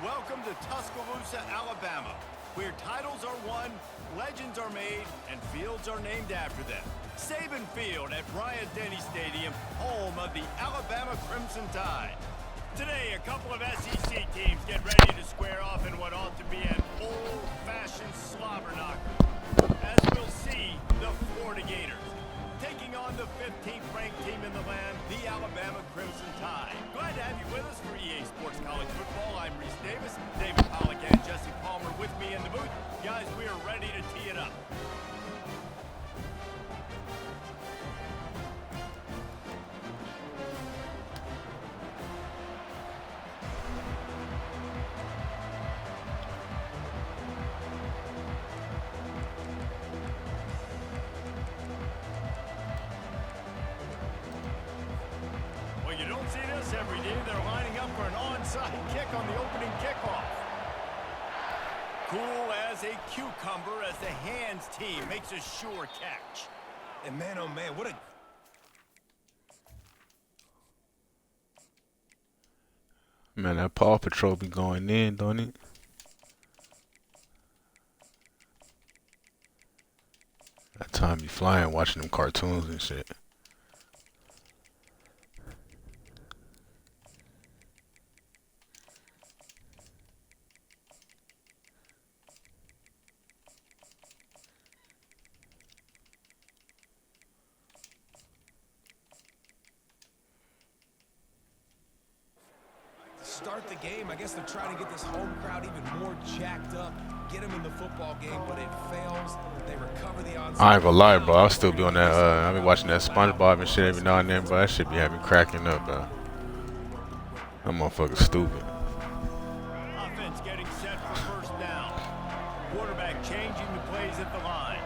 Welcome to Tuscaloosa, Alabama, where titles are won, legends are made, and fields are named after them. Saban Field at Bryant-Denny Stadium, home of the Alabama Crimson Tide. Today, a couple of SEC teams get ready to square off in what ought to be an old-fashioned slobber knocker. As we'll see, the Florida Gators taking on the 15th ranked team in the land, the Alabama Crimson Tide. Glad to have you with us for EA Sports College Football. I'm Reese Davis, David Pollack and Jesse Palmer with me in the booth. Guys, we are ready to tee it up. Every day they're lining up for an onside kick on the opening kickoff. Cool as a cucumber as the hands team makes a sure catch. And man, oh man, what a... Man, that Paw Patrol be going in, don't it? That time you flying watching them cartoons and shit. Start the game. I guess they're trying to get this home crowd even more jacked up, get them in the football game, but it fails. They recover the onside. I ain't gonna lie, bro. I'll still be on that. I be watching that SpongeBob and shit every now and then, bro. That shit be having me cracking up, bro. That motherfucker's stupid. Offense getting set for first down. Quarterback changing the plays at the line.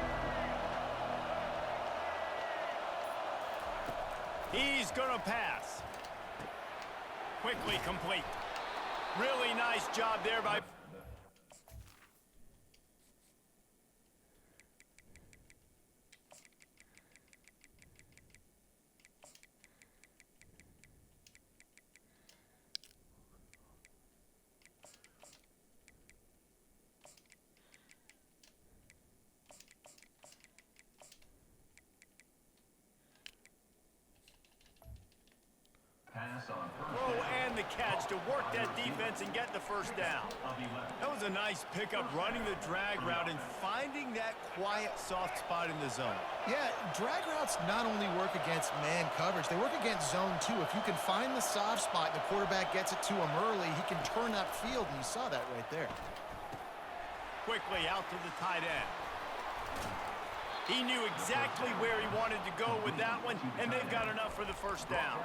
He's gonna pass. Quickly complete. Really nice job there by... Throw and the catch to work that defense and get the first down. That was a nice pickup, running the drag route and finding that quiet, soft spot in the zone. Yeah, drag routes not only work against man coverage, they work against zone too. If you can find the soft spot and the quarterback gets it to him early, he can turn that field, and you saw that right there. Quickly out to the tight end. He knew exactly where he wanted to go with that one, and they've got enough for the first down.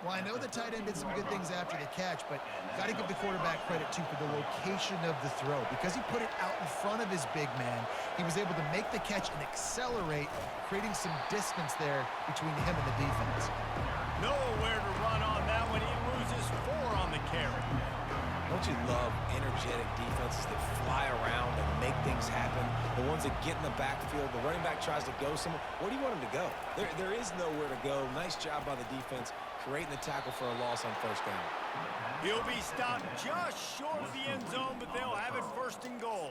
Well, I know the tight end did some good things after the catch, but got to give the quarterback credit, too, for the location of the throw. Because he put it out in front of his big man, he was able to make the catch and accelerate, creating some distance there between him and the defense. Nowhere to run on that one. He loses 4 on the carry. Don't you love energetic defenses that fly around and make things happen? The ones that get in the backfield, the running back tries to go somewhere. Where do you want him to go? There is nowhere to go. Nice job by the defense, creating the tackle for a loss on first down. He'll be stopped just short of the end zone, but they'll have it first and goal.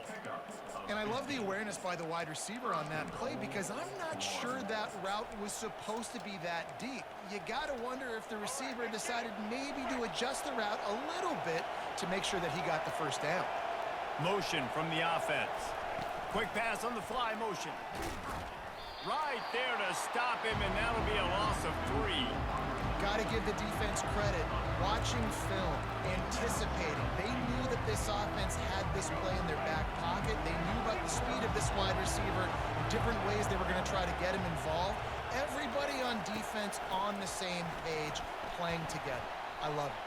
And I love the awareness by the wide receiver on that play, because I'm not sure that route was supposed to be that deep. You got to wonder if the receiver decided maybe to adjust the route a little bit to make sure that he got the first down. Motion from the offense. Quick pass on the fly motion. Right there to stop him, and that'll be a loss of 3. Got to give the defense credit. Watching film, anticipating. They knew that this offense had this play in their back pocket. They knew about the speed of this wide receiver, different ways they were going to try to get him involved. Everybody on defense on the same page, playing together. I love it.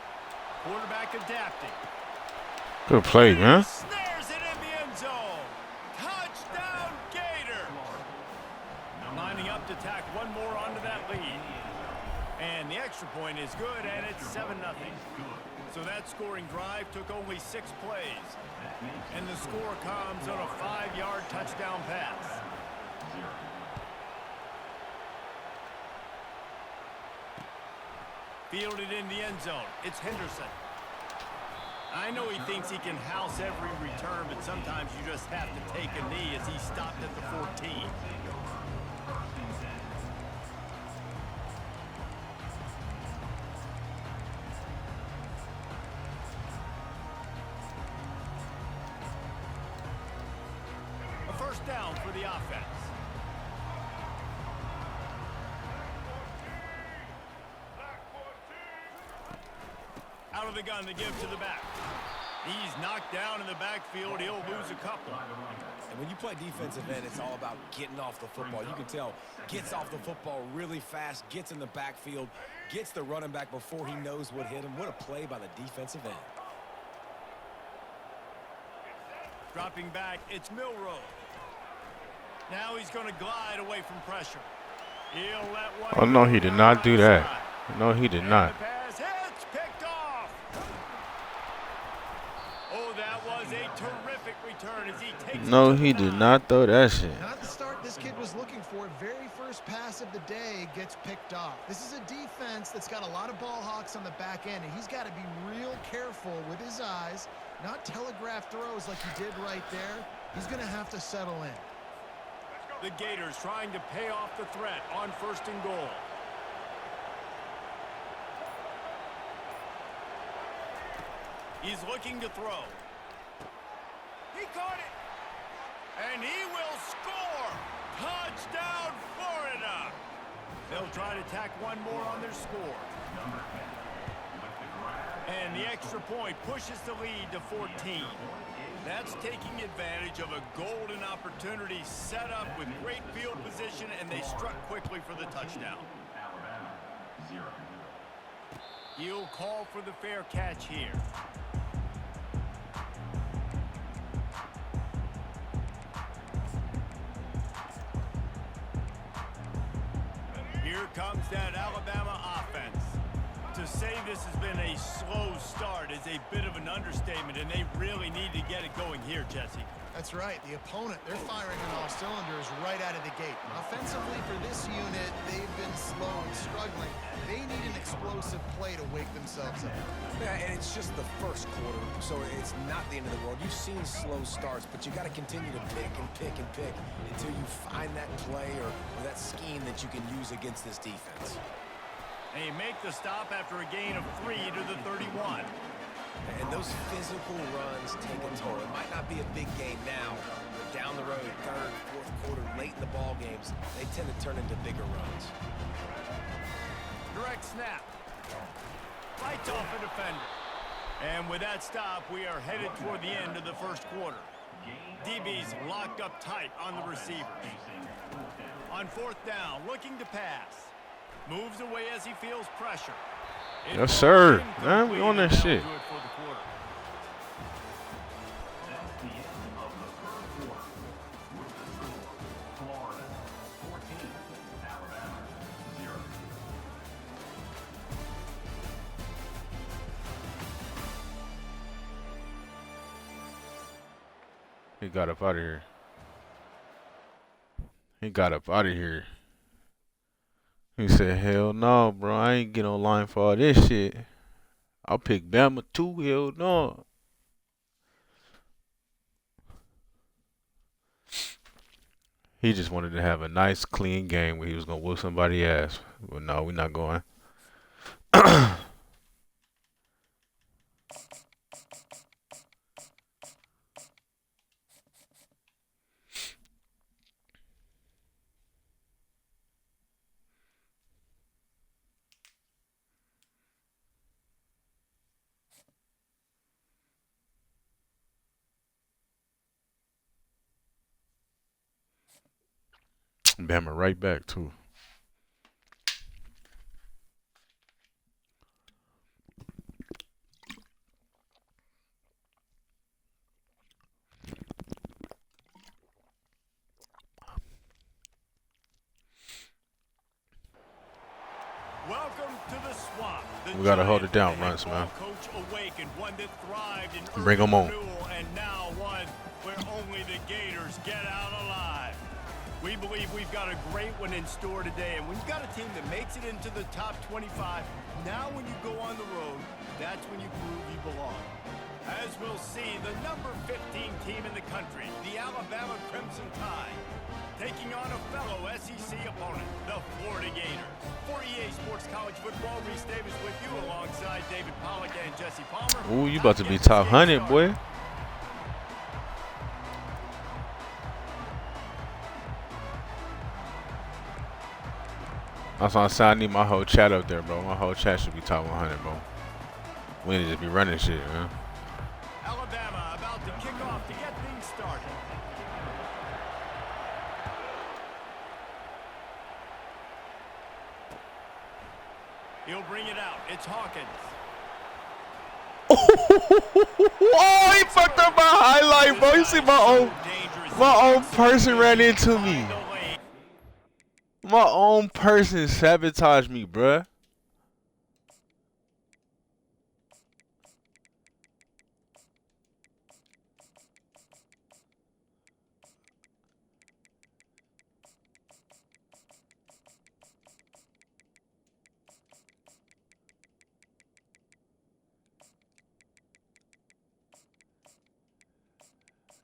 Quarterback adapting. Good play, man. Snares it in the end zone. Touchdown, Gator. Lining up to tack one more onto that lead. And the extra point is good, and it's 7-0. So that scoring drive took only 6 plays. And the score comes on a 5-yard touchdown pass. Fielded in the end zone. It's Henderson. I know he thinks he can house every return, but sometimes you just have to take a knee as he stopped at the 14. A first down for the offense. Out of the gun to give to the back. He's knocked down in the backfield. He'll lose a couple. And when you play defensive end, it's all about getting off the football. You can tell, gets off the football really fast, gets in the backfield, gets the running back before he knows what hit him. What a play by the defensive end. Dropping back, it's Milrow. Now he's going to glide away from pressure. He'll let one. Oh, no, he did not do that. No, he did not. The pass hits, picked off. Oh, that was a terrific return as he takes. No, he did not throw that shit. Not the start this kid was looking for. Very first pass of the day gets picked off. This is a defense that's got a lot of ball hawks on the back end, and he's got to be real careful with his eyes, not telegraph throws like he did right there. He's going to have to settle in. The Gators trying to pay off the threat on 1st and goal. He's looking to throw. He caught it. And he will score. Touchdown, Florida. They'll try to tack one more on their score. And the extra point pushes the lead to 14. That's taking advantage of a golden opportunity set up with great field position, and they struck quickly for the touchdown. He'll call for the fair catch here. Here comes that Alabama offense. To say this has been a slow start is a bit of an understatement, and they really need to get it going here, Jesse. That's right. The opponent, they're firing on all cylinders right out of the gate. Offensively for this unit, they've been slow and struggling. They need an explosive play to wake themselves up. Yeah, and it's just the first quarter, so it's not the end of the world. You've seen slow starts, but you got to continue to pick and pick and pick until you find that play or that scheme that you can use against this defense. They make the stop after a gain of 3 to the 31. And those physical runs take a toll. It might not be a big game now, but down the road, 3rd, 4th quarter, late in the ball games, they tend to turn into bigger runs. Direct snap. Fights off a defender. And with that stop, we are headed toward the end of the 1st quarter. DB's locked up tight on the receivers. On 4th down, looking to pass. Moves away as he feels pressure. Yes, sir. Man, we on that shit. He got up out of here. He got up out of here. He said, hell no, bro. I ain't get on line for all this shit. I'll pick Bama too. Hell no. He just wanted to have a nice, clean game where he was going to whoop somebody's ass. But no, we're not going. Bama right back, too. We gotta hold it down, runs, man. Bring them on. And now one where only the Gators get out alive. We believe we've got a great one in store today, and when you've got a team that makes it into the top 25, now when you go on the road, that's when you prove you belong. As we'll see, the number 15 team in the country, the Alabama Crimson Tide, taking on a fellow SEC opponent, the Florida Gators. For EA Sports College Football, Reese Davis with you alongside David Pollack and Jesse Palmer. Ooh, you about to be top 100, boy. That's why I said I need my whole chat up there, bro. My whole chat should be top 100, bro. We need to just be running shit, man. Alabama about to kick off to get things started. He'll bring it out. It's Hawkins. Oh, he fucked up my highlight, bro. You see my own person ran into me. My own person sabotaged me, bruh.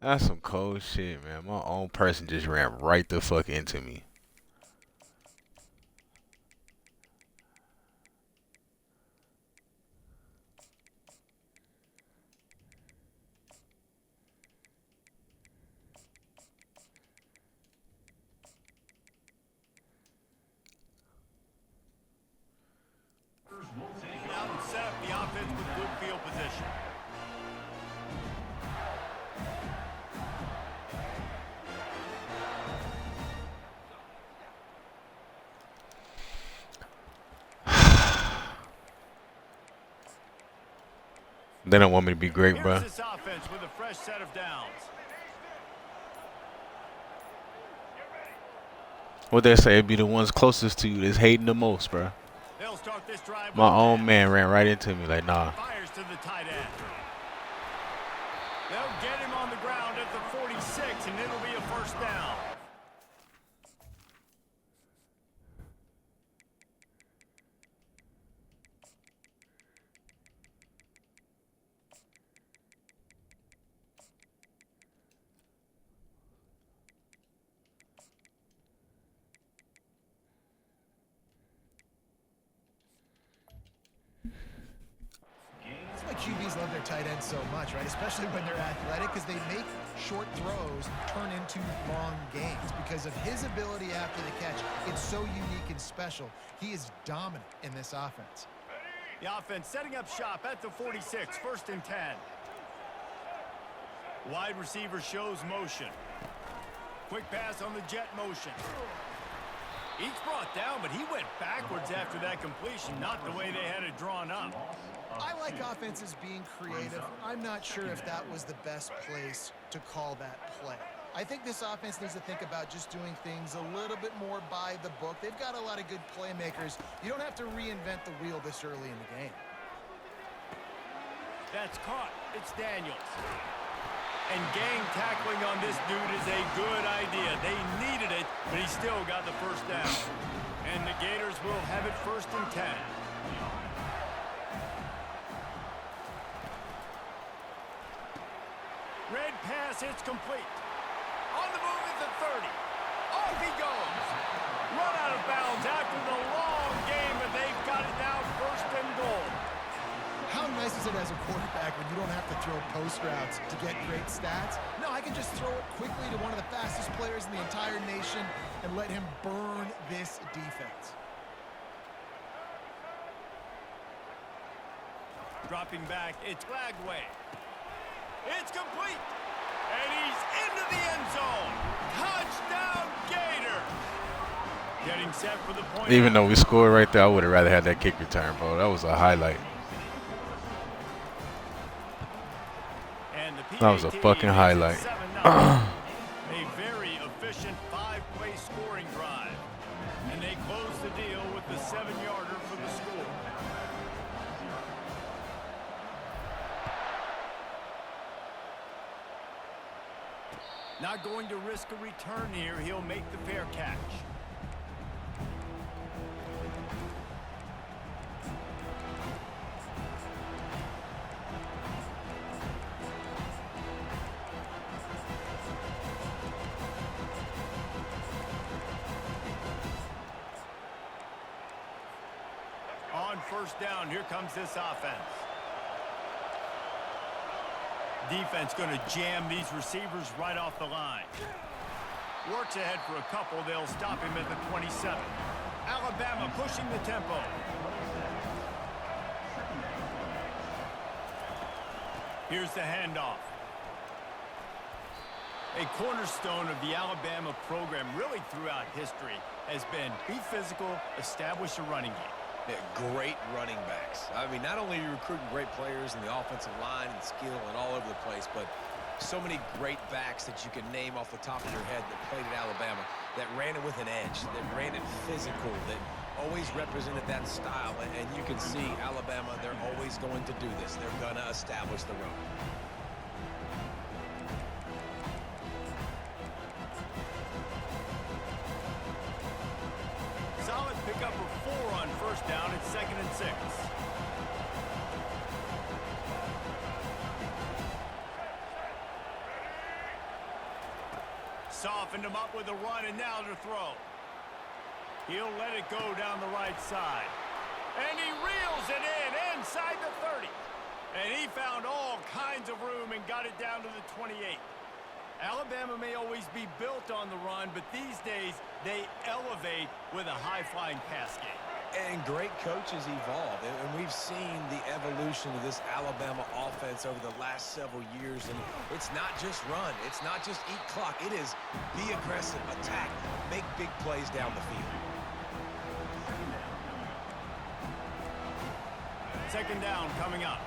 That's some cold shit, man. My own person just ran right the fuck into me. Now set up the offense with good field position. They don't want me to be great, Here's bro. this offense with a fresh set of downs. What they say, be the ones closest to you that's hating the most, bro. They'll start this drive. My own man ran right into me, like, nah. Fires to the tight end. They'll get him on the ground at the 46, and it'll be a first down. QBs love their tight ends so much, right? Especially when they're athletic, because they make short throws turn into long gains. Because of his ability after the catch, it's so unique and special. He is dominant in this offense. The offense setting up shop at the 46, first and 10. Wide receiver shows motion. Quick pass on the jet motion. He's brought down, but he went backwards after that completion, not the way they had it drawn up. I like offenses being creative. I'm not sure if that was the best place to call that play. I think this offense needs to think about just doing things a little bit more by the book. They've got a lot of good playmakers. You don't have to reinvent the wheel this early in the game. That's caught. It's Daniels. And gang tackling on this dude is a good idea. They needed it, but he still got the first down. And the Gators will have it first and 10. Red pass, it's complete. On the move at the 30. Off he goes. Run out of bounds after the long game, but they've got it now first and goal. How nice is it as a quarterback when you don't have to throw post routes to get great stats? No, I can just throw it quickly to one of the fastest players in the entire nation and let him burn this defense. Dropping back, it's Flagway. It's complete. And he's into the end zone. Touchdown, Gator. Getting set for the point. Even though we scored right there, I would have rather had that kick return, bro. That was a highlight. And the That was a fucking highlight. A very efficient 5-play scoring drive. And they close the deal with the 7-yarder for the score. Not going to risk a return here. He'll make the fair catch. On first down, here comes this offense. Defense going to jam these receivers right off the line. Works ahead for a couple. They'll stop him at the 27. Alabama pushing the tempo. Here's the handoff. A cornerstone of the Alabama program really throughout history has been be physical, establish a running game. Yeah, great running backs. I mean, not only are you recruiting great players in the offensive line and skill and all over the place, but so many great backs that you can name off the top of your head that played at Alabama, that ran it with an edge, that ran it physical, that always represented that style. And you can see Alabama, they're always going to do this. They're going to establish the run. Solid pickup of 4 on first down at 2nd and 6. Softened him up with a run, and now to throw. He'll let it go down the right side. And he reels it in inside the 30. And he found all kinds of room and got it down to the 28. Alabama may always be built on the run, but these days they elevate with a high-flying pass game. And great coaches evolve, and we've seen the evolution of this Alabama offense over the last several years. And it's not just run, it's not just eat clock. It is be aggressive, attack, make big plays down the field. 2nd down coming up.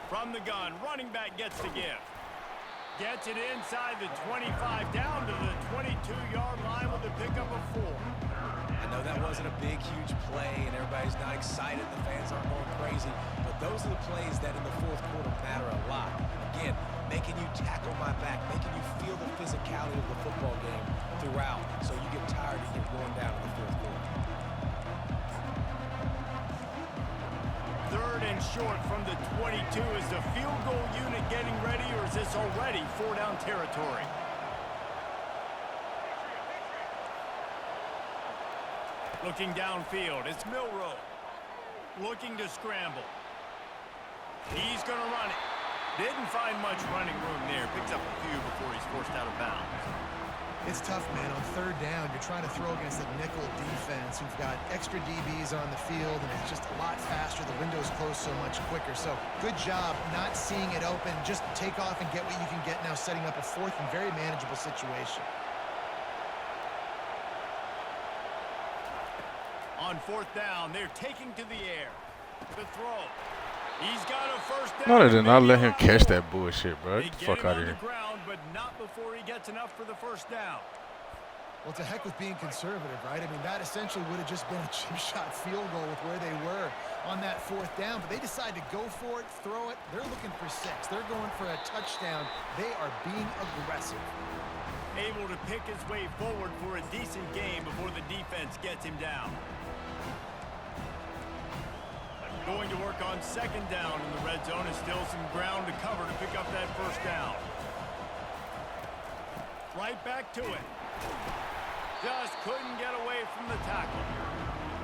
From the gun, running back gets the gift. Gets it inside the 25, down to the 22-yard line with a pickup of 4. I know that wasn't a big, huge play, and everybody's not excited. The fans aren't going crazy. But those are the plays that in the 4th quarter matter a lot. Again, making you tackle my back, making you feel the physicality of the football game throughout, so you get tired and get worn down in the 4th quarter. 3rd and short from the 22. Is the field goal unit getting ready, or is this already 4-down territory? Looking downfield, it's Milroe. Looking to scramble. He's going to run it. Didn't find much running room there. Picks up a few before he's forced out of bounds. It's tough, man. On 3rd down, you're trying to throw against the nickel defense who've got extra DBs on the field, and it's just a lot faster. The window's closed so much quicker. So good job not seeing it open. Just take off and get what you can get now, setting up a 4th and very manageable situation. On 4th down, they're taking to the air. The throw. He's got a first down. No, they did not let him catch that bullshit, bro. Get the fuck out of here. Ground, but not before he gets enough for the first down. Well, to heck with being conservative, right? I mean, that essentially would have just been a chip shot field goal with where they were on that 4th down. But they decide to go for it, throw it. They're looking for 6. They're going for a touchdown. They are being aggressive. Able to pick his way forward for a decent game before the defense gets him down. Going to work on 2nd down in the red zone. Is still some ground to cover to pick up that first down. Right back to it. Just couldn't get away from the tackle.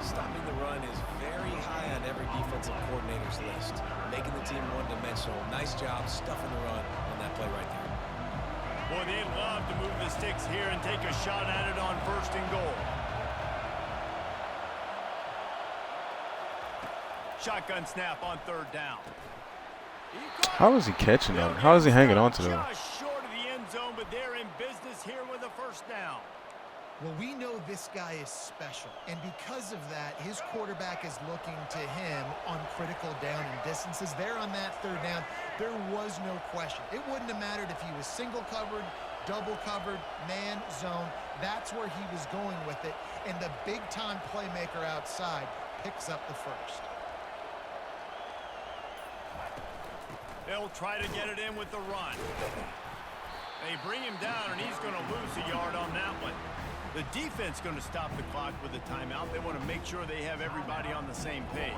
Stopping the run is very high on every defensive coordinator's list. Making the team one-dimensional. Nice job stuffing the run on that play right there. Boy, they love to move the sticks here and take a shot at it on 1st and goal. Shotgun snap on 3rd down. How is he catching on? How is he hanging on to them? Just short of the end zone, but they're in business here with a first down. Well, we know this guy is special, and because of that, his quarterback is looking to him on critical down and distances. There on that third down, there was no question. It wouldn't have mattered if he was single covered, double covered, man, zone. That's where he was going with it, and the big-time playmaker outside picks up the first. They'll try to get it in with the run. They bring him down, and he's going to lose a yard on that one. The defense going to stop the clock with a timeout. They want to make sure they have everybody on the same page.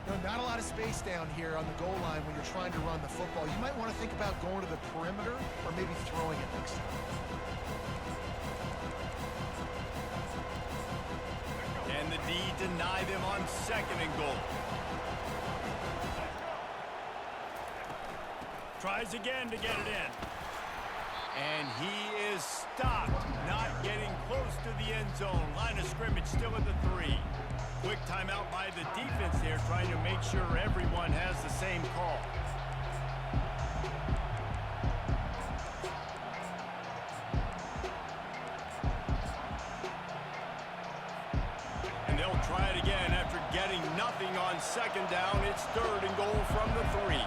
No, not a lot of space down here on the goal line when you're trying to run the football. You might want to think about going to the perimeter or maybe throwing it next time. And the D deny them on 2nd and goal. Tries again to get it in. And he is stopped, not getting close to the end zone. Line of scrimmage still at the 3. Quick timeout by the defense there, trying to make sure everyone has the same call. And they'll try it again after getting nothing on 2nd down. It's 3rd and goal from the 3.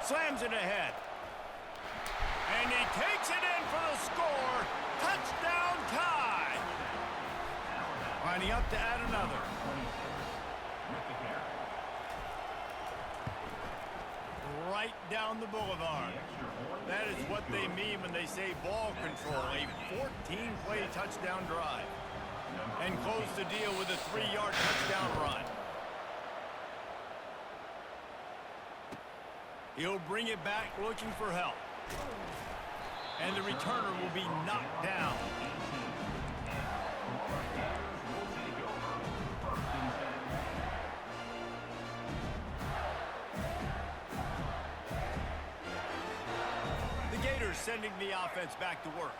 Slams it ahead. And he takes it in for the score. Touchdown tie. Lining up to add another. Right down the boulevard. That is what they mean when they say ball control. A 14-play touchdown drive. And close the deal with a 3-yard touchdown run. He'll bring it back looking for help. And the returner will be knocked down. The Gators sending the offense back to work.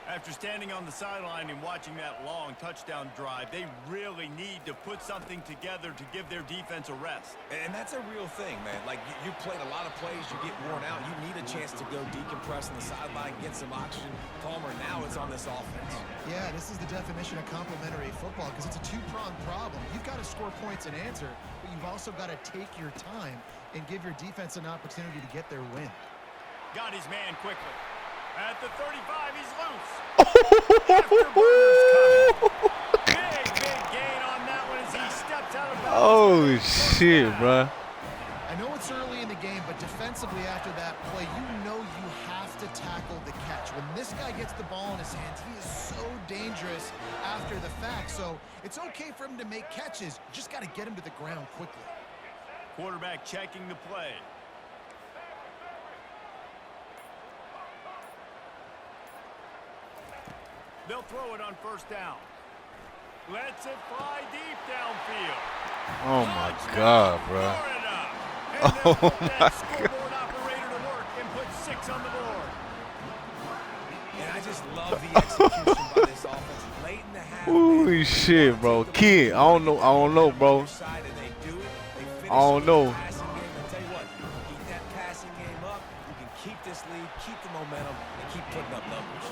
After standing on the sideline and watching that long touchdown drive, they really need to put something together to give their defense a rest. And that's a real thing, man. Like, you played a lot of plays, you get worn out. You need a chance to go decompress on the sideline, get some oxygen. Palmer, now it's on this offense. Yeah, this is the definition of complementary football because it's a two-pronged problem. You've got to score points and answer, but you've also got to take your time and give your defense an opportunity to get their win. Got his man quickly. At the 35, he's loose. Big gain on that one as he steps out of bounds. Oh, shit, bro. I know it's early in the game, but defensively after that play, you know you have to tackle the catch. When this guy gets the ball in his hands, he is so dangerous after the fact. So it's okay for him to make catches. You just got to get him to the ground quickly. Quarterback checking the play. They'll throw it on 1st down. Lets it fly deep downfield. Oh, my God, bro. Oh, my God. Scoreboard operator to work and put 6 on the board. And I just love the execution by this offense. Late in the half. Holy shit, bro. Kid, I don't know, bro. I don't know. I'll tell you what, keep that passing game up. You can keep this lead, keep the momentum, and keep putting up numbers.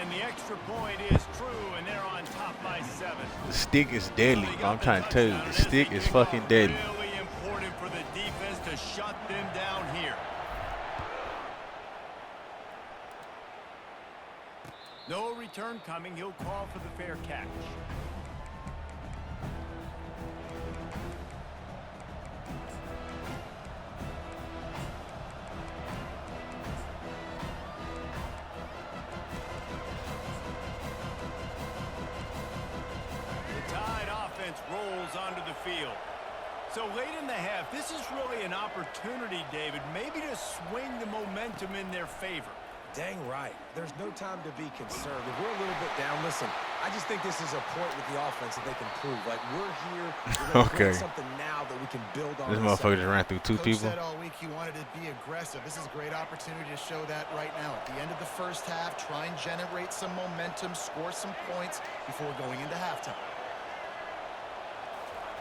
And the extra point is true, and they're on top by 7. The stick is deadly, bro. I'm trying to tell you. The stick is fucking deadly. Really important for the defense to shut them down here. No return coming. He'll call for the fair catch. Rolls onto the field. So late in the half, this is really an opportunity, David, maybe to swing the momentum in their favor. Dang right. There's no time to be concerned. If we're a little bit down, listen, I just think this is a point with the offense that they can prove. Like, we're here, we're going to something now that we can build on. This motherfucker just ran through 2 Coach people. said all week he wanted to be aggressive. This is a great opportunity to show that right now. At the end of the first half, try and generate some momentum, score some points before going into halftime.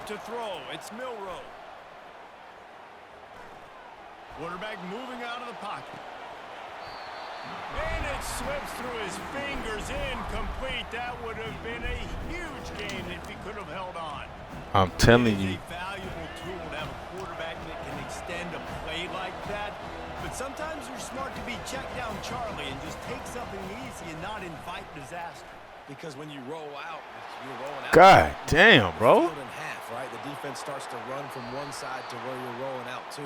To throw, it's Milrow. Quarterback moving out of the pocket. And it slips through his fingers, incomplete. That would have been a huge gain if he could have held on. I'm telling you. It's a valuable tool to have a quarterback that can extend a play like that. But sometimes you're smart to be check down Charlie and just take something easy and not invite disaster. Because when you roll out, you're rolling out. God damn, bro. In half, right? The defense starts to run from one side to where you're rolling out to.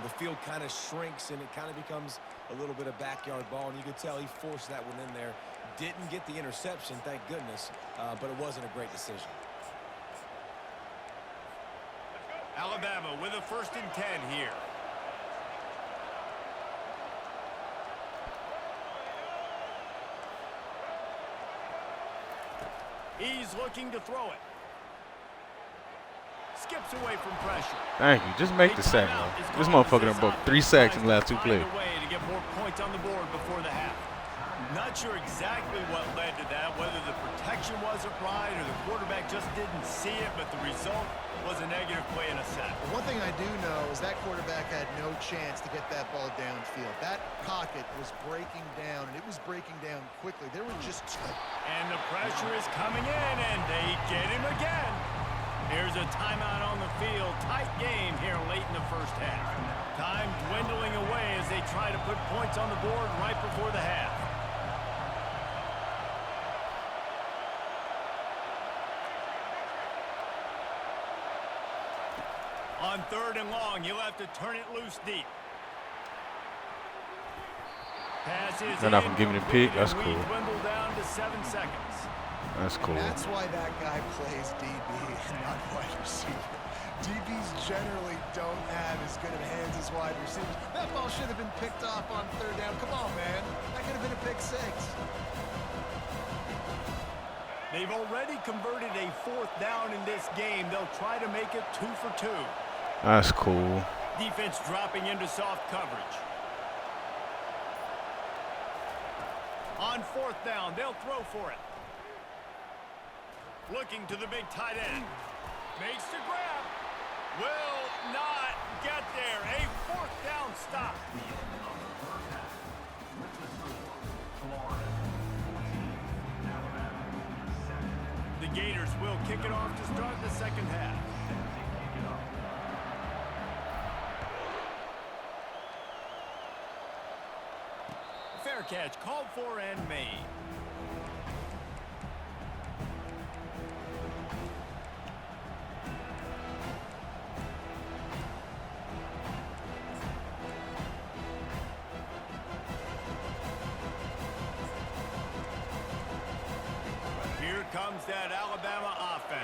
The field kind of shrinks, and it kind of becomes a little bit of backyard ball. And you could tell he forced that one in there. Didn't get the interception, thank goodness, but it wasn't a great decision. Alabama with a 1st and 10 here. He's looking to throw it. Skips away from pressure. Thank you. Just make the sack, man. This motherfucker done broke 3 sacks in the last 2 plays. Find a way to get more points on the board before the half. Not sure exactly what led to that, whether the protection wasn't right or the quarterback just didn't see it, but the result was a negative play and a sack. One thing I do know is that quarterback had no chance to get that ball downfield. That pocket was breaking down, and it was breaking down quickly. There were just two. And the pressure is coming in, and they get him again. Here's a timeout on the field. Tight game here late in the first half. Time dwindling away as they try to put points on the board right before the half. On 3rd and long, you'll have to turn it loose deep. They're not going to give me the pick. That's cool. Dwindle down to 7 seconds. That's cool. That's why that guy plays DB and not wide receiver. DBs generally don't have as good of hands as wide receivers. That ball should have been picked off on 3rd down. Come on, man. That could have been a pick 6. They've already converted a 4th down in this game. They'll try to make it 2 for 2. That's cool. Defense dropping into soft coverage. On 4th down, they'll throw for it. Looking to the big tight end. Makes the grab. Will not get there. A 4th down stop. The Gators will kick it off to start the second half. Fair catch called for and made. Here comes that Alabama offense.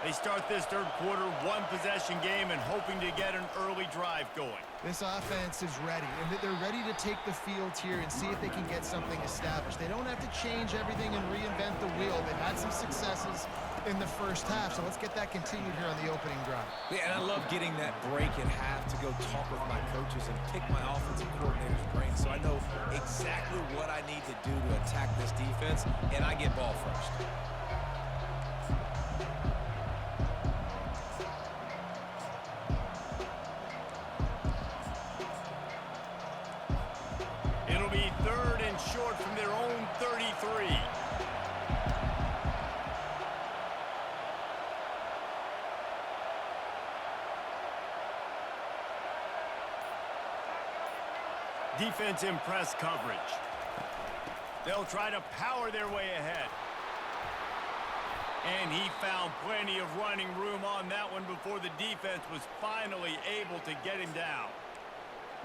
They start this 3rd quarter 1-possession game and hoping to get an early drive going. This offense is ready, and they're ready to take the field here and see if they can get something established. They don't have to change everything and reinvent the wheel. They've had some successes in the first half, so let's get that continued here on the opening drive. Yeah, and I love getting that break at half to go talk with my coaches and pick my offensive coordinator's brain so I know exactly what I need to do to attack this defense, and I get ball first. It'll be 3rd and short from their own 33. Defense in press coverage. They'll try to power their way ahead. And he found plenty of running room on that one before the defense was finally able to get him down.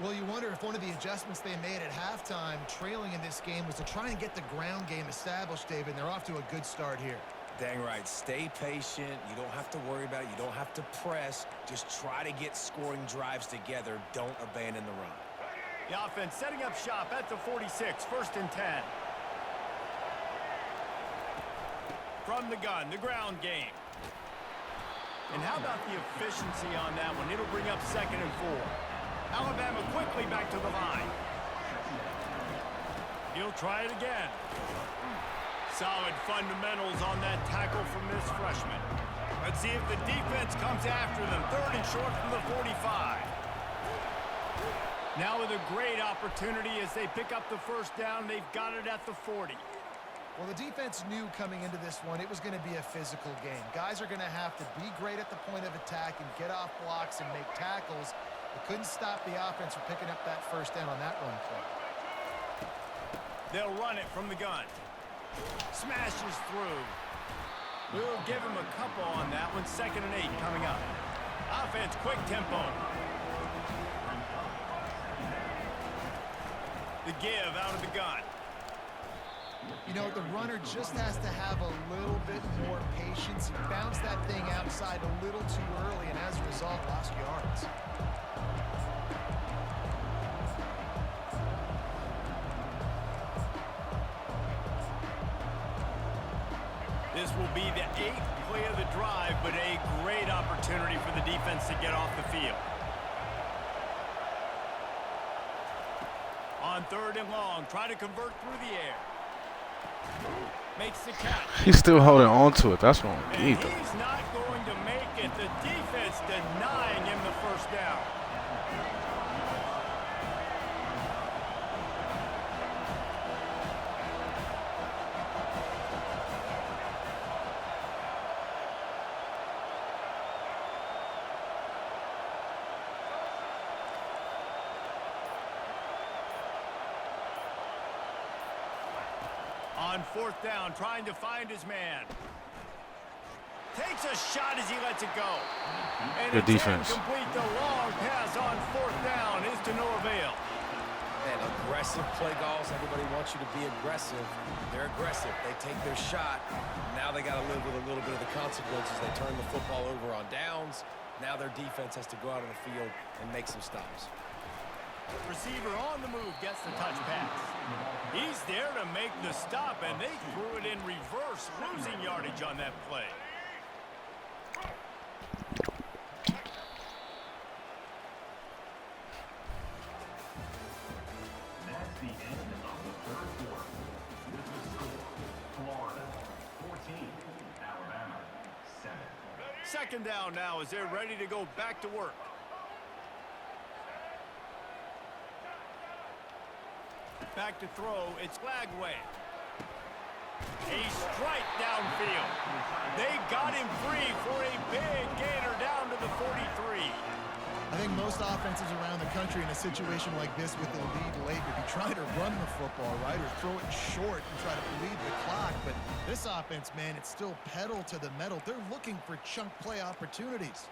Well, you wonder if one of the adjustments they made at halftime, trailing in this game, was to try and get the ground game established, David. They're off to a good start here. Dang right. Stay patient. You don't have to worry about it. You don't have to press. Just try to get scoring drives together. Don't abandon the run. The offense setting up shop at the 46, 1st and 10. From the gun, the ground game. And how about the efficiency on that one? It'll bring up 2nd and 4. Alabama quickly back to the line. He'll try it again. Solid fundamentals on that tackle from this freshman. Let's see if the defense comes after them. 3rd and short from the 45. Now with a great opportunity as they pick up the first down. They've got it at the 40. Well, the defense knew coming into this one it was going to be a physical game. Guys are going to have to be great at the point of attack and get off blocks and make tackles. They couldn't stop the offense from picking up that first down on that run play. They'll run it from the gun. Smashes through. We'll give him a couple on that one. 2nd and 8 coming up. Offense, quick tempo. The give out of the gun. You know, the runner just has to have a little bit more patience. He bounced that thing outside a little too early, and as a result, lost yards. This will be the 8th play of the drive, but a great opportunity for the defense to get off the field. On 3rd and long, try to convert through the air. Makes the catch. He's still holding on to it. That's wrong. And he's not going to make it. The defense denying him the first down. On 4th down, trying to find his man. Takes a shot as he lets it go. And good defense. Complete. The long pass on 4th down is to no avail. And aggressive play calls. Everybody wants you to be aggressive. They're aggressive. They take their shot. Now they got to live with a little bit of the consequences. They turn the football over on downs. Now their defense has to go out on the field and make some stops. Receiver on the move gets the touch pass. He's there to make the stop, and they threw it in reverse, losing yardage on that play. That's the end of the 3rd quarter. With the score, Florida 14, Alabama 7. 2nd down now as they're ready to go back to work. Back to throw, it's Flagway. A strike downfield. They got him free for a big gainer down to the 43. I think most offenses around the country in a situation like this with the lead late would be trying to run the football, right, or throw it short and try to bleed the clock. But this offense, man, it's still pedal to the metal. They're looking for chunk play opportunities.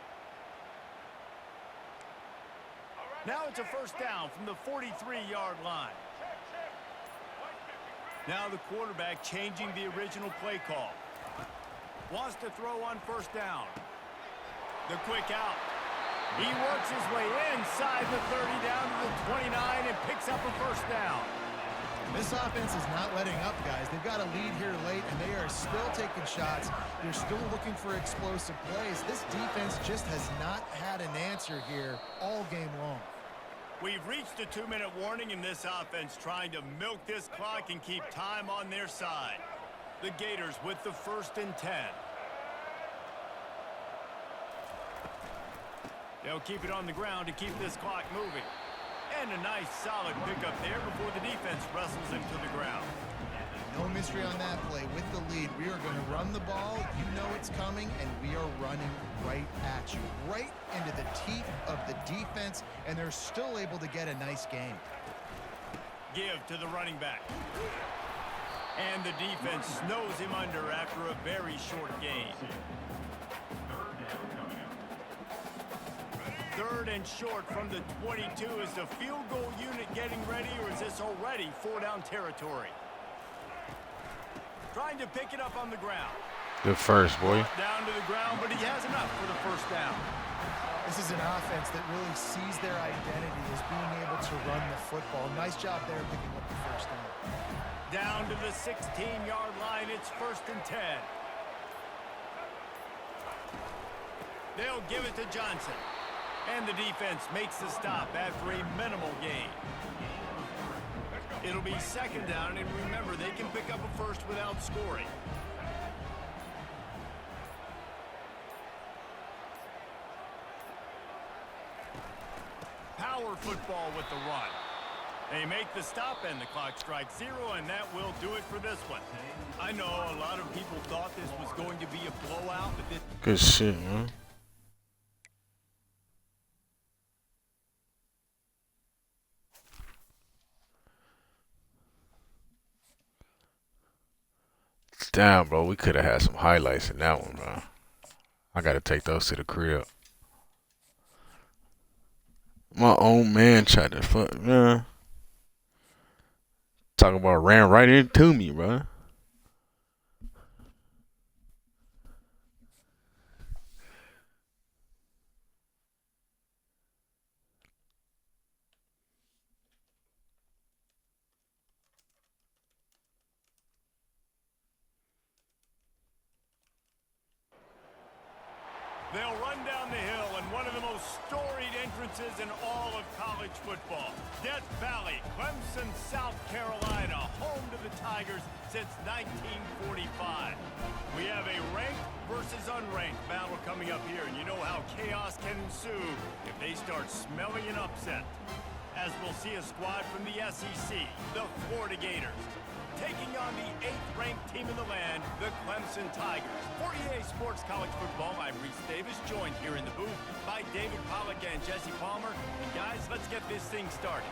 Now it's a first down from the 43-yard line. Now the quarterback changing the original play call. Wants to throw on 1st down. The quick out. He works his way inside the 30 down to the 29 and picks up a 1st down. This offense is not letting up, guys. They've got a lead here late, and they are still taking shots. They're still looking for explosive plays. This defense just has not had an answer here all game long. We've reached a 2-minute warning in this offense, trying to milk this clock and keep time on their side. The Gators with the 1st and 10. They'll keep it on the ground to keep this clock moving. And a nice solid pickup there before the defense wrestles him to the ground. No mystery on that play. With the lead, we are going to run the ball. You know it's coming, and we are running right at you, right into the teeth of the defense, and they're still able to get a nice game. Give to the running back. And the defense snows him under after a very short gain. 3rd and short from the 22. Is the field goal unit getting ready, or is this already 4-down territory? Trying to pick it up on the ground. Good first, boy. Down to the ground, but he has enough for the 1st down. This is an offense that really sees their identity as being able to run the football. Nice job there picking up the 1st down. Down to the 16-yard line, it's 1st and 10. They'll give it to Johnson. And the defense makes the stop after a minimal gain. It'll be 2nd down, and remember, they can pick up a 1st without scoring. power football with the run. They make the stop and the clock strikes 0, and that will do it for this one. I know a lot of people thought this was going to be a blowout, but this... Good shit, man. Damn, bro, we could have had some highlights in that one, bro. I gotta take those to the crib. My own man tried to fuck, man. Talk about ran right into me, bro. They'll run down the hill in one of the most storied entrances in all of college football. Death Valley, Clemson, South Carolina, home to the Tigers since 1945. We have a ranked versus unranked battle coming up here, and you know how chaos can ensue if they start smelling an upset. As we'll see a squad from the SEC, the Florida Gators, taking on the 8th-ranked team in the land, the Clemson Tigers. For EA Sports College Football, I'm Reese Davis, joined here in the booth by David Pollack and Jesse Palmer. And guys, let's get this thing started.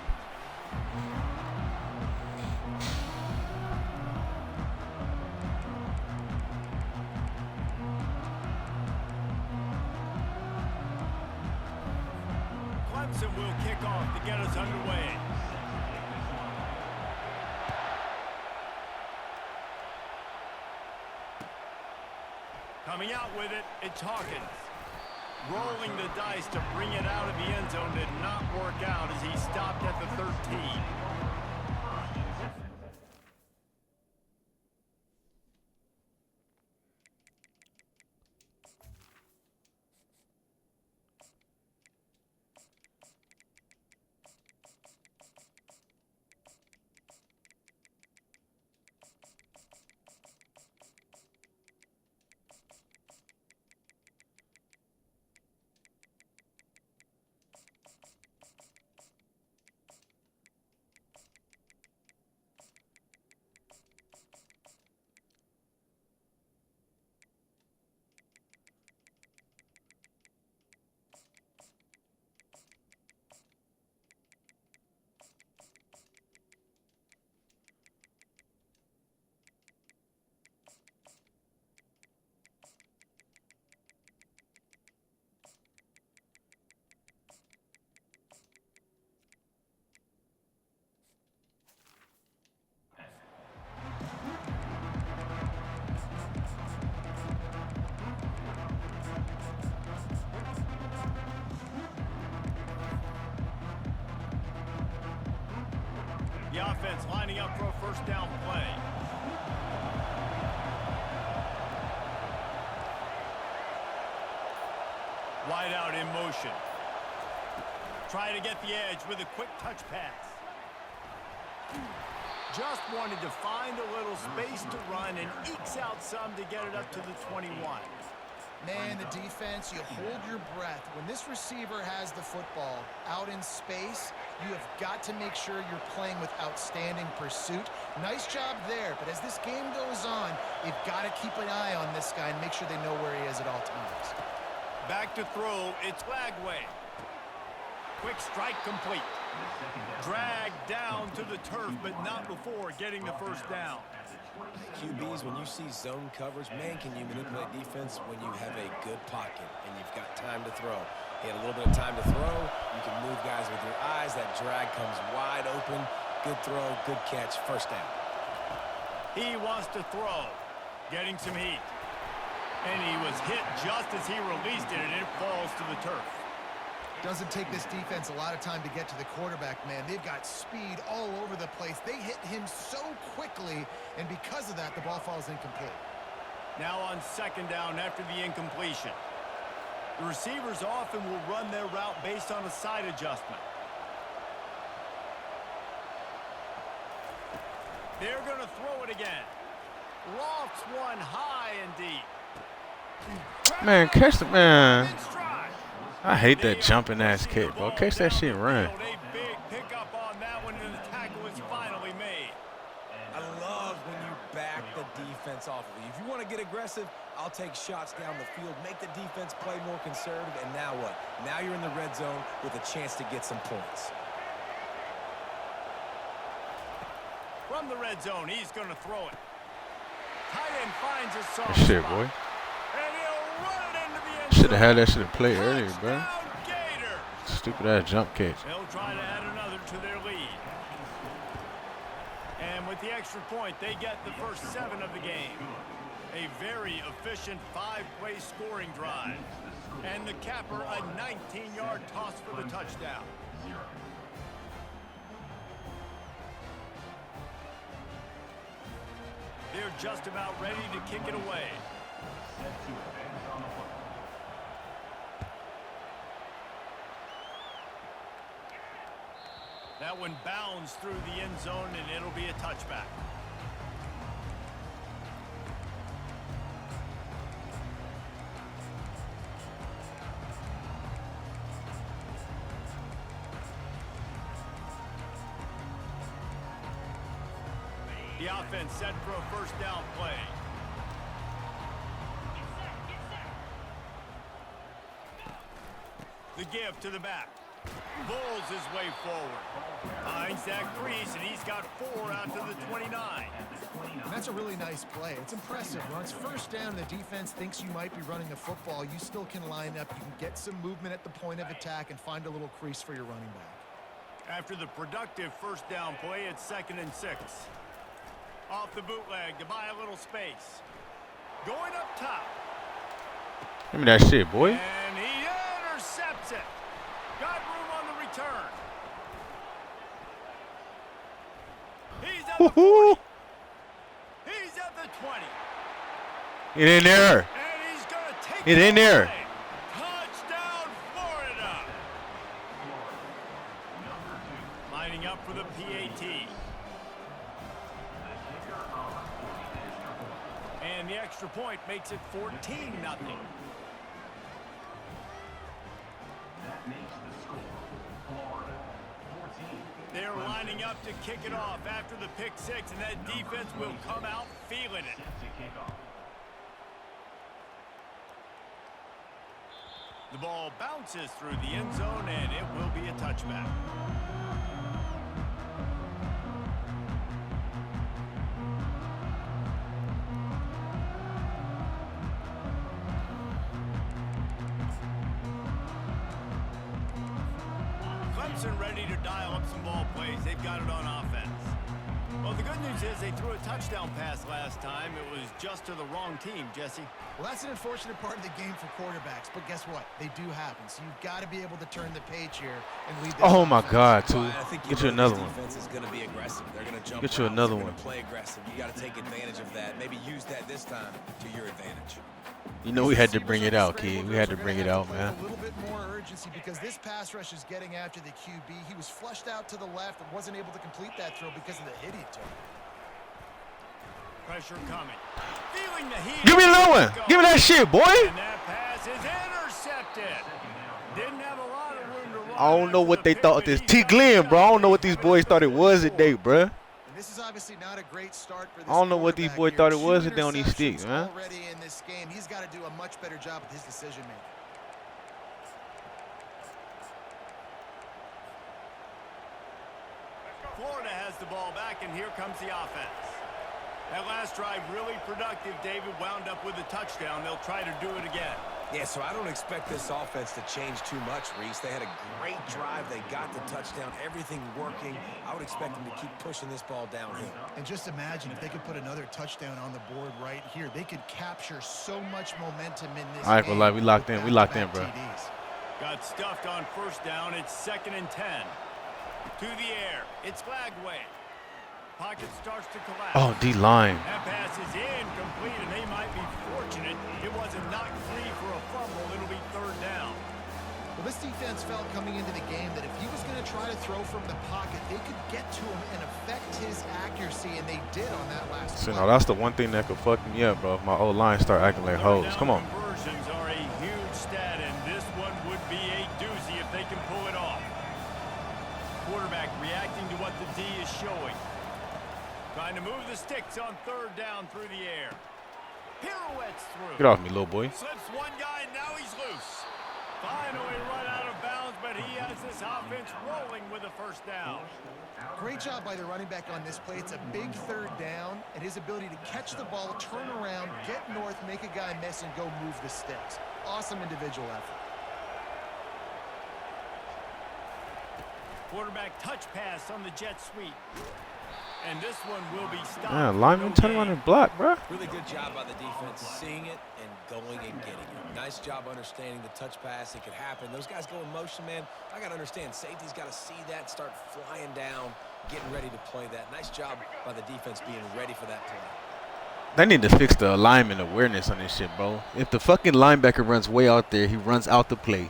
Clemson will kick off to get us underway. Coming out with it, it's Hawkins. Rolling the dice to bring it out of the end zone did not work out as he stopped at the 13. The offense lining up for a first down play. Wide out in motion. Trying to get the edge with a quick touch pass. Just wanted to find a little space to run and ekes out some to get it up to the 21. Man, the defense, you hold your breath. When this receiver has the football out in space, you have got to make sure you're playing with outstanding pursuit. Nice job there, but as this game goes on, you've got to keep an eye on this guy and make sure they know where he is at all times. Back to throw, it's Flagway. Quick strike complete. Dragged down to the turf, but not before getting the first down. QBs, when you see zone coverage, man, can you manipulate defense when you have a good pocket and you've got time to throw. He had a little bit of time to throw. You can move guys with your eyes. That drag comes wide open. Good throw, good catch, first down. He wants to throw, getting some heat. And he was hit just as he released it, and it falls to the turf. Doesn't take this defense a lot of time to get to the quarterback, man. They've got speed all over the place. They hit him so quickly, and because of that, the ball falls incomplete. Now on second down after the incompletion. The receivers often will run their route based on a side adjustment. They're going to throw it again. Lofts one high and deep. Man, catch the man. I hate that jumping ass kick, bro. Catch that shit and run. A big pickup on that one, and the tackle is finally made. I love when you back the defense off of you. If you want to get aggressive, I'll take shots down the field, make the defense play more conservative, and now what? Now you're in the red zone with a chance to get some points. From the red zone, he's going to throw it. Tight end finds a soft Shit, spot. boy. And he'll run it into the end Should have zone. had that shit in play earlier, bro. Touchdown, Gator. Stupid ass jump catch. They'll try to add another to their lead. And with the extra point, they get the first 7 of the game. A very efficient 5-play scoring drive. And the capper, a 19-yard toss for the touchdown. They're just about ready to kick it away. That one bounds through the end zone, and it'll be a touchback. The offense set for a first down play. The give to the back. Bulls his way forward. Finds that crease, and he's got 4 out to the 29. And that's a really nice play. It's impressive. When it's first down, the defense thinks you might be running the football. You still can line up. You can get some movement at the point of attack and find a little crease for your running back. After the productive first down play, it's 2nd and 6. Off the bootleg to buy a little space. Going up top. Give me that shit, boy. And he intercepts it. Got room on the return. He's at the 40. He's at the 20. Get in there. And he's going to take Get it in there. away. Touchdown, Florida. Lining up for the PAT. And the extra point makes it 14-0. That makes the score Florida 14. They're lining up to kick it off after the pick 6, and that defense will come out feeling it. Set to kick off. The ball bounces through the end zone, and it will be a touchback. Clemson ready to dial up some ball plays. They've got it on offense. Well, the good news is they threw a touchdown pass last time. It was just to the wrong team, Jesse. Well, that's an unfortunate part of the game for quarterbacks, but guess what? They do happen. So you've got to be able to turn the page here and lead this Oh my offense. God, too. Well, I think Get you another one. Defense is going to be aggressive. They're going to jump. Get you routes. another They're one. gonna play aggressive. You got to take advantage of that. Maybe use that this time to your advantage. You know we had to bring it out, kid. We had to bring it out, man. A little bit more urgency because this pass rush is getting after the QB. He was flushed out to the left and wasn't able to complete that throw because of the hit he took. Pressure coming. Feeling the heat. Give me another one. Give me that shit, boy. And that pass is intercepted. Didn't have a lot of room to run. I don't know after what the they pick, thought but this he T got Glenn, the bro. I shot don't know what these boys thought it was today, bro. And this is obviously not a great start for this I don't know what these quarterback boys here. thought it was 2 today on these sticks, interceptions man. Already in this game, he's got to do a much better job with his decision making. Florida has the ball back, and here comes the offense. That last drive really productive. David wound up with a touchdown. They'll try to do it again. Yeah, so I don't expect this offense to change too much, Reese. They had a great drive. They got the touchdown. Everything working. I would expect them to keep pushing this ball downhill. And just imagine if they could put another touchdown on the board right here. They could capture so much momentum in this I ain't gonna lie, game we locked with in. We locked in, back-to-back bro. TDs. Got stuffed on first down. It's 2nd and 10. To the air. It's Flagway. Pocket starts to collapse. Oh, D-line. That pass is incomplete, and they might be fortunate it wasn't knocked free for a fumble. It'll be 3rd down. Well, this defense felt coming into the game that if he was going to try to throw from the pocket, they could get to him and affect his accuracy, and they did on that last So, play. no, that's the one thing that could fuck me up, bro. If my old line start acting like hoes. Come on. Conversions are a huge stat, and this one would be a quarterback reacting to what the D is showing. Trying to move the sticks on third down through the air. Pirouettes through. Get off me, little boy. Slips one guy, now he's loose. Finally run out of bounds, but he has this offense rolling with a first down. Great job by the running back on this play. It's a big third down, and his ability to catch the ball, turn around, get north, make a guy miss, and go move the sticks. Awesome individual effort. Quarterback touch pass on the jet sweep. And this one will be stopped. Man, lineman turn around and block, bro. Really good job by the defense, seeing it and going and getting it. Nice job understanding the touch pass. It could happen. Those guys go in motion, man. I got to understand, safety's got to see that, start flying down, getting ready to play that. Nice job by the defense being ready for that play. They need to fix the alignment awareness on this shit, bro. If the fucking linebacker runs way out there, he runs out the play.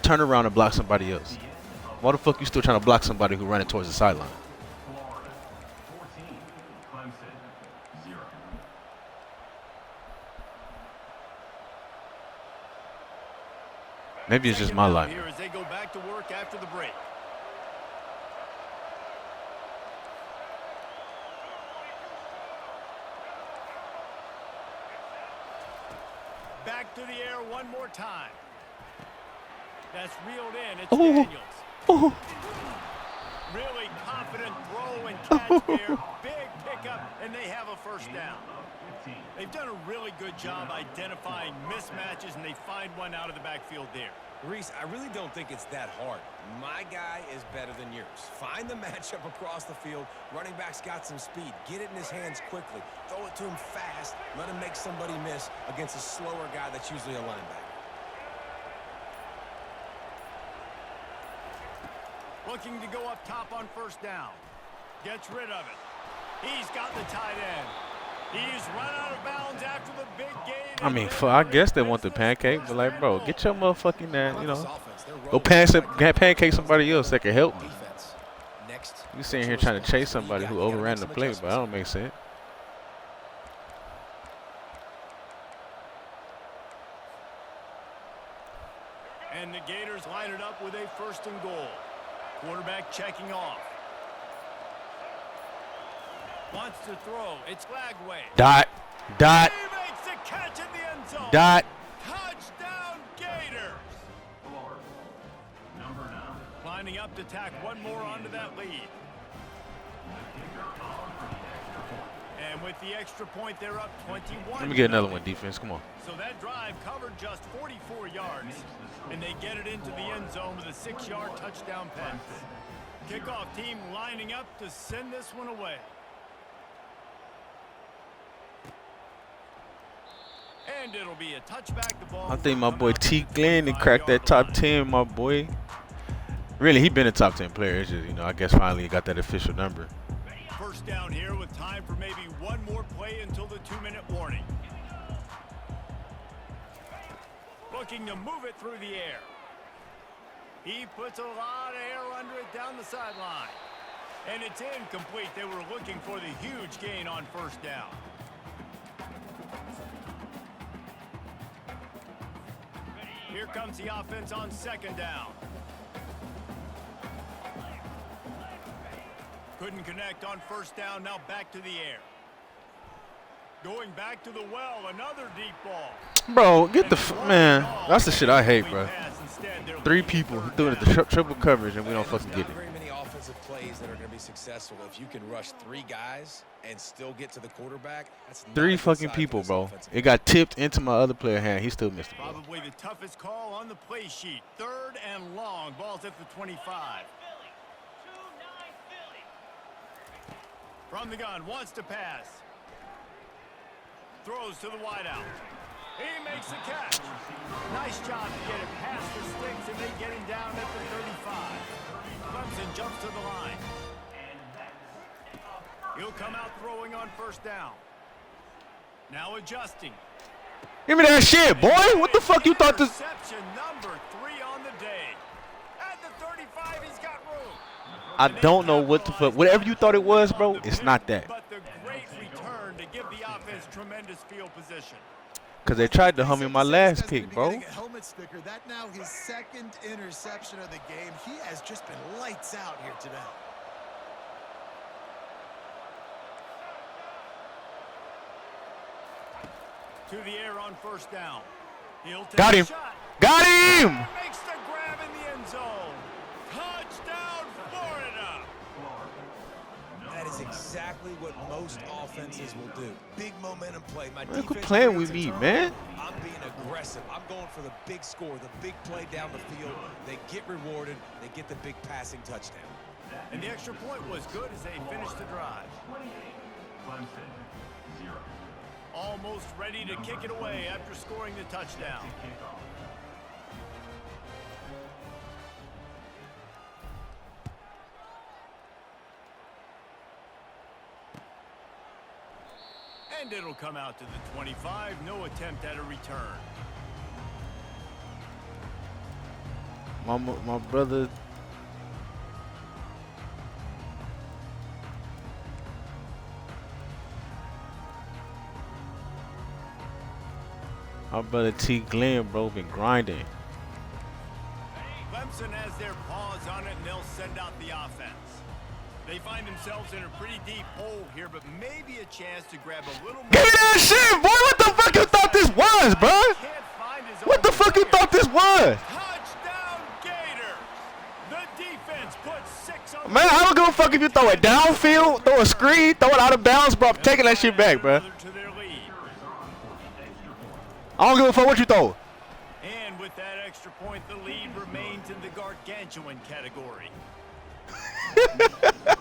Turn around and block somebody else. Why the fuck you still trying to block somebody who running towards the sideline? Maybe it's just my line. Here as they go back to work after the break. Back to the air one more time. That's reeled in. It's Daniels. Really confident throw and catch there. Big pickup, and they have a first down. They've done a really good job identifying mismatches, and they find one out of the backfield there. Reese, I really don't think it's that hard. My guy is better than yours. Find the matchup across the field. Running back's got some speed. Get it in his hands quickly. Throw it to him fast. Let him make somebody miss against a slower guy that's usually a linebacker. Looking to go up top on first down. Gets rid of it. He's got the tight end. He's run out of bounds after the big gain. I mean, I guess they want the pancake, but like, bro, get your motherfucking, you know, go pancake somebody else that can help me. You sitting here trying to chase somebody who overran the play, but that don't make sense. And the Gators line it up with a first and goal. Quarterback checking off. Wants to throw. It's Flagway. Dot. He makes the catch in the end zone. Dot. Touchdown Gators. Number 9. Lining up to tack one more onto that lead. And with the extra point, they're up 21. Let me get another one, defense. Come on. So that drive covered just 44 yards. And they get it into the end zone with a 6-yard touchdown pass. Kickoff team lining up to send this one away. And it'll be a touchback. The ball. I think my boy T. Glenn cracked that top 10, my boy. Really, he been a top 10 player. It's just, you know, I guess finally he got that official number. First down here with time for maybe one more play until the 2-minute warning. Looking to move it through the air. He puts a lot of air under it down the sideline. And it's incomplete. They were looking for the huge gain on first down. Here comes the offense on second down. Couldn't connect on first down. Now back to the air. Going back to the well. Another deep ball. Bro, get the man. That's the shit I hate, bro. 3 people doing it the triple coverage, and we don't fucking get it. Very many offensive plays that are going to be successful. If you can rush 3 guys and still get to the quarterback, that's 3 fucking people, bro. It got tipped into my other player hand. He still missed it. Bro. Probably the toughest call on the play sheet. 3rd and long. Ball's at the 25. From the gun, wants to pass. Throws to the wideout. He makes the catch. Nice job to get it past the sticks, and they get him down at the 35. Clemson jumps to the line. He'll come out throwing on first down. Now adjusting. Give me that shit, boy. What the fuck you thought this? Interception number 3 on the day. At the 35, he's got room. I don't know what the fuck. Whatever you thought it was, bro, it's not that. But the great return to give the offense tremendous field position. Because they tried to hum me my last pick, bro. A helmet sticker. That now his second interception of the game. He has just been lights out here today. To the air on first down. He'll take Got him. a shot. Got him! Makes the grab in the end zone. Touchdown, Florida. That is exactly what most offenses will do. Big momentum play. My Man, quit defense playing creates with a me, turnover. man. I'm being aggressive. I'm going for the big score, the big play down the field. They get rewarded. They get the big passing touchdown. And the extra point was good as they finished the drive. 28. Clemson, 0. Almost ready to kick it away after scoring the touchdown. Kickoff. And it'll come out to the 25. No attempt at a return. My brother. My brother T. Glenn, bro, been grinding. Clemson has their paws on it, and they'll send out the offense. They find themselves in a pretty deep hole here, but maybe a chance to grab a little more. Give me that shit, boy! What the fuck you thought this was, bro? Can't find his What the own fuck you player. thought this was? Touchdown, Gators! The defense puts 6 on. Man, I don't give a fuck if you throw it downfield, throw a screen, throw it out of bounds, bro. I'm taking that shit back, bro. To their lead. I don't give a fuck what you throw. And with that extra point, the lead remains in the gargantuan category. Florida,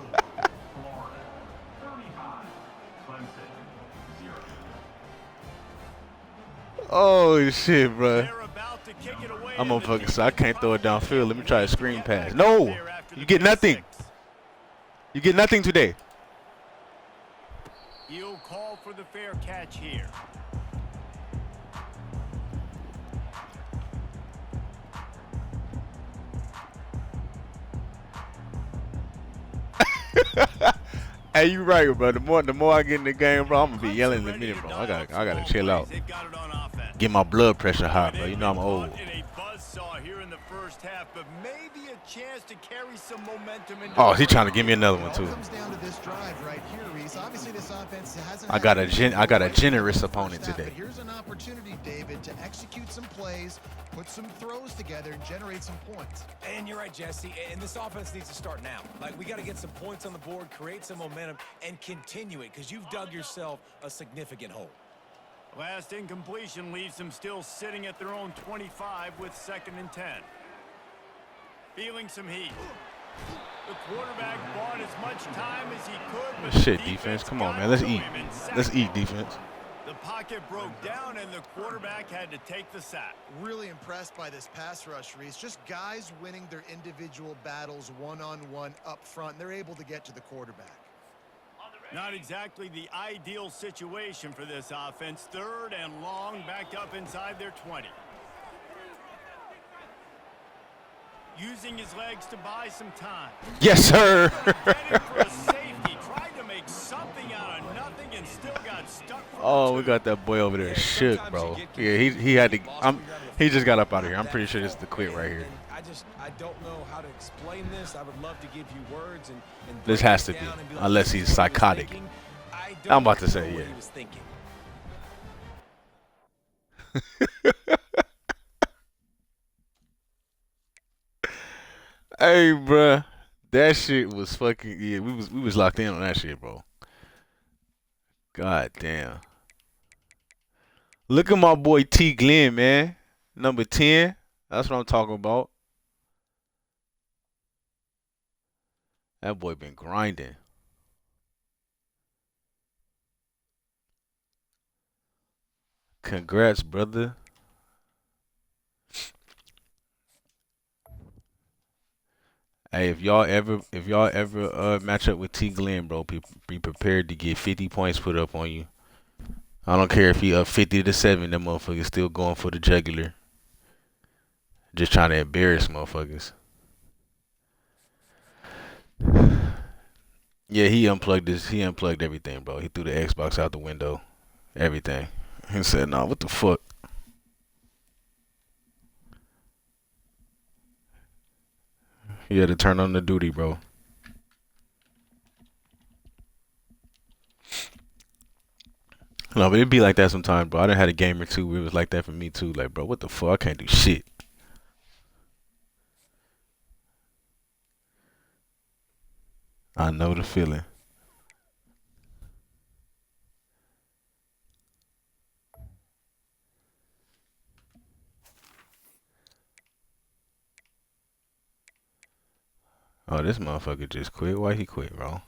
35. Clemson, 0. Oh shit, bro. They're about to kick it away. I'm and gonna the fucking say I can't throw it downfield. Let me try a screen Get pass. back No, out there after you the get pick nothing. six. You get nothing today. He'll call for the fair catch here. Hey, you right, bro. The more I get in the game, bro, I'm gonna be yelling in a minute, bro. I gotta chill out. They've got it on offense. Get my blood pressure high, bro. You know I'm old. In a buzzsaw here in the first half, but maybe a chance to carry some momentum into Oh, the he trying to break. give me another one It too. all comes down to this drive right here, Reese. Obviously, this offense hasn't. I got had I got a generous first opponent half, today. But here's an opportunity, David, to execute some plays, put some throws together, and generate some points. And you're right, Jesse. And this offense needs to start now. Like, we got to get some points on the board, create some momentum, and continue it because you've dug yourself a significant hole. Last incompletion leaves them still sitting at their own 25 with 2nd and 10. Feeling some heat. The quarterback bought as much time as he could, but Shit, the defense. Come on, got man. Let's to eat. him and sacked Let's eat, him. defense. The pocket broke down, and the quarterback had to take the sack. Really impressed by this pass rush, Reese. Just guys winning their individual battles one-on-one up front. They're able to get to the quarterback. Not exactly the ideal situation for this offense. 3rd and long, backed up inside their 20. Using his legs to buy some time. Yes, sir. Heading for a safety. Tried to make something out of nothing and still got stuck for Oh, two. we got that boy over there shook, bro. Yeah, he had to. He just got up out of here. I'm pretty sure this is the quit right here. I don't know how to explain this. I would love to give you words and This break has it to be, down and like, unless this he's is what he was psychotic. thinking. I I'm don't about to say, know what yeah. he was thinking. Hey, bruh, that shit was fucking. Yeah, we was locked in on that shit, bro. God damn. Look at my boy T. Glenn, man. Number 10. That's what I'm talking about. That boy been grinding. Congrats, brother. Hey, if y'all ever match up with T. Glenn, bro, be prepared to get 50 points put up on you. I don't care if he up 50-7, that motherfucker's still going for the jugular. Just trying to embarrass motherfuckers. Yeah, he unplugged everything, bro. He threw the Xbox out the window. Everything. He said, "Nah, what the fuck?" He had to turn on the duty, bro. No, but it'd be like that sometimes, bro. I done had a game or two where it was like that for me too. Like, bro, what the fuck? I can't do shit. I know the feeling. Oh, this motherfucker just quit. Why he quit, bro?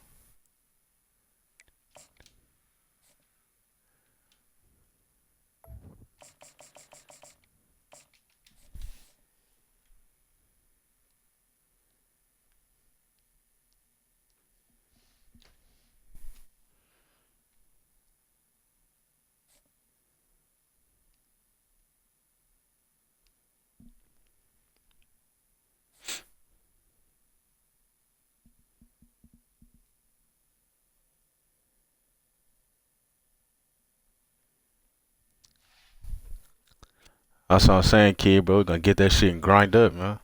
That's what I'm saying, kid, bro. Gonna get that shit and grind up, man.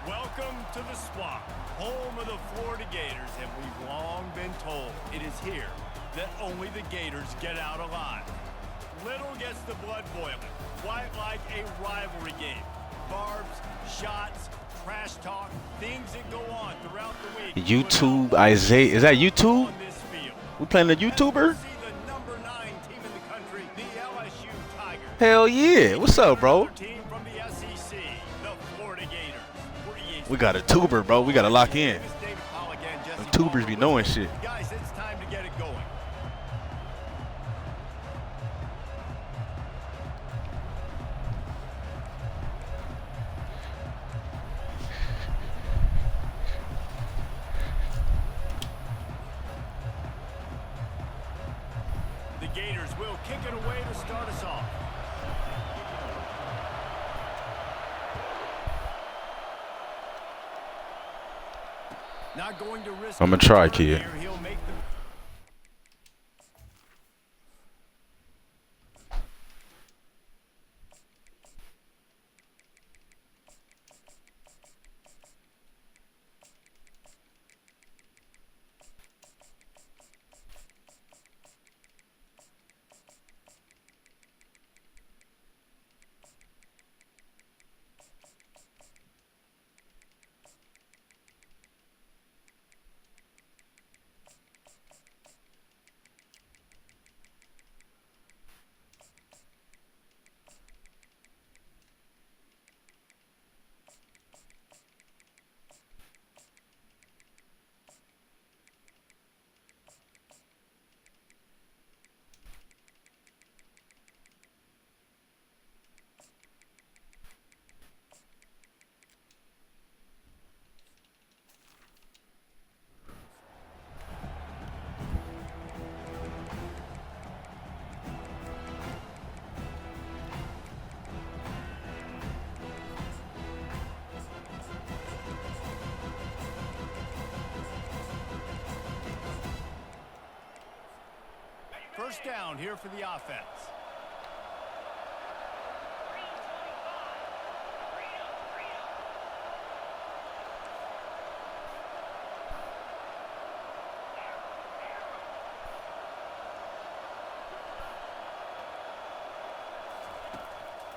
Welcome to the Swamp, home of the Florida Gators, and we've long been told it is here that only the Gators get out alive. Little gets the blood boiling, quite like a rivalry game. Barbs, shots, trash talk, things that go on throughout the week. YouTube Isaiah, is that YouTube? On this field. We playing a As we YouTuber? see the number 9 team in the country, the LSU Tigers. Hell yeah! What's up, bro? Another team from the SEC, the Florida Gators. For We got a tuber, bro. We gotta lock in. Davis, David Pollock, and Jesse Them tubers be knowing shit. Guys, it's time to get it going. The Gators will kick it away to start us off. Not going to risk. I'ma try, kid. Here, he'll make the first down here for the offense.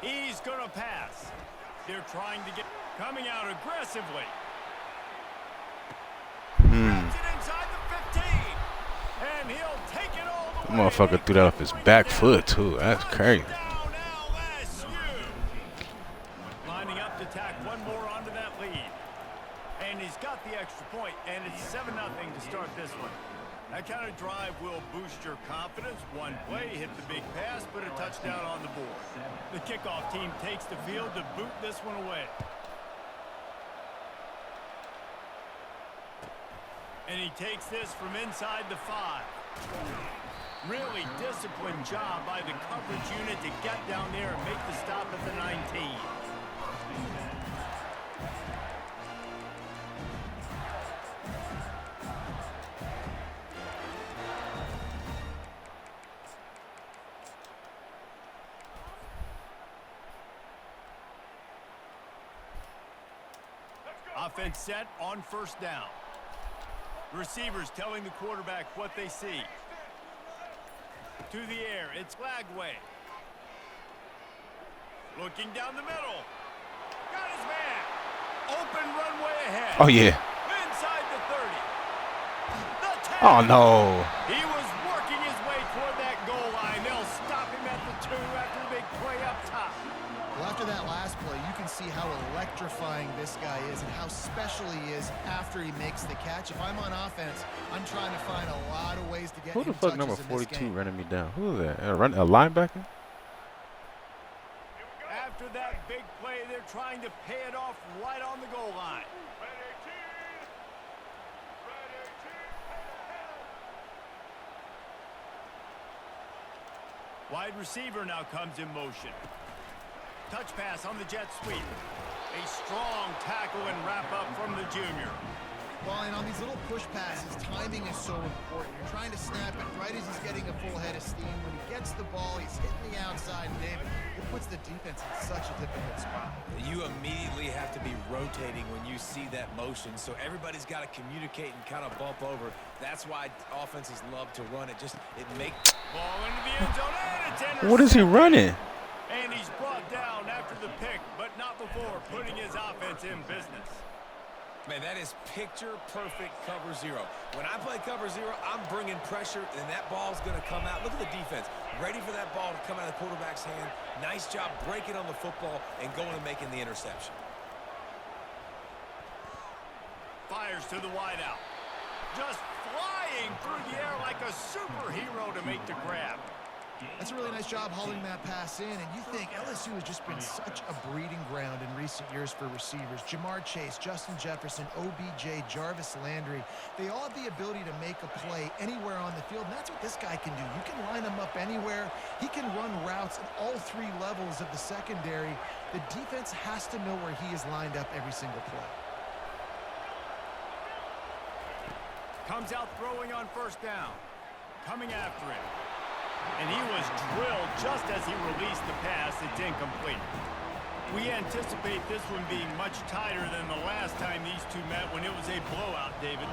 He's going to pass. They're trying to get coming out aggressively. Grabs it inside the 15. And he'll take it all the way. Motherfucker threw that off his back foot too. That's crazy. Touchdown, LSU. Lining up to tack one more onto that lead. And he's got the extra point, and it's 7-0 to start this one. That kind of drive will boost your confidence. One play, hit the big pass, put a touchdown on the board. The kickoff team takes the field to boot this one away. And he takes this from inside the 5. Really disciplined job by the coverage unit to get down there and make the stop at the 19. Offense set on first down. Receivers telling the quarterback what they see. To the air, it's Lagway. Looking down the middle. Got his man. Open runway ahead. Oh, yeah. Inside the 30. The 10. Oh, no. He was working his way toward that goal line. They'll stop him at the 2 after the big play up top. Well, after that last play, you can see how electrifying this guy is and how special he is after he makes the catch. If I'm on offense, I'm trying to find a lot of ways to get Who the him fuck touches number in this 42 game. running me down? Who is that? A linebacker? After that big play, they're trying to pay it off right on the goal line. Wide receiver now comes in motion. Touch pass on the jet sweep. A strong tackle and wrap up from the junior. Well, and on these little push passes, timing is so important. You're trying to snap it right as he's getting a full head of steam. When he gets the ball, he's hitting the outside, and David, it puts the defense in such a difficult spot. You immediately have to be rotating when you see that motion, so everybody's got to communicate and kind of bump over. That's why offenses love to run it. It makes Ball into the end zone, and it's intercepted. What is he running? And he's brought down after the pick, but not before putting his offense in business. Man, that is picture-perfect cover zero. When I play cover zero, I'm bringing pressure, and that ball's going to come out. Look at the defense. Ready for that ball to come out of the quarterback's hand. Nice job breaking on the football and going and making the interception. Fires to the wideout. Just flying through the air like a superhero to make the grab. That's a really nice job hauling that pass in, and you think LSU has just been such a breeding ground in recent years for receivers. Jamar Chase, Justin Jefferson, OBJ, Jarvis Landry, they all have the ability to make a play anywhere on the field, and that's what this guy can do. You can line him up anywhere. He can run routes at all 3 levels of the secondary. The defense has to know where he is lined up every single play. Comes out throwing on first down. Coming after him. And he was drilled just as he released the pass. It's incomplete. We anticipate this one being much tighter than the last time these two met when it was a blowout, David.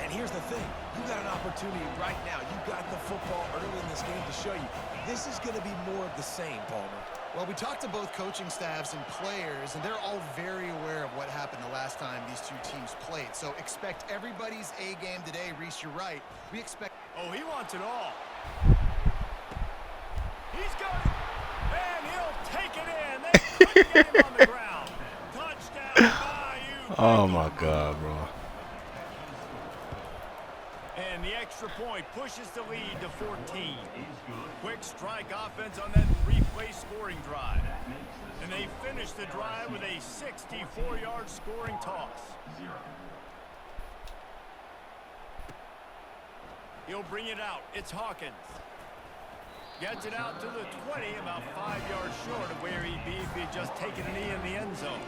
And here's the thing. You got an opportunity right now. You got the football early in this game to show you. This is going to be more of the same, Palmer. Well, we talked to both coaching staffs and players, and they're all very aware of what happened the last time these two teams played. So expect everybody's A game today. Reese, you're right. We expect... Oh, he wants it all. He's got it, and he'll take it in. They couldn't get him on the ground. Touchdown, Bayou. Oh, my God, bro. And the extra point pushes the lead to 14. Quick strike offense on that 3-play scoring drive. And they finish the drive with a 64-yard scoring toss. He'll bring it out. It's Hawkins. Gets it out to the 20, about 5 yards short of where he'd be if he had just taken a knee in the end zone.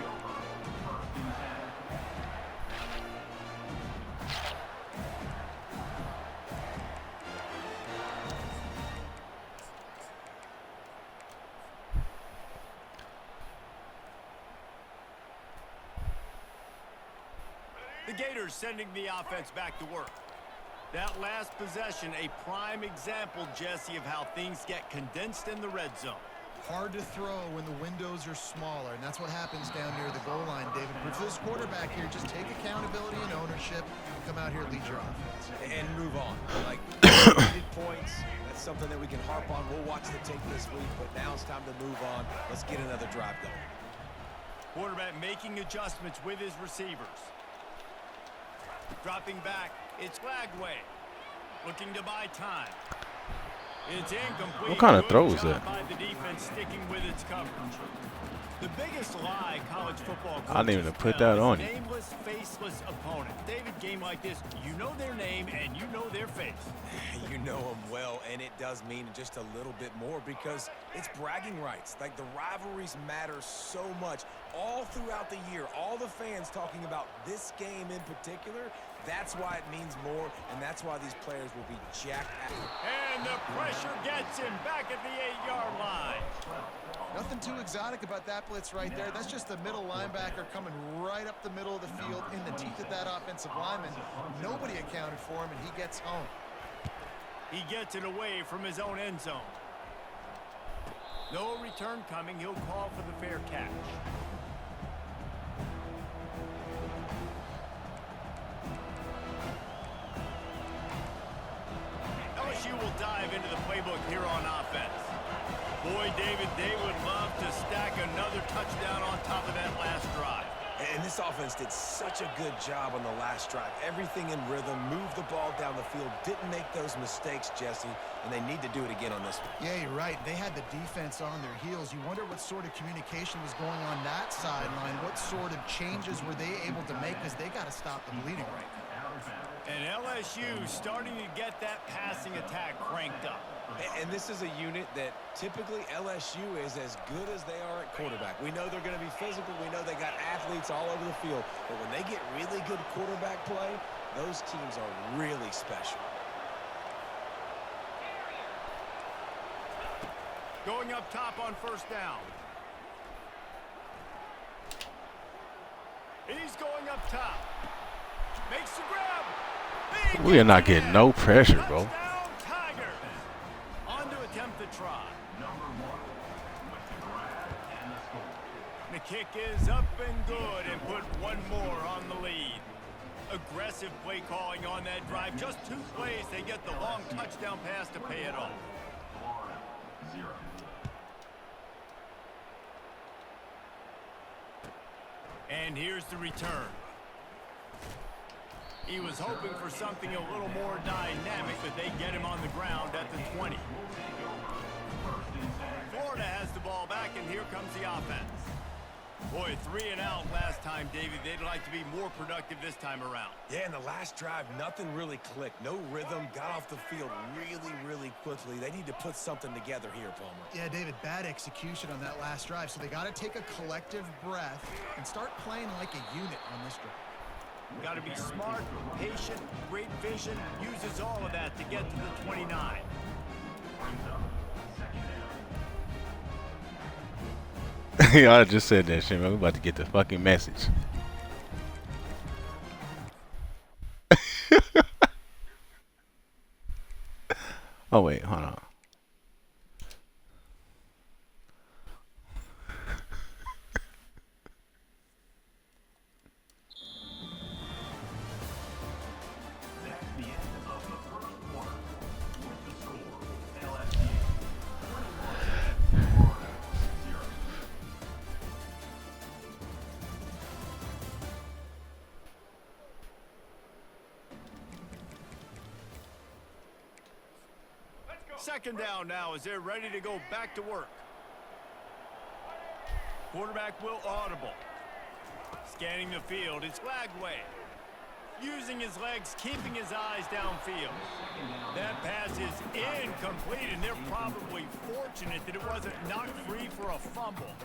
The Gators sending the offense back to work. That last possession, a prime example, Jesse, of how things get condensed in the red zone. Hard to throw when the windows are smaller, and that's what happens down near the goal line, David. But for this quarterback here, just take accountability and ownership and come out here and lead your offense. And move on. Like, needed points, that's something that we can harp on. We'll watch the tape this week, but now it's time to move on. Let's get another drive going. Quarterback making adjustments with his receivers. Dropping back, it's Lagway. Looking to buy time. It's incomplete. What kind of throw Good is job that? by the defense sticking with its coverage. The biggest lie college football I didn't even coaches put tell that is on you. nameless, faceless opponent. David, game like this, you know their name and you know their face. You know them well, and it does mean just a little bit more because it's bragging rights. Like, the rivalries matter so much all throughout the year. All the fans talking about this game in particular, that's why it means more, and that's why these players will be jacked out. And the pressure gets him back at the 8-yard line. Nothing too exotic about that blitz right there. That's just the middle linebacker coming right up the middle of the field in the teeth of that offensive lineman. Nobody accounted for him, and he gets home. He gets it away from his own end zone. No return coming. He'll call for the fair catch. LSU will dive into the playbook here on offense. Boy, David, they would love to stack another touchdown on top of that last drive. And this offense did such a good job on the last drive. Everything in rhythm, moved the ball down the field, didn't make those mistakes, Jesse, and they need to do it again on this one. Yeah, you're right. They had the defense on their heels. You wonder what sort of communication was going on that sideline. What sort of changes were they able to make, because they got to stop the bleeding right now. And LSU starting to get that passing attack cranked up. And this is a unit that typically LSU is as good as they are at quarterback. We know they're going to be physical. We know they got athletes all over the field. But when they get really good quarterback play, those teams are really special. Going up top on first down. He's going up top. Makes the grab. We are not getting no pressure, bro. Try. The kick is up and good, and put one more on the lead. Aggressive play calling on that drive. Just 2 plays, they get the long touchdown pass to pay it off. And here's the return. He was hoping for something a little more dynamic, but they get him on the ground at the 20. Florida has the ball back, and here comes the offense. Boy, 3 and out last time, Davey. They'd like to be more productive this time around. Yeah, in the last drive, nothing really clicked. No rhythm, got off the field really quickly. They need to put something together here, Palmer. Yeah, David, bad execution on that last drive, so they got to take a collective breath and start playing like a unit on this drive. Got to be smart, patient, great vision, uses all of that to get to the 29. I just said that shit, man. We about to get the fucking message. Oh, wait, hold on. Second down now as they're ready to go back to work. Quarterback will audible. Scanning the field, it's Lagway. Using his legs, keeping his eyes downfield. That pass is incomplete, and they're probably fortunate that it wasn't knocked free for a fumble.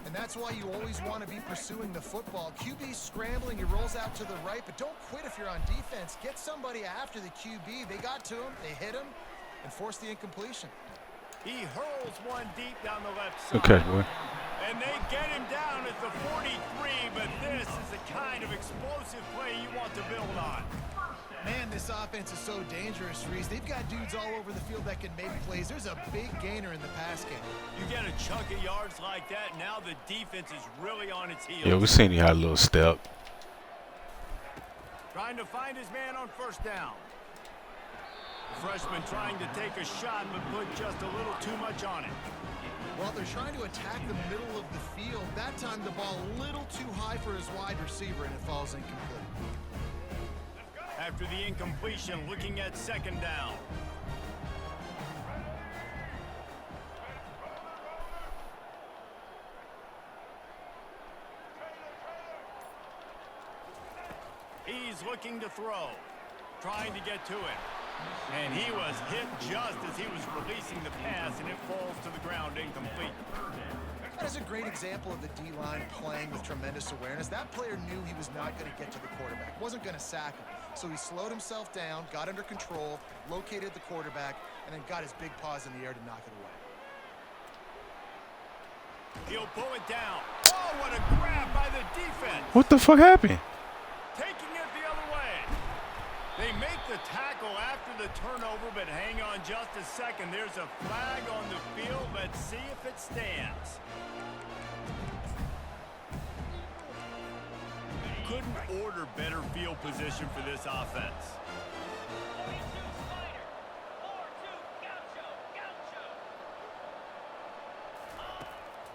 And that's why you always want to be pursuing the football. QB's scrambling, he rolls out to the right, but don't quit if you're on defense. Get somebody after the QB. They got to him, they hit him, and force the incompletion. He hurls one deep down the left side. Okay, boy. And they get him down at the 43, but this is the kind of explosive play you want to build on. Man, this offense is so dangerous, Reese. They've got dudes all over the field that can make plays. There's a big gainer in the pass game. You get a chunk of yards like that, now the defense is really on its heels. Yeah, we seen you had a little step. Trying to find his man on first down. The freshman trying to take a shot, but put just a little too much on it. Well, they're trying to attack the middle of the field. That time the ball a little too high for his wide receiver, and it falls incomplete. After the incompletion, looking at second down. He's looking to throw, trying to get to it. And he was hit just as he was releasing the pass, and it falls to the ground incomplete. That is a great example of the D-line playing with tremendous awareness. That player knew he was not going to get to the quarterback, wasn't going to sack him. So he slowed himself down, got under control, located the quarterback, and then got his big paws in the air to knock it away. He'll pull it down. Oh, what a grab by the defense. What the fuck happened? Taking it the other way. They make the tackle after the turnover, but hang on just a second. There's a flag on the field. Let's see if it stands. Couldn't order better field position for this offense.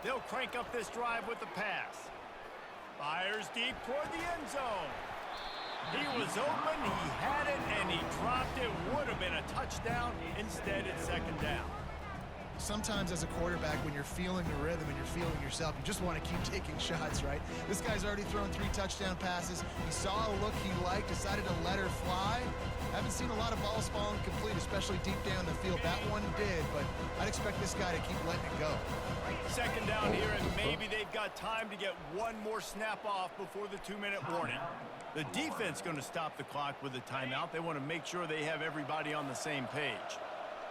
They'll crank up this drive with the pass. Fires deep toward the end zone. He was open, he had it, and he dropped it. Would have been a touchdown. Instead, it's second down. Sometimes as a quarterback, when you're feeling the rhythm and you're feeling yourself, you just want to keep taking shots, right? This guy's already thrown 3 touchdown passes. He saw a look he liked, decided to let her fly. Haven't seen a lot of balls falling complete, especially deep down the field. That one did, but I'd expect this guy to keep letting it go. Second down here, and maybe they've got time to get one more snap off before the 2-minute warning. The defense going to stop the clock with a timeout. They want to make sure they have everybody on the same page.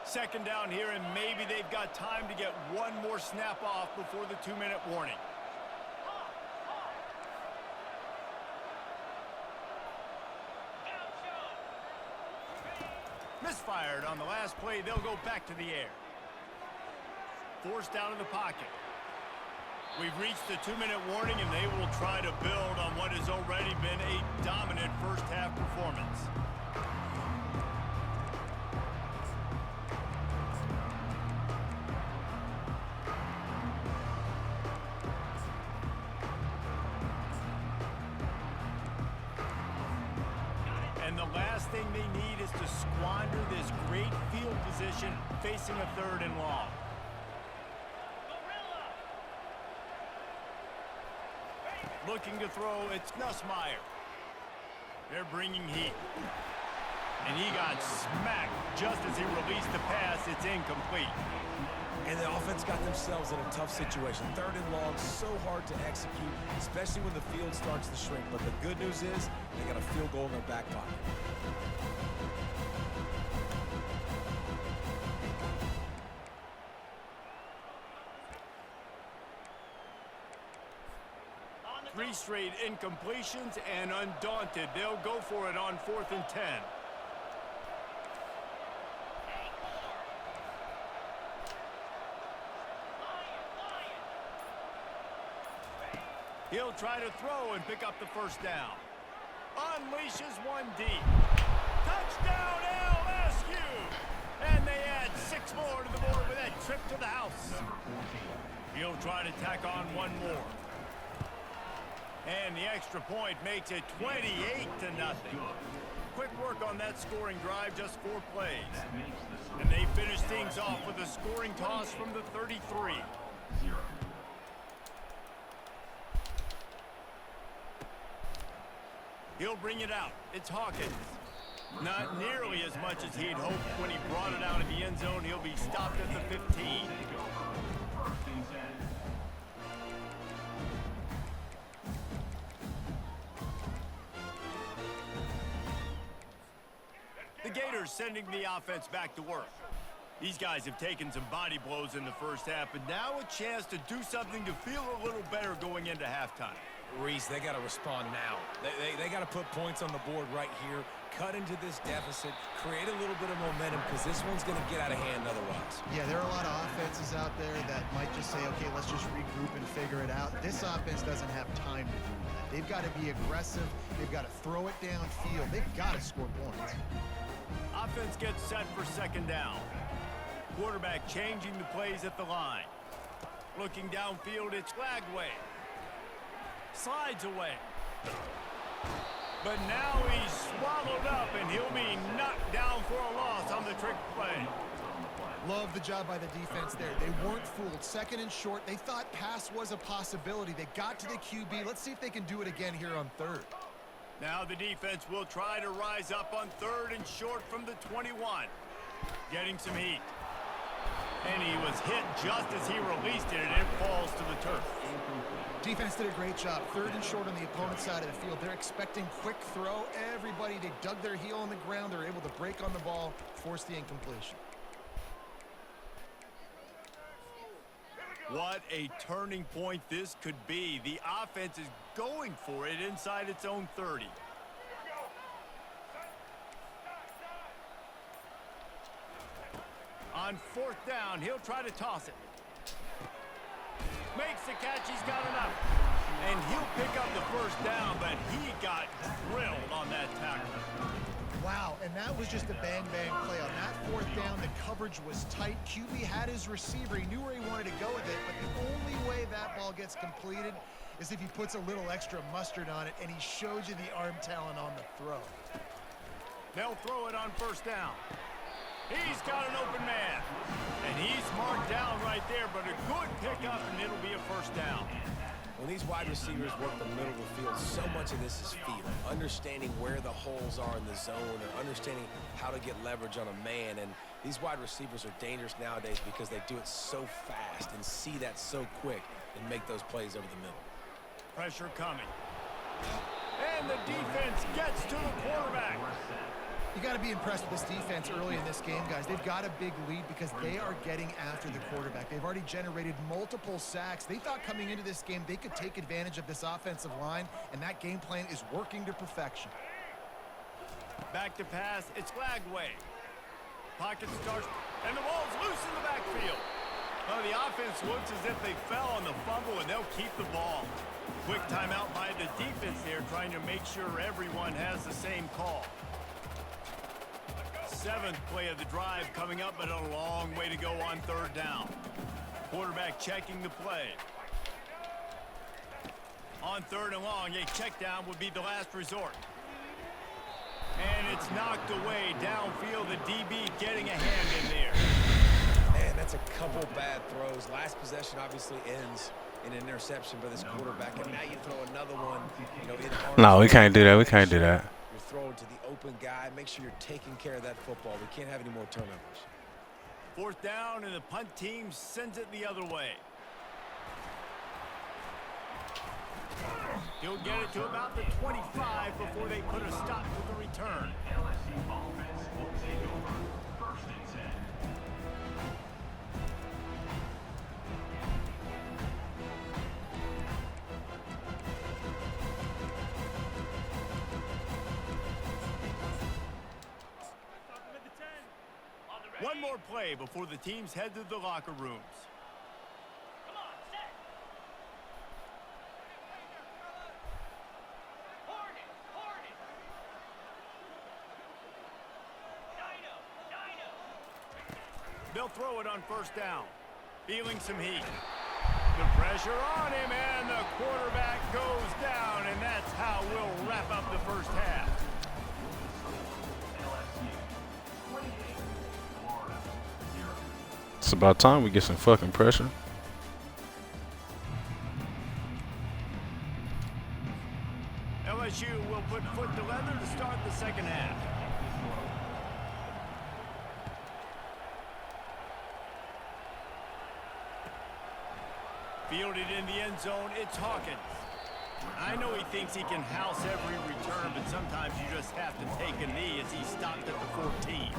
Second down here, and maybe they've got time to get one more snap off before the 2-minute warning. Misfired on the last play. They'll go back to the air. Forced out of the pocket. We've reached the 2-minute warning, and they will try to build on what has already been a dominant first-half performance. And the last thing they need is to squander this great field position facing a 3rd and long. Looking to throw, it's Nussmeier. They're bringing heat. And he got smacked just as he released the pass. It's incomplete. And the offense got themselves in a tough situation. 3rd and long, so hard to execute, especially when the field starts to shrink. But the good news is they got a field goal in their back pocket. Three straight incompletions, and undaunted, they'll go for it on 4th and 10. He'll try to throw and pick up the first down. Unleashes one deep. Touchdown LSU! And they add 6 more to the board with that trip to the house. He'll try to tack on one more. And the extra point makes it 28-0. Quick work on that scoring drive, just 4 plays. And they finish things off with a scoring toss from the 33. He'll bring it out. It's Hawkins. Not nearly as much as he'd hoped when he brought it out of the end zone. He'll be stopped at the 15. The Gators sending the offense back to work. These guys have taken some body blows in the first half, but now a chance to do something to feel a little better going into halftime. Reese, they got to respond now. They got to put points on the board right here, cut into this deficit, create a little bit of momentum, because this one's going to get out of hand otherwise. Yeah, there are a lot of offenses out there that might just say, okay, let's just regroup and figure it out. This offense doesn't have time to do that. They've got to be aggressive. They've got to throw it downfield. They've got to score points. Offense gets set for second down. Quarterback changing the plays at the line. Looking downfield, it's Lagway. Slides away. But now he's swallowed up, and he'll be knocked down for a loss on the trick play. Love the job by the defense there. They weren't fooled. 2nd and short. They thought pass was a possibility. They got to the QB. Let's see if they can do it again here on 3rd. Now the defense will try to rise up on 3rd and short from the 21. Getting some heat. And he was hit just as he released it, and it falls to the turf. Defense did a great job. 3rd and short on the opponent's side of the field. They're expecting quick throw. Everybody, they dug their heel on the ground. They're able to break on the ball, force the incompletion. What a turning point this could be. The offense is going for it inside its own 30. On 4th down, he'll try to toss it. Makes the catch, he's got enough. And he'll pick up the 1st down, but he got drilled on that tackle. Wow, and that was just a bang-bang play. On that 4th down, the coverage was tight. QB had his receiver. He knew where he wanted to go with it, but the only way that ball gets completed is if he puts a little extra mustard on it, and he shows you the arm talent on the throw. They'll throw it on 1st down. He's got an open man. And he's marked down right there, but a good pickup, and it'll be a 1st down. When these wide receivers work the middle of the field, so much of this is feel. Understanding where the holes are in the zone or understanding how to get leverage on a man. And these wide receivers are dangerous nowadays because they do it so fast and see that so quick and make those plays over the middle. Pressure coming. And the defense gets to the quarterback. You got to be impressed with this defense early in this game, guys. They've got a big lead because they are getting after the quarterback. They've already generated multiple sacks. They thought coming into this game they could take advantage of this offensive line, and that game plan is working to perfection. Back to pass. It's flagged away. Pocket starts, and the ball's loose in the backfield. Well, the offense looks as if they fell on the fumble, and they'll keep the ball. Quick timeout by the defense there, trying to make sure everyone has the same call. 7th play of the drive coming up, but a long way to go on 3rd down. Quarterback checking the play. On 3rd and long, a check down would be the last resort. And it's knocked away downfield. The DB getting a hand in there. Man, that's a couple bad throws. Last possession obviously ends in an interception by this quarterback, and now you throw another one. You know, No, we can't do that. We can't do that. You're throwing to the open guy. Make sure you're taking care of that football. We can't have any more turnovers. 4th down, and the punt team sends it the other way. He'll get it to about the 25 before they put a stop to the return. LSU offense will take over 1st and 10. One more play before the teams head to the locker rooms. Come on, set. Hornet. Dino. They'll throw it on 1st down. Feeling some heat. The pressure on him, and the quarterback goes down, and that's how we'll wrap up the 1st half. It's about time we get some fucking pressure. LSU will put foot to leather to start the 2nd half. Fielded in the end zone, it's Hawkins. I know he thinks he can house every return, but sometimes you just have to take a knee as he stopped at the 14.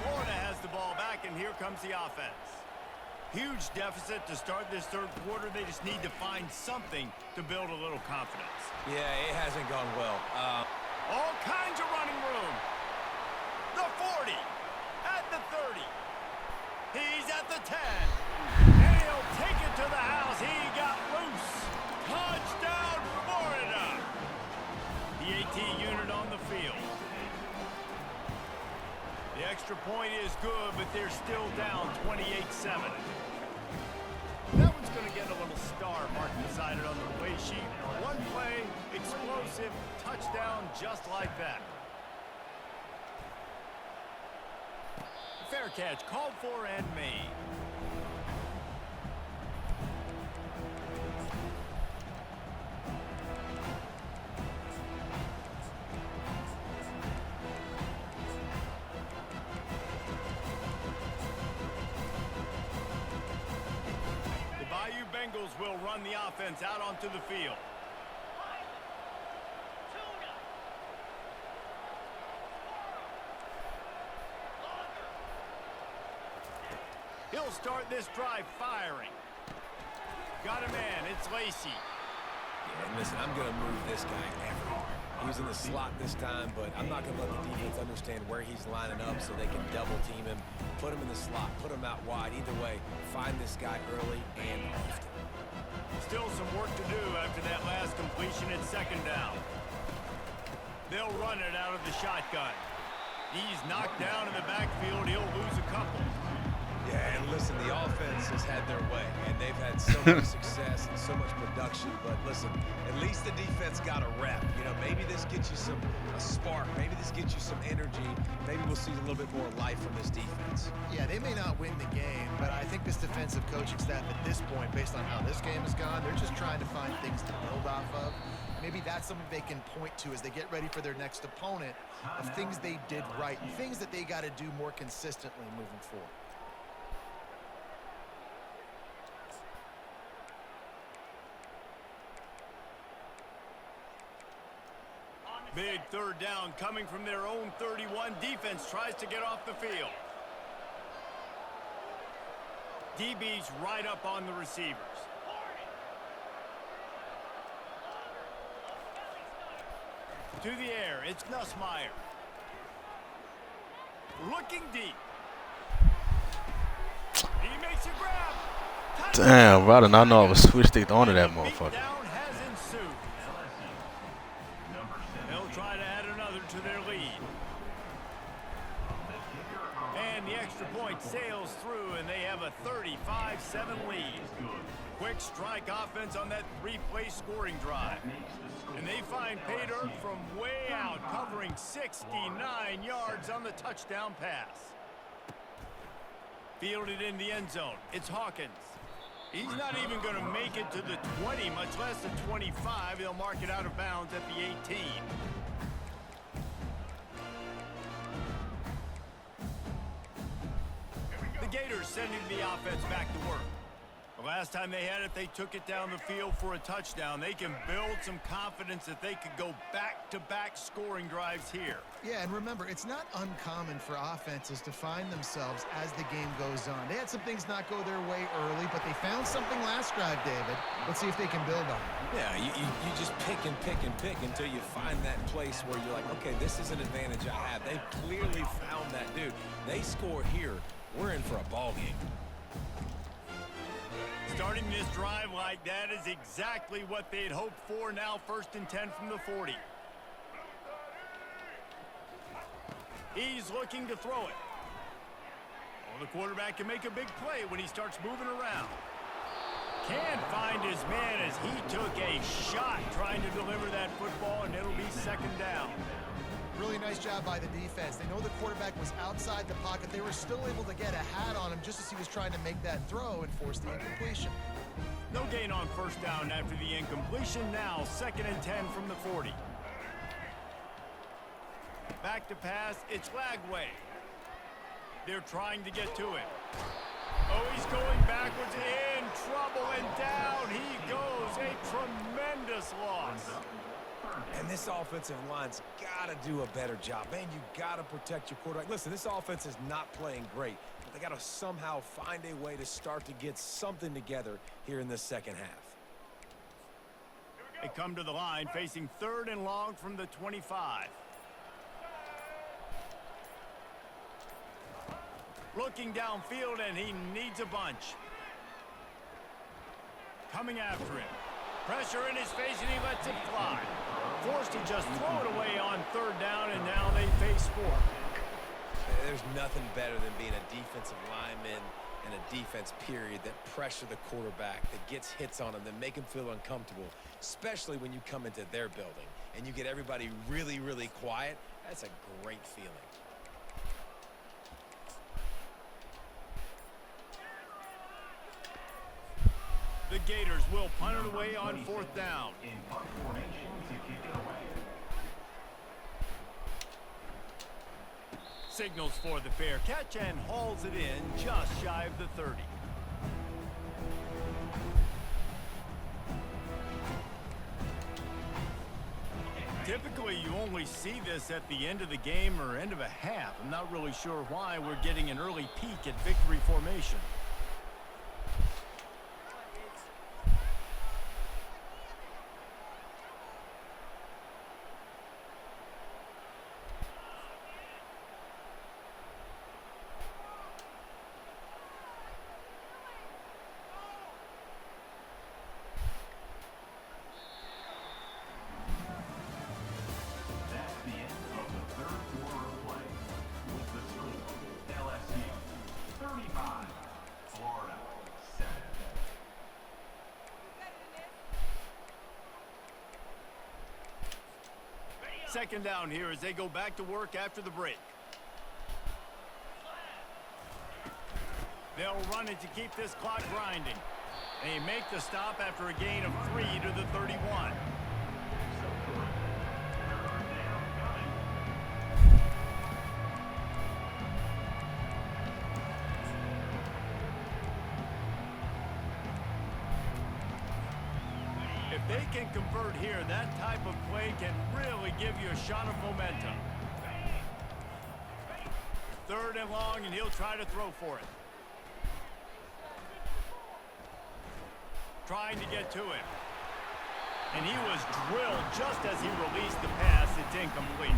Florida has the ball back, and here comes the offense. Huge deficit to start this 3rd quarter. They just need to find something to build a little confidence. Yeah, it hasn't gone well. All kinds of running room. The 40, at the 30. He's at the 10. And he'll take it to the house. He got loose. Touchdown, Florida. The AT unit on the field. The extra point is good, but they're still down 28-7. That one's going to get a little star mark beside it on the play sheet. One play, explosive, touchdown just like that. Fair catch called for and made. The Bayou Bengals will run the offense out onto the field. They'll start this drive firing. Got a man. It's Lacey. Yeah, and listen, I'm going to move this guy everywhere. He was in the slot this time, but I'm not going to let the defense understand where he's lining up so they can double team him, put him in the slot, put him out wide. Either way, find this guy early and often. Still some work to do after that last completion at second down. They'll run it out of the shotgun. He's knocked down in the backfield. He'll lose a couple. Yeah, and listen, the offense has had their way, and they've had so much success and so much production. But listen, at least the defense got a rep. You know, maybe this gets you a spark. Maybe this gets you some energy. Maybe we'll see a little bit more life from this defense. Yeah, they may not win the game, but I think this defensive coaching staff at this point, based on how this game has gone, they're just trying to find things to build off of. Maybe that's something they can point to as they get ready for their next opponent of things they did right, things that they got to do more consistently moving forward. Big third down coming from their own 31. Defense tries to get off the field. DB's right up on the receivers. To the air, it's Nussmeier. Looking deep. He makes a grab. Damn, bro, I did not know I was switch sticked onto that motherfucker. Down has ensued. They'll try to add another to their lead. And the extra point sails through, and they have a 35-7 lead. Quick strike offense on that three-play scoring drive. And they find pay dirt from way out, covering 69 yards on the touchdown pass. Fielded in the end zone. It's Hawkins. He's not even going to make it to the 20, much less the 25. They'll mark it out of bounds at the 18. The Gators sending the offense back to work. The last time they had it, they took it down the field for a touchdown. They can build some confidence that they could go back-to-back scoring drives here. Yeah, and remember, it's not uncommon for offenses to find themselves as the game goes on. They had some things not go their way early, but they found something last drive, David. Let's see if they can build on it. Yeah, you just pick and pick and pick until you find that place where you're like, okay, this is an advantage I have. They clearly found that, dude. They score here, we're in for a ball game. Starting this drive like that is exactly what they'd hoped for. Now 1st and 10 from the 40. He's looking to throw it. Well, the quarterback can make a big play when he starts moving around. Can't find his man as he took a shot trying to deliver that football, and it'll be 2nd down. Really nice job by the defense. They know the quarterback was outside the pocket. They were still able to get a hat on him just as he was trying to make that throw and force the incompletion. No gain on 1st down after the incompletion. Now 2nd and 10 from the 40. Back to pass. It's Lagway. They're trying to get to him. Oh, he's going backwards, in trouble, and down he goes. A tremendous loss. And this offensive line's got to do a better job. Man, you got to protect your quarterback. Listen, this offense is not playing great, but they got to somehow find a way to start to get something together here in the 2nd half. They come to the line facing 3rd and long from the 25. Looking downfield, and he needs a bunch. Coming after him. Pressure in his face, and he lets it fly. Forced to just throw it away on 3rd down, and now they face 4. There's nothing better than being a defensive lineman and a defense period that pressure the quarterback, that gets hits on him, that make him feel uncomfortable, especially when you come into their building and you get everybody really, really quiet. That's a great feeling. The Gators will punt it away on 4th down. In punt formation to kick it away. Signals for the fair catch and hauls it in just shy of the 30. Typically, you only see this at the end of the game or end of a half. I'm not really sure why we're getting an early peek at victory formation. second down here as they go back to work after the break. They'll run it to keep this clock grinding. They make the stop after a gain of 3 to the 31. If they can convert here, that type of play can really give you a shot of momentum. 3rd and long, and he'll try to throw for it. Trying to get to him. And he was drilled just as he released the pass. It's incomplete.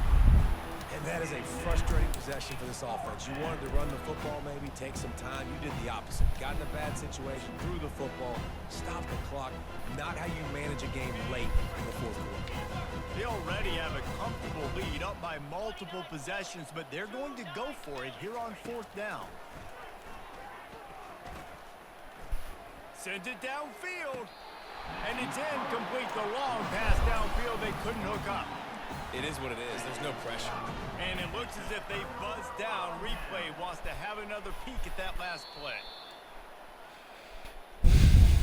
And that is a frustrating possession for this offense. You wanted to run the football, maybe take some time. You did the opposite. Got in a bad situation, threw the football, stopped the clock. Not how you manage a game late in the 4th quarter. They already have a comfortable lead up by multiple possessions, but they're going to go for it here on 4th down. Sends it downfield. And it's incomplete. The long pass downfield they couldn't hook up. It is what it is. There's no pressure. And it looks as if they buzzed down. Replay wants to have another peek at that last play.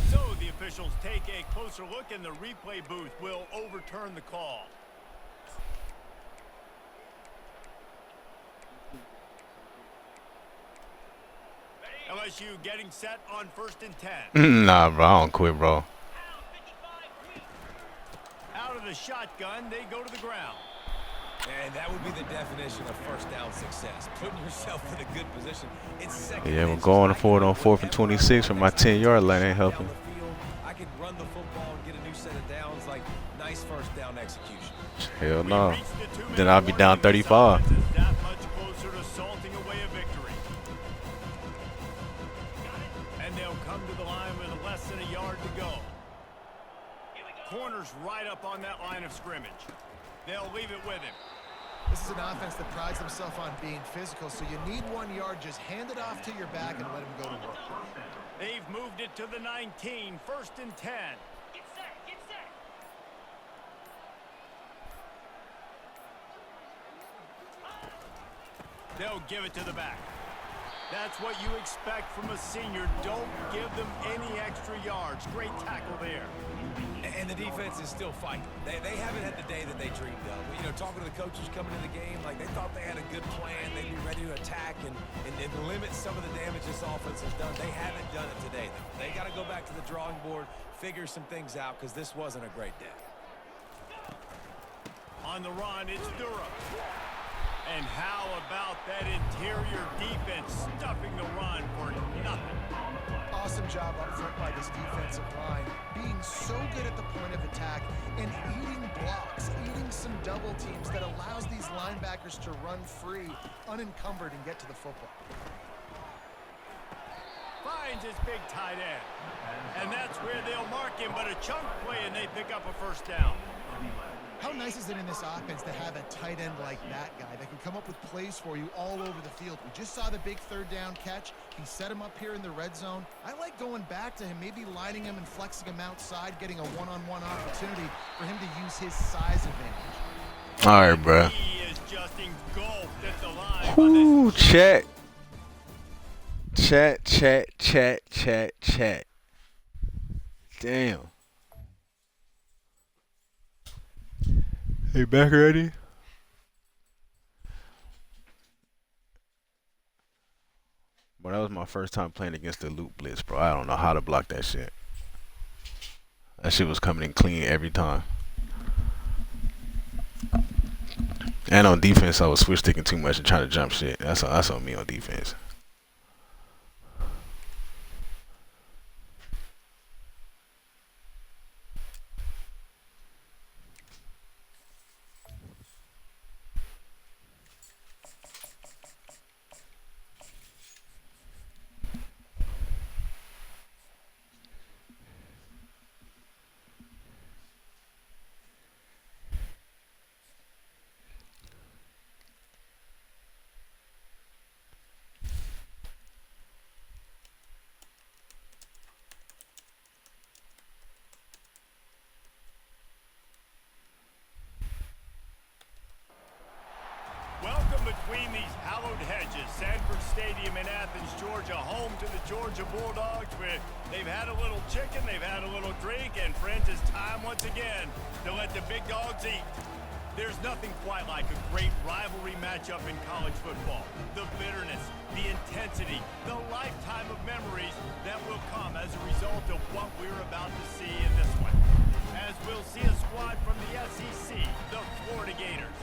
So the officials take a closer look, and the replay booth will overturn the call. LSU getting set on 1st and 10. Nah, bro, I don't quit, bro. Out of the shotgun, they go to the ground. And that would be the definition of 1st down success. Putting yourself in a good position. It's 2nd. Yeah, we're going for it on 4th and 26 from my 10-yard line. Ain't helping. I could run the football and get a new set of downs. Like, nice 1st down execution. Hell no. Then I'll be down 35. That much closer to salting away a victory. And they'll come to the line with less than a yard to go. Corner's right up on that line of scrimmage. They'll leave it with him. This is an offense that prides themselves on being physical, so you need 1 yard. Just hand it off to your back and let him go to work. They've moved it to the 19, 1st and 10. Get set, get set. They'll give it to the back. That's what you expect from a senior. Don't give them any extra yards. Great tackle there. And the defense is still fighting. They haven't had the day that they dreamed of. You know, talking to the coaches coming into the game, like they thought they had a good plan. They'd be ready to attack and limit some of the damage this offense has done. They haven't done it today, though. They got to go back to the drawing board, figure some things out, because this wasn't a great day. On the run, it's Durham. And how about that interior defense stuffing the run for nothing? Awesome job up front by this defensive line, being so good at the point of attack and eating blocks, eating some double teams that allows these linebackers to run free, unencumbered, and get to the football. Finds his big tight end. And that's where they'll mark him, but a chunk play and they pick up a 1st down. How nice is it in this offense to have a tight end like that guy that can come up with plays for you all over the field? We just saw the big 3rd down catch. He set him up here in the red zone. I like going back to him, maybe lining him and flexing him outside, getting a one-on-one opportunity for him to use his size advantage. All right, bro. He is just engulfed at the line. Ooh, chat. Chat. Damn. Hey, back ready? Bro, that was my first time playing against the loop blitz, bro. I don't know how to block that shit. That shit was coming in clean every time. And on defense, I was switch sticking too much and trying to jump shit. That's on me on defense. between these hallowed hedges, Sanford Stadium in Athens, Georgia, home to the Georgia Bulldogs, where they've had a little chicken, they've had a little drink, and friends, it's time once again to let the big dogs eat. There's nothing quite like a great rivalry matchup in college football. The bitterness, the intensity, the lifetime of memories that will come as a result of what we're about to see in this one. As we'll see a squad from the SEC, the Florida Gators,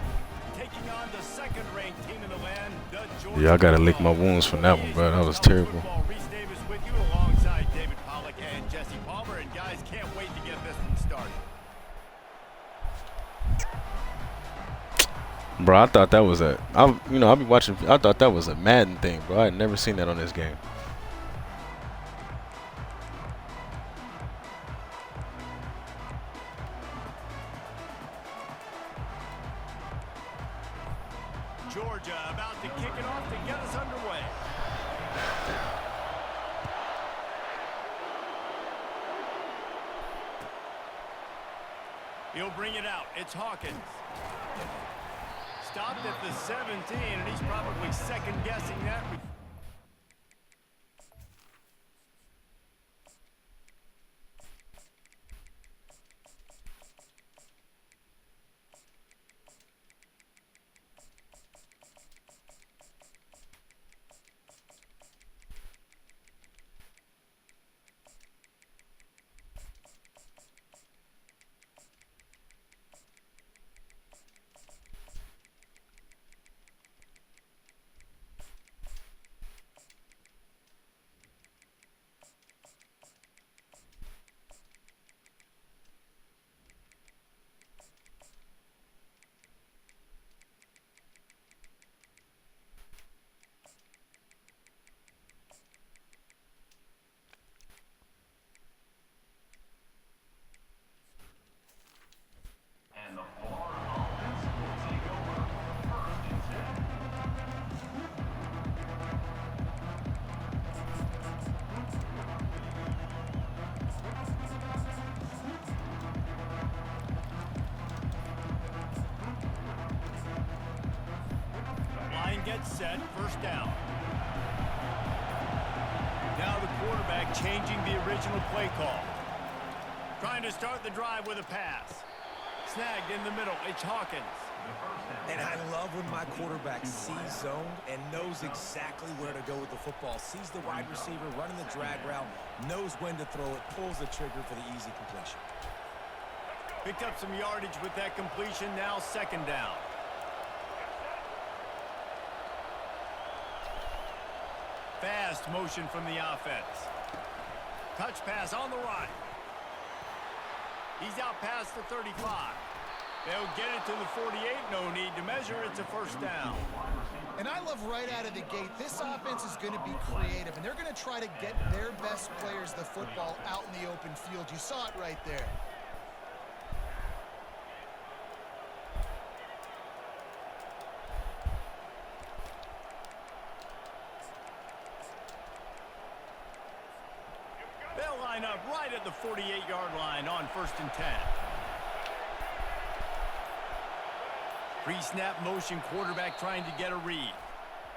taking on the second-ranked team in the land, the Georgia. Yeah, I gotta lick my wounds from that one, bro. That was terrible. Reese Davis with you alongside David Pollack and Jesse Palmer, and guys, can't wait to get this one started. Bro, I thought that was I'll be watching. I thought that was a Madden thing, bro. I had never seen that on this game. Georgia about to kick it off to get us underway. He'll bring it out. It's Hawkins. Stopped at the 17, and he's probably second-guessing that. And the Florida offense will take over 1st and 10. Line gets set, first down. Now the quarterback changing the original play call. Trying to start the drive with a pass. Snagged in the middle, it's Hawkins. And I love when my quarterback sees zoned and knows exactly where to go with the football. Sees the wide receiver running the drag route, knows when to throw it, pulls the trigger for the easy completion. Picked up some yardage with that completion, now second down. Fast motion from the offense. Touch pass on the right. He's out past the 35. They'll get it to the 48. No need to measure. It's a first down. And I love right out of the gate, this offense is going to be creative, and they're going to try to get their best players the football out in the open field. You saw it right there. They'll line up right at the 48-yard line on 1st and 10. Pre-snap motion, quarterback trying to get a read.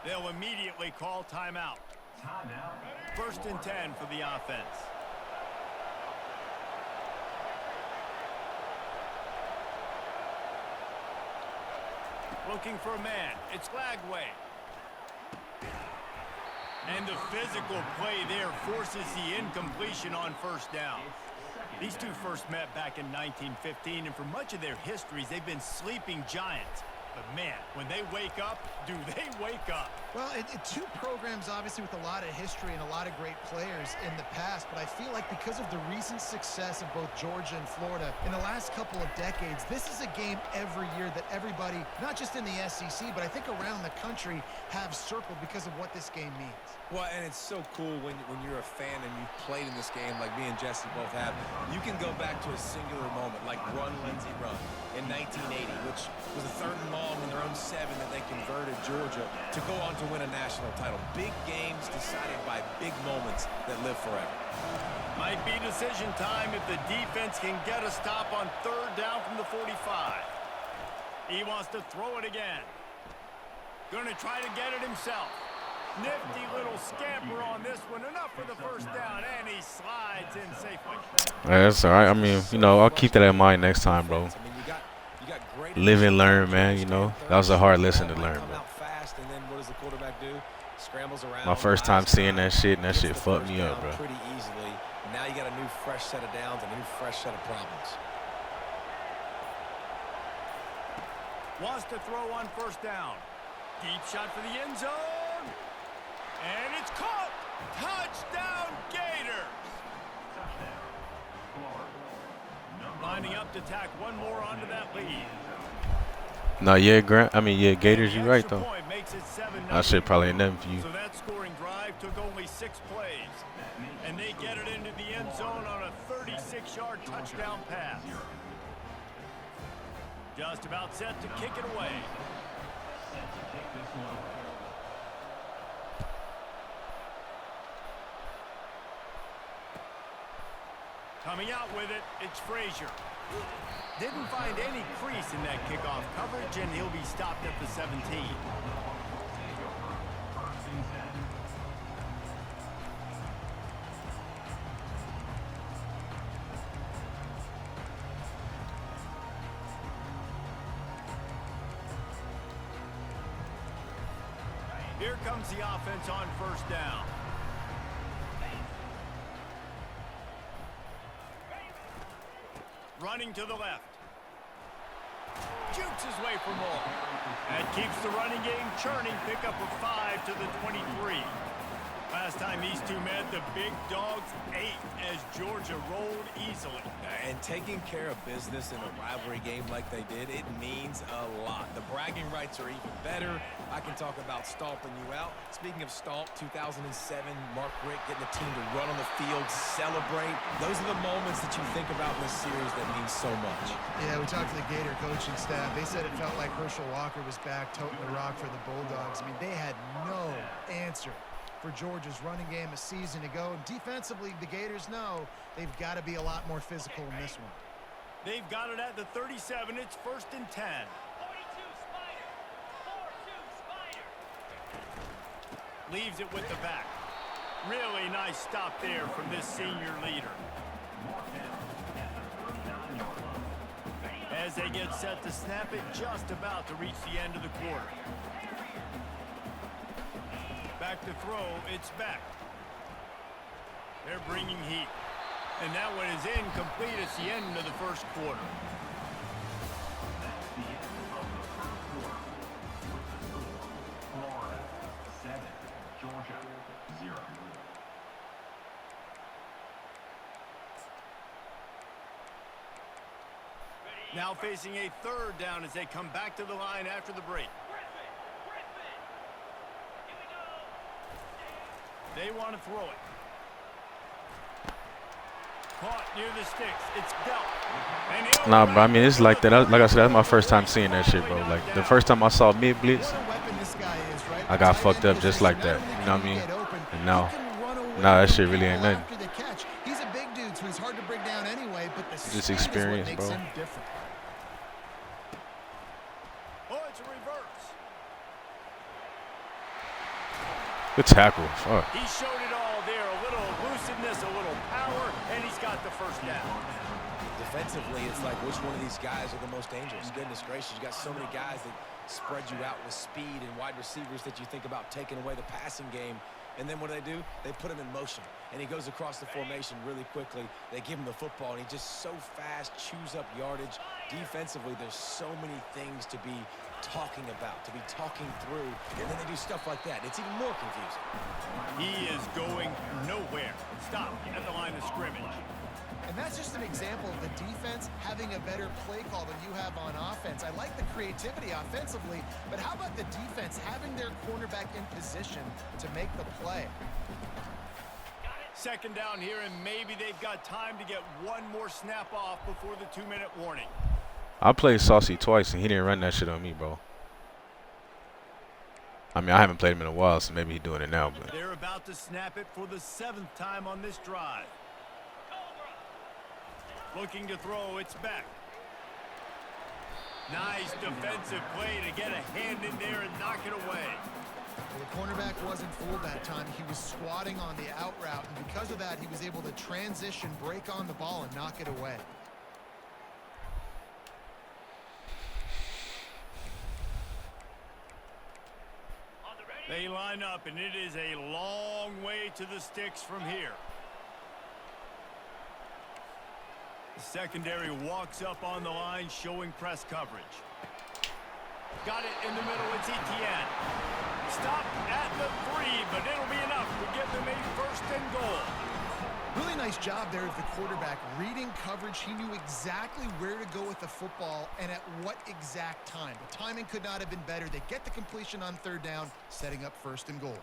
They'll immediately call timeout. Timeout. 1st and 10 for the offense. Looking for a man. It's Lagway. And the physical play there forces the incompletion on first down. These two first met back in 1915, and for much of their histories, they've been sleeping giants. But, man, when they wake up, do they wake up? Well, two programs, obviously, with a lot of history and a lot of great players in the past, but I feel like because of the recent success of both Georgia and Florida in the last couple of decades, this is a game every year that everybody, not just in the SEC, but I think around the country, have circled because of what this game means. Well, and it's so cool when you're a fan and you've played in this game like me and Jesse both have. You can go back to a singular moment like Run, Lindsey, Run in 1980, which was a 3rd and long in their own 7 that they converted Georgia to go on to win a national title. Big games decided by big moments that live forever. Might be decision time if the defense can get a stop on 3rd down from the 45. He wants to throw it again. Gonna try to get it himself. Nifty little scamper on this one. Enough for the first down, and he slides in safely. That's all right. I mean, you know, I'll keep that in mind next time, bro. Live and learn, man. You know, that was a hard lesson to learn, bro. My first time seeing that shit, and that shit fucked me up, bro. Pretty easily. Now you got a new fresh set of downs, a new fresh set of problems. Wants to throw on first down. Deep shot for the end zone. And it's caught. Touchdown, Gators. Lining up to tack one more onto that lead. No, yeah, Gators, you're right, though. I should probably end them for you. So that scoring drive took only 6 plays. And they get it into the end zone on a 36-yard touchdown pass. Just about set to kick it away. Coming out with it, it's Frazier. Didn't find any crease in that kickoff coverage, and he'll be stopped at the 17. Here comes the offense on first down. Running to the left. Jukes his way for more. And keeps the running game churning. Pickup of 5 to the 23. Last time these two met, the big dogs ate as Georgia rolled easily. And taking care of business in a rivalry game like they did, it means a lot. The bragging rights are even better. I can talk about stomping you out. Speaking of stomp, 2007, Mark Richt getting the team to run on the field, celebrate. Those are the moments that you think about in this series that mean so much. Yeah, we talked to the Gator coaching staff. They said it felt like Herschel Walker was back toting the rock for the Bulldogs. I mean, they had no answer for Georgia's running game a season ago. And defensively, the Gators know they've got to be a lot more physical in this one. They've got it at the 37. It's 1st and 10. 42 Spider. 4-2 Spider. Leaves it with the back. Really nice stop there from this senior leader. As they get set to snap it, just about to reach the end of the quarter. Back to throw, it's back. They're bringing heat. And that one is incomplete. It's the end of the first quarter. Florida 7, Georgia 0. Now facing a 3rd down as they come back to the line after the break. They want to throw it. Caught near the sticks. It's dealt. Nah, bro, I mean, it's like that. Like I said, that's my first time seeing that shit, bro. Like, the first time I saw mid-blitz, I got fucked up just like that. You know what I mean? And now, that shit really ain't nothing. He's a big dude, so he's hard to bring down anyway, but the Just experience, bro. Oh, it's a reverse. Good tackle. Fuck. He showed it all there. A little elusiveness, a little power, and he's got the first down. Defensively, it's like which one of these guys are the most dangerous? Goodness gracious, you got so many guys that spread you out with speed and wide receivers that you think about taking away the passing game. And then what do? They put him in motion, and he goes across the formation really quickly. They give him the football, and he just so fast, chews up yardage. Defensively, there's so many things to be talking about, to be talking through, and then they do stuff like that. It's even more confusing. He is going nowhere. Stop at the line of scrimmage. And that's just an example of the defense having a better play call than you have on offense. I like the creativity offensively, but how about the defense having their cornerback in position to make the play? 2nd down here, and maybe they've got time to get one more snap off before the 2-minute warning. I played Saucy twice, and he didn't run that shit on me, bro. I mean, I haven't played him in a while, so maybe he's doing it now. But They're about to snap it for the 7th time on this drive. Looking to throw, it's back. Nice defensive play to get a hand in there and knock it away. Well, the cornerback wasn't fooled that time. He was squatting on the out route, and because of that, he was able to transition, break on the ball, and knock it away. They line up, and it is a long way to the sticks from here. The secondary walks up on the line, showing press coverage. Got it in the middle, it's Etienne. Stop at the 3, but it'll be enough to give them a 1st and goal. Really nice job there of the quarterback. Reading coverage, he knew exactly where to go with the football and at what exact time. The timing could not have been better. They get the completion on 3rd down, setting up 1st and goal.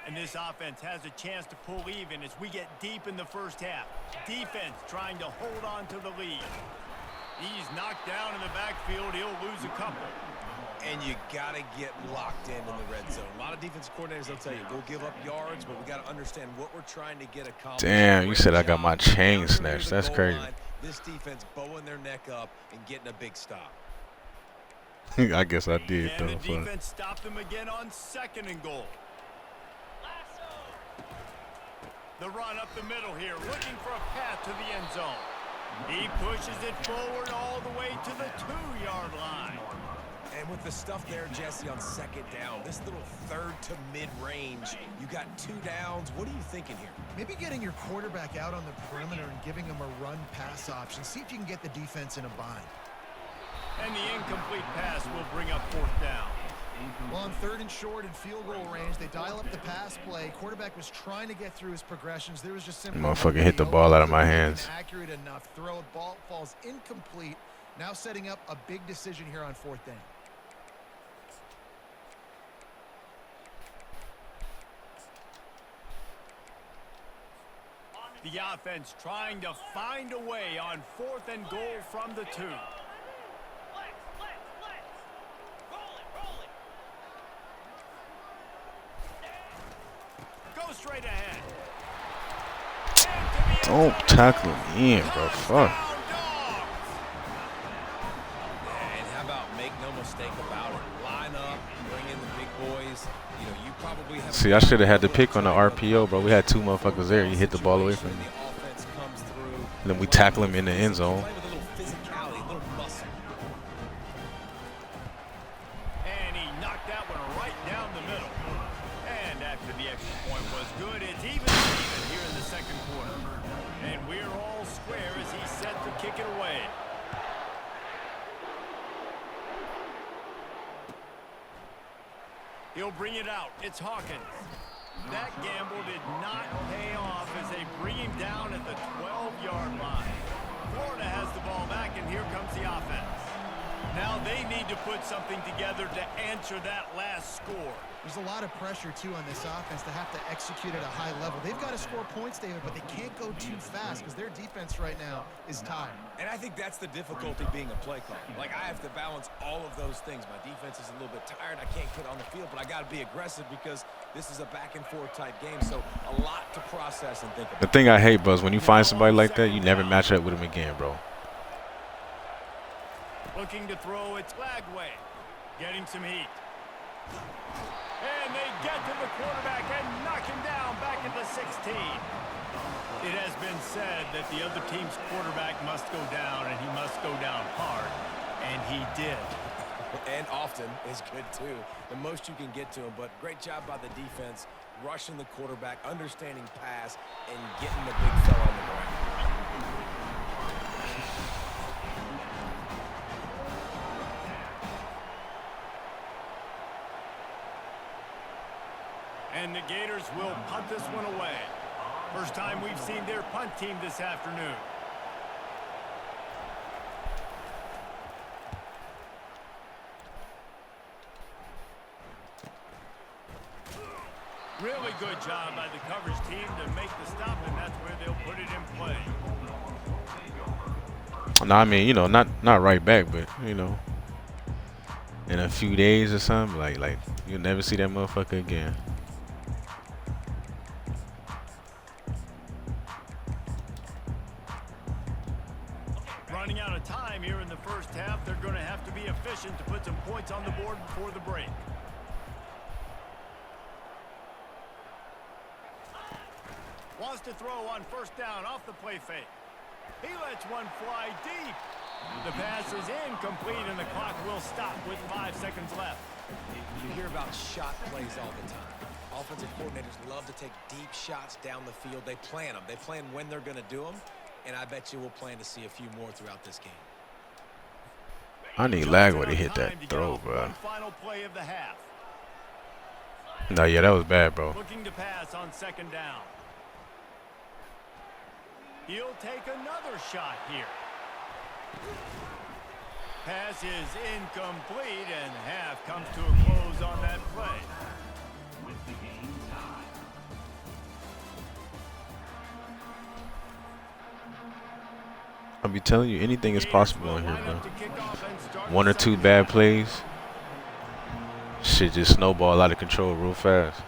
And this offense has a chance to pull even as we get deep in the 1st half. Defense trying to hold on to the lead. He's knocked down in the backfield. He'll lose a couple. And you got to get locked in the red zone. A lot of defensive coordinators, they'll tell you, we'll give up yards, but we got to understand what we're trying to get accomplished. Damn, you said I got my chain snatched. That's crazy. This defense bowing their neck up and getting a big stop. I guess I did, and though. the defense stopped them again on 2nd and goal. The run up the middle here, looking for a path to the end zone. He pushes it forward all the way to the 2-yard line. And with the stuff there, Jesse, on 2nd down, this little 3rd to mid-range, you got 2 downs. What are you thinking here? Maybe getting your quarterback out on the perimeter and giving him a run-pass option. See if you can get the defense in a bind. And the incomplete pass will bring up 4th down. Well, on 3rd and short and field goal range, they dial up the pass play. Quarterback was trying to get through his progressions. There was just simply Motherfucker hit the ball out of my hands. Accurate enough. Throw, ball falls incomplete. Now setting up a big decision here on 4th down. The offense trying to find a way on 4th and goal from the 2. Go straight ahead. Don't tackle me in, bro. Fuck. And how about make no mistake about it? Line up, bring in the big boys. You know, you probably have. See, I should have had the pick on the RPO, bro. We had 2 motherfuckers there. You hit the ball away from me. And then we tackle him in the end zone. And he knocked that one right down the middle. And after the extra point was good, it's even here in the 2nd quarter. And we're all square as he's set to kick it away. He'll bring it out. It's Hawkins. That gamble did not pay off as they bring him down at the 12-yard line. Florida has the ball back, and here comes the offense. Now they need to put something together to answer that last score. There's a lot of pressure, too, on this offense to have to execute at a high level. They've got to score points, David, but they can't go too fast because their defense right now is tired. And I think that's the difficulty being a play caller. Like, I have to balance all of those things. My defense is a little bit tired. I can't put on the field, but I got to be aggressive because this is a back-and-forth type game. So a lot to process and think about. The thing I hate, bro, is when you find somebody like that, you never match up with him again, bro. Looking to throw, it's Lagway. Getting some heat. And they get to the quarterback and knock him down back at the 16. It has been said that the other team's quarterback must go down, and he must go down hard. And he did. And often is good, too. The most you can get to him. But great job by the defense, rushing the quarterback, understanding pass, and getting the big fella on the ground. And the Gators will punt this one away. First time we've seen their punt team this afternoon. Really good job by the coverage team to make the stop, and that's where they'll put it in play. No, I mean, you know, not right back, but, you know, in a few days or something, like you'll never see that motherfucker again. Running out of time here in the points on the board before the break. Wants to throw on first down off the play fake. He lets one fly deep. The pass is incomplete, and the clock will stop with 5 seconds left. You hear about shot plays all the time. Offensive coordinators love to take deep shots down the field. They plan them. They plan when they're going to do them, and I bet you we'll plan to see a few more throughout this game. I need lag when he hit that throw, bro. Final play of the half. No, yeah, that was bad, bro. Looking to pass on second down. He'll take another shot here. Pass is incomplete, and half comes to a close on that play. With the game tied. I'll be telling you, anything is possible in here, bro. 1 or 2 bad plays, shit just snowball out of control real fast.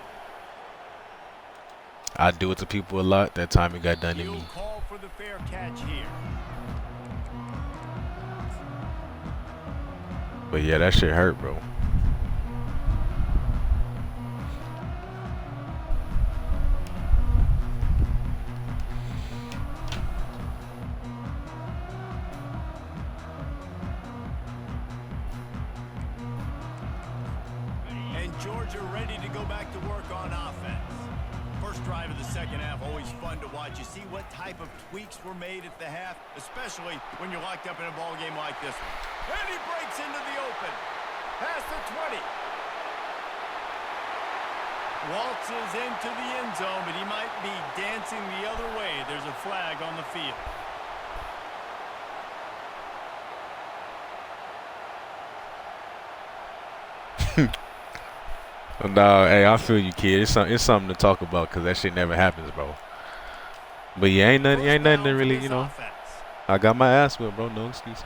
I do it to people a lot. That time it got done to me. Call for the fair catch here. But yeah, that shit hurt, bro. And Georgia ready to go back to work on offense. First drive of the second half, always fun to watch. You see what type of tweaks were made at the half, especially when you're locked up in a ball game like this one. And he breaks into the open. Past the 20. Waltzes into the end zone, but he might be dancing the other way. There's a flag on the field. No, hey, I feel you, kid. It's something to talk about because that shit never happens, bro. But yeah, ain't nothing to really, you know. I got my ass whipped, bro. No excuses.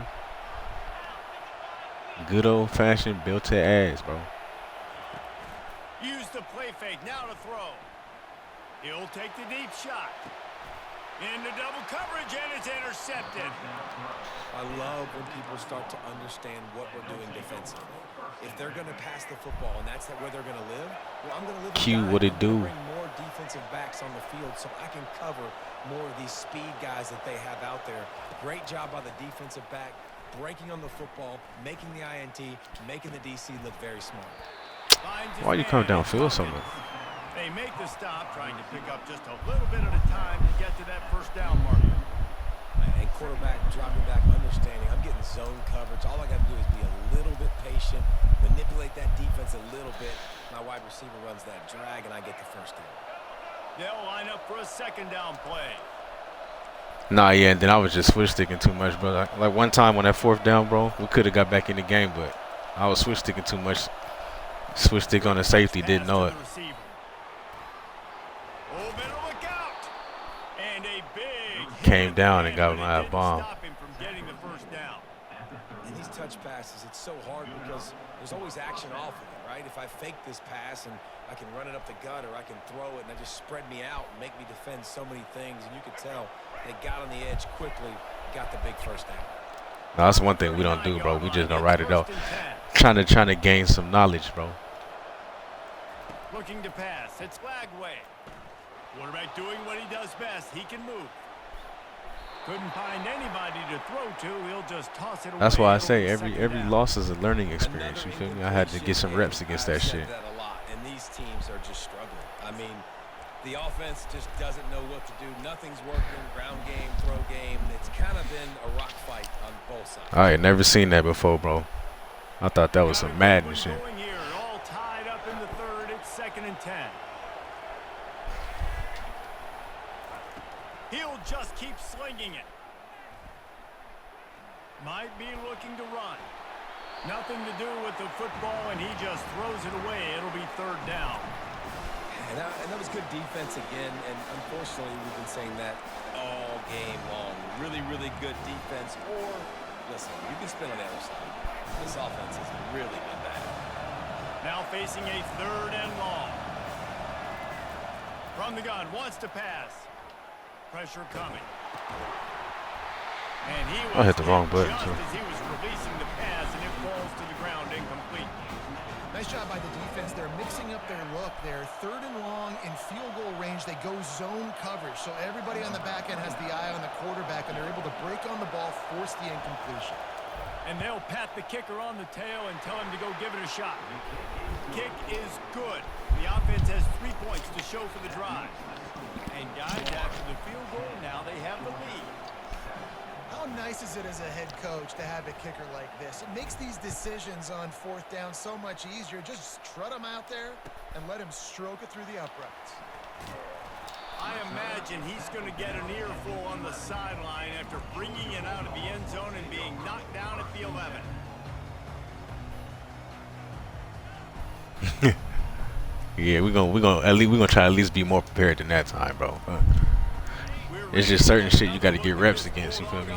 Good old fashioned built-to ass, bro. Use the play fake now to throw. He'll take the deep shot. Into double coverage, and it's intercepted. I love when people start to understand what we're doing defensively. If they're going to pass the football and that's where they're going to live, well, I'm going to live. Q, what it do? Bring more defensive backs on the field so I can cover more of these speed guys that they have out there. Great job by the defensive back, breaking on the football, making the INT, making the DC look very smart. Why you come downfield so much? They make the stop, trying to pick up just a little bit at a time to get to that first down mark. And quarterback dropping back, understanding I'm getting zone coverage. All I got to do is be a little bit patient, manipulate that defense a little bit. My wide receiver runs that drag, and I get the first down. They'll line up for a second down play. Nah, yeah, and then I was just switch sticking too much, bro. Like one time on that fourth down, bro, we could have got back in the game, but I was switch sticking too much. Switch stick on the safety, didn't know it. Came down and got my bomb. And these touch passes, it's so hard because there's always action off of it, right? If I fake this pass and I can run it up the gut or I can throw it and they just spread me out and make me defend so many things, and you could tell they got on the edge quickly, got the big first down. No, that's one thing we don't do, bro. We just gonna ride it out. Trying to gain some knowledge, bro. Looking to pass, it's flag way. Quarterback doing what he does best. He can move. Couldn't find anybody to throw to. He'll just toss it away. That's why I say every loss is a learning experience. You feel me? I had to get some reps against that shit. That a lot, and these teams are just struggling. I mean, the offense just doesn't know what to do. Nothing's working. Ground game, throw game. It's kind of been a rock fight on both sides. I ain't never seen that before, bro. I thought that was some Madden shit. All tied up in the third. It's 2nd and 10. He'll just keep slinging it. Might be looking to run. Nothing to do with the football, and he just throws it away. It'll be 3rd down. And that was good defense again, and unfortunately we've been saying that all game long. Really, really good defense. Or, listen, you can spin on the other side. This offense has really been bad. Now facing a 3rd and long. From the gun, wants to pass. Pressure coming. And he I was hit the wrong button, just too. as he was releasing the pass, and it falls to the ground incomplete. Nice job by the defense. They're mixing up their look. They're 3rd and long in field goal range. They go zone coverage. So everybody on the back end has the eye on the quarterback, and they're able to break on the ball, force the incompletion. And they'll pat the kicker on the tail and tell him to go give it a shot. Kick is good. The offense has 3 points to show for the drive. And guys, after the field goal, now they have the lead. How nice is it as a head coach to have a kicker like this? It makes these decisions on 4th down so much easier. Just trot him out there and let him stroke it through the uprights. I imagine he's going to get an earful on the sideline after bringing it out of the end zone and being knocked down at the 11. Yeah, we're gonna try to at least be more prepared than that time, bro. It's just certain shit you got to get reps against. You feel me?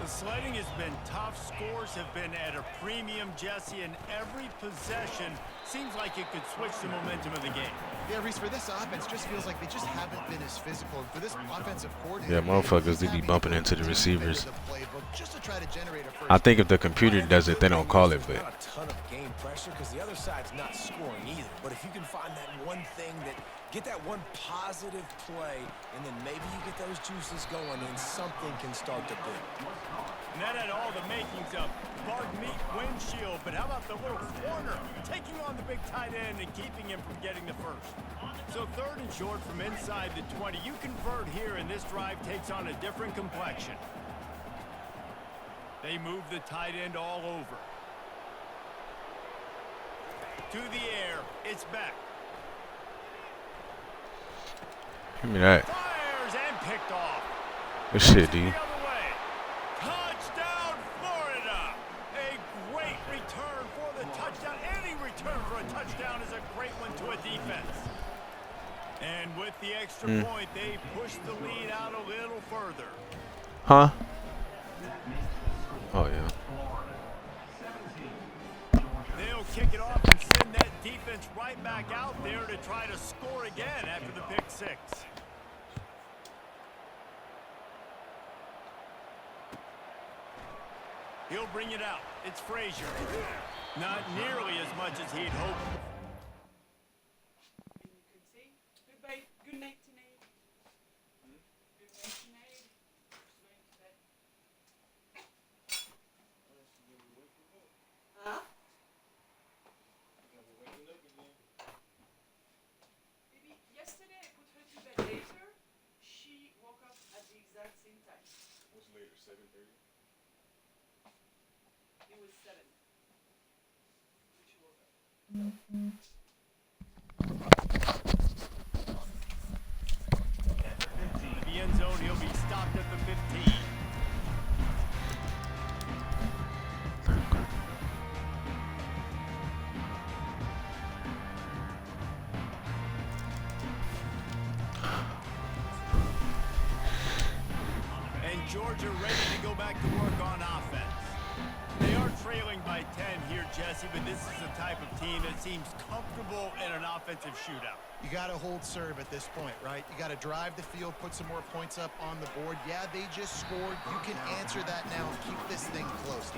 The sledding has been tough. Scores have been at a premium, Jesse, and every possession seems like it could switch the momentum of the game. Yeah, Reese, for this offense, just feels like they just haven't been as physical. And for this offensive coordinator, Yeah, motherfuckers do be bumping into the receivers. Just to try to generate a first I think if the computer does it, they don't call it, but Not a ton of game pressure because the other side's not scoring either. But if you can find that one thing that get that one positive play, and then maybe you get those juices going, and something can start to build. And that had all the makings of Bart Meat windshield, but how about the little corner taking on the big tight end and keeping him from getting the first? So 3rd and short from inside the 20. You convert here, and this drive takes on a different complexion. They move the tight end all over. To the air, it's back. give me that. Fires and picked off. Good shit, The dude. other way. Touchdown, Florida. A great return for the touchdown. Any return for a touchdown is a great one to a defense. And with the extra point, they push the lead out a little further. Huh? Oh yeah. They'll kick it off and send that defense right back out there to try to score again after the pick 6. He'll bring it out. It's Frazier. Not nearly as much as he'd hoped. And you can see, good night tonight. Good night tonight. Just going to bed. Huh? Maybe yesterday I put her to bed later. She woke up at the exact same time. What's later? 7:30. It was 7 when she woke up. The end zone, he'll be stopped at the 15. And Georgia ready to go back to work on offense. They are trailing by 10 here, Jesse, but this is the type of team that seems comfortable in an offensive shootout. You got to hold serve at this point, right? You got to drive the field, put some more points up on the board. Yeah, they just scored. You can answer that now and keep this thing close.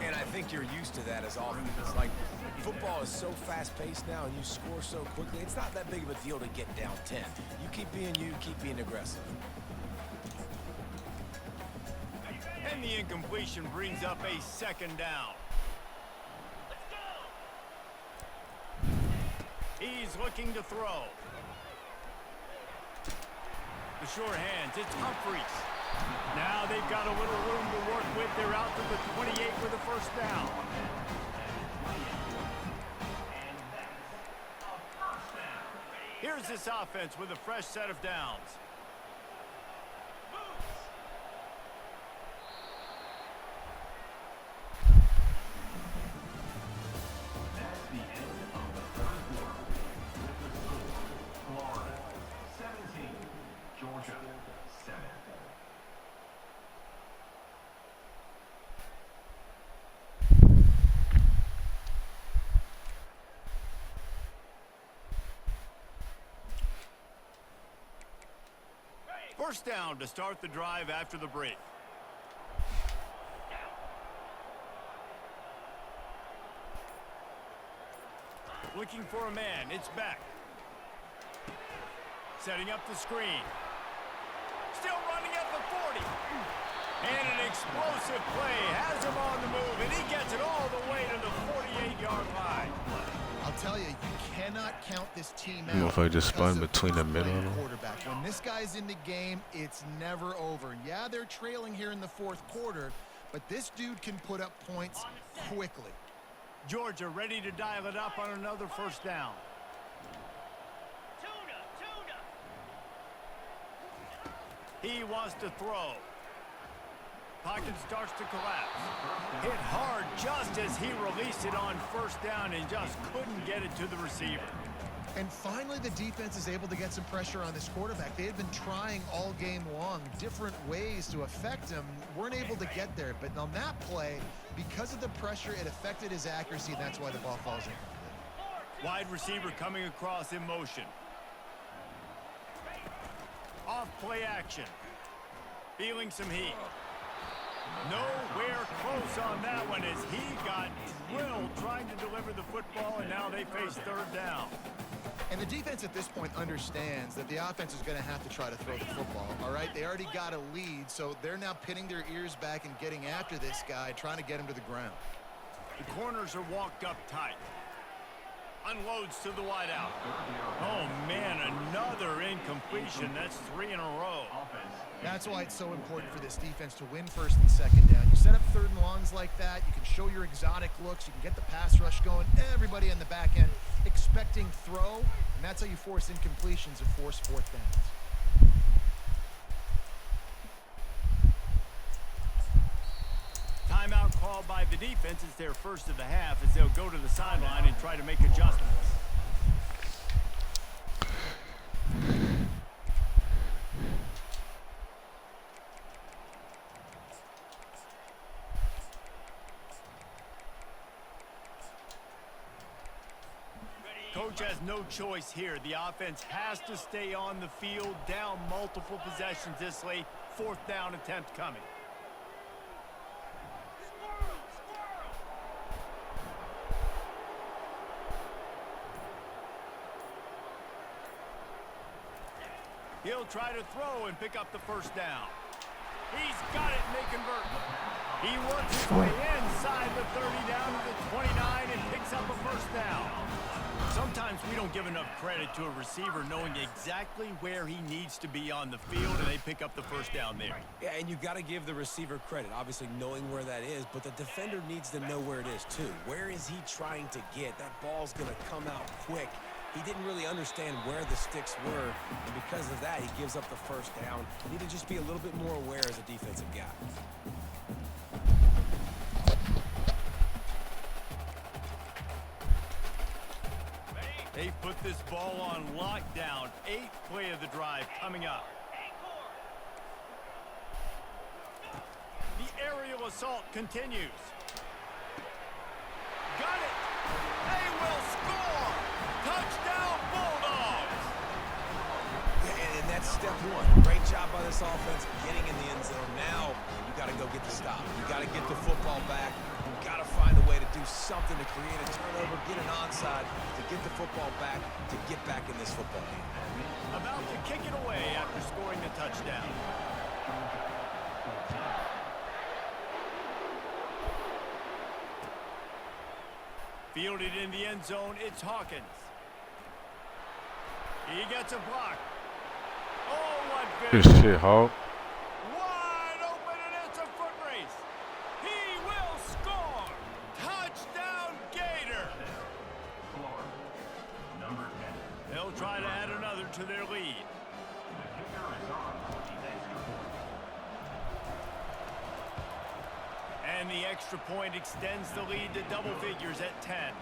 And I think you're used to that as offense. It's like football is so fast-paced now, and you score so quickly. It's not that big of a deal to get down 10. You keep being you, keep being aggressive. And the incompletion brings up a 2nd down. He's looking to throw. The sure hands, it's Humphries. Now they've got a little room to work with. They're out to the 28 for the 1st down. Here's this offense with a fresh set of downs. That's the end of the 3rd quarter. Florida 17, Georgia 7. First down to start the drive after the break. Looking for a man. It's Beck. Setting up the screen. Still running at the 40. And an explosive play has him on the move, and he gets it all the way to the 48-yard line. I'll tell you, you cannot count this team out. Motherfucker just spun because of between the this middle playing of them. quarterback. When this guy's in the game, it's never over. Yeah, they're trailing here in the fourth quarter, but this dude can put up points quickly. Georgia ready to dial it up on another first down. He wants to throw. Pocket starts to collapse. Hit hard just as he released it on first down and just couldn't get it to the receiver. And finally, the defense is able to get some pressure on this quarterback. They had been trying all game long different ways to affect him. Weren't able to get there. But on that play, because of the pressure, it affected his accuracy, and that's why the ball falls in. Wide receiver coming across in motion. Off play action. Feeling some heat. Nowhere close on that one as he got drilled trying to deliver the football, and now they face third down. And the defense at this point understands that the offense is going to have to try to throw the football, all right? They already got a lead, so they're now pinning their ears back and getting after this guy, trying to get him to the ground. The corners are walked up tight. Unloads to the wideout. Oh, man, another incompletion. That's 3 in a row. That's why it's so important for this defense to win first and second down. You set up third and longs like that, you can show your exotic looks, you can get the pass rush going, everybody in the back end expecting throw, and that's how you force incompletions and force fourth downs. Timeout called by the defense. It's their first of the half as they'll go to the sideline and try to make adjustments. Coach has no choice here. The offense has to stay on the field, down multiple possessions this late. Fourth down attempt coming. He'll try to throw and pick up the first down. He's got it, and they convert. He works his way inside the 30 down to the 29 and picks up a first down. Sometimes we don't give enough credit to a receiver knowing exactly where he needs to be on the field, and they pick up the first down there. Yeah, and you got to give the receiver credit, obviously knowing where that is, but the defender needs to know where it is too. Where is he trying to get? That ball's going to come out quick. He didn't really understand where the sticks were, and because of that, he gives up the first down. You need to just be a little bit more aware as a defensive guy. They put this ball on lockdown. 8th play of the drive coming up. The aerial assault continues. Got it! They will score! Touchdown Bulldogs! Yeah, and that's step one. Great job by this offense getting in the end zone. Now you got to go get the stop. You got to get the football back. You got to find a way to do something to create a turnover, get an onside, to get the football back, to get back in this football game. About to kick it away after scoring the touchdown. Fielded in the end zone, it's Hawkins. He gets a block. Oh, what Good vision. shit, Hawk. Wide open, and it's a foot race. He will score. Touchdown, Gator. Score. Number 10. They'll try to add another to their lead. The kicker is on the extra point. And the extra point extends the lead to double figures at 10.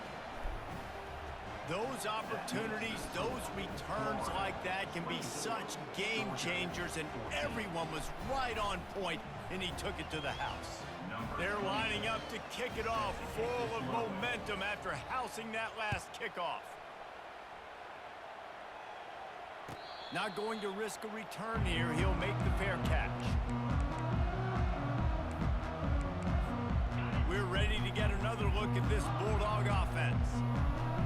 Those opportunities, those returns like that can be such game changers, and everyone was right on point, and he took it to the house. They're lining up to kick it off, full of momentum after housing that last kickoff. Not going to risk a return here. He'll make the fair catch. We're ready to get another look at this Bulldog offense.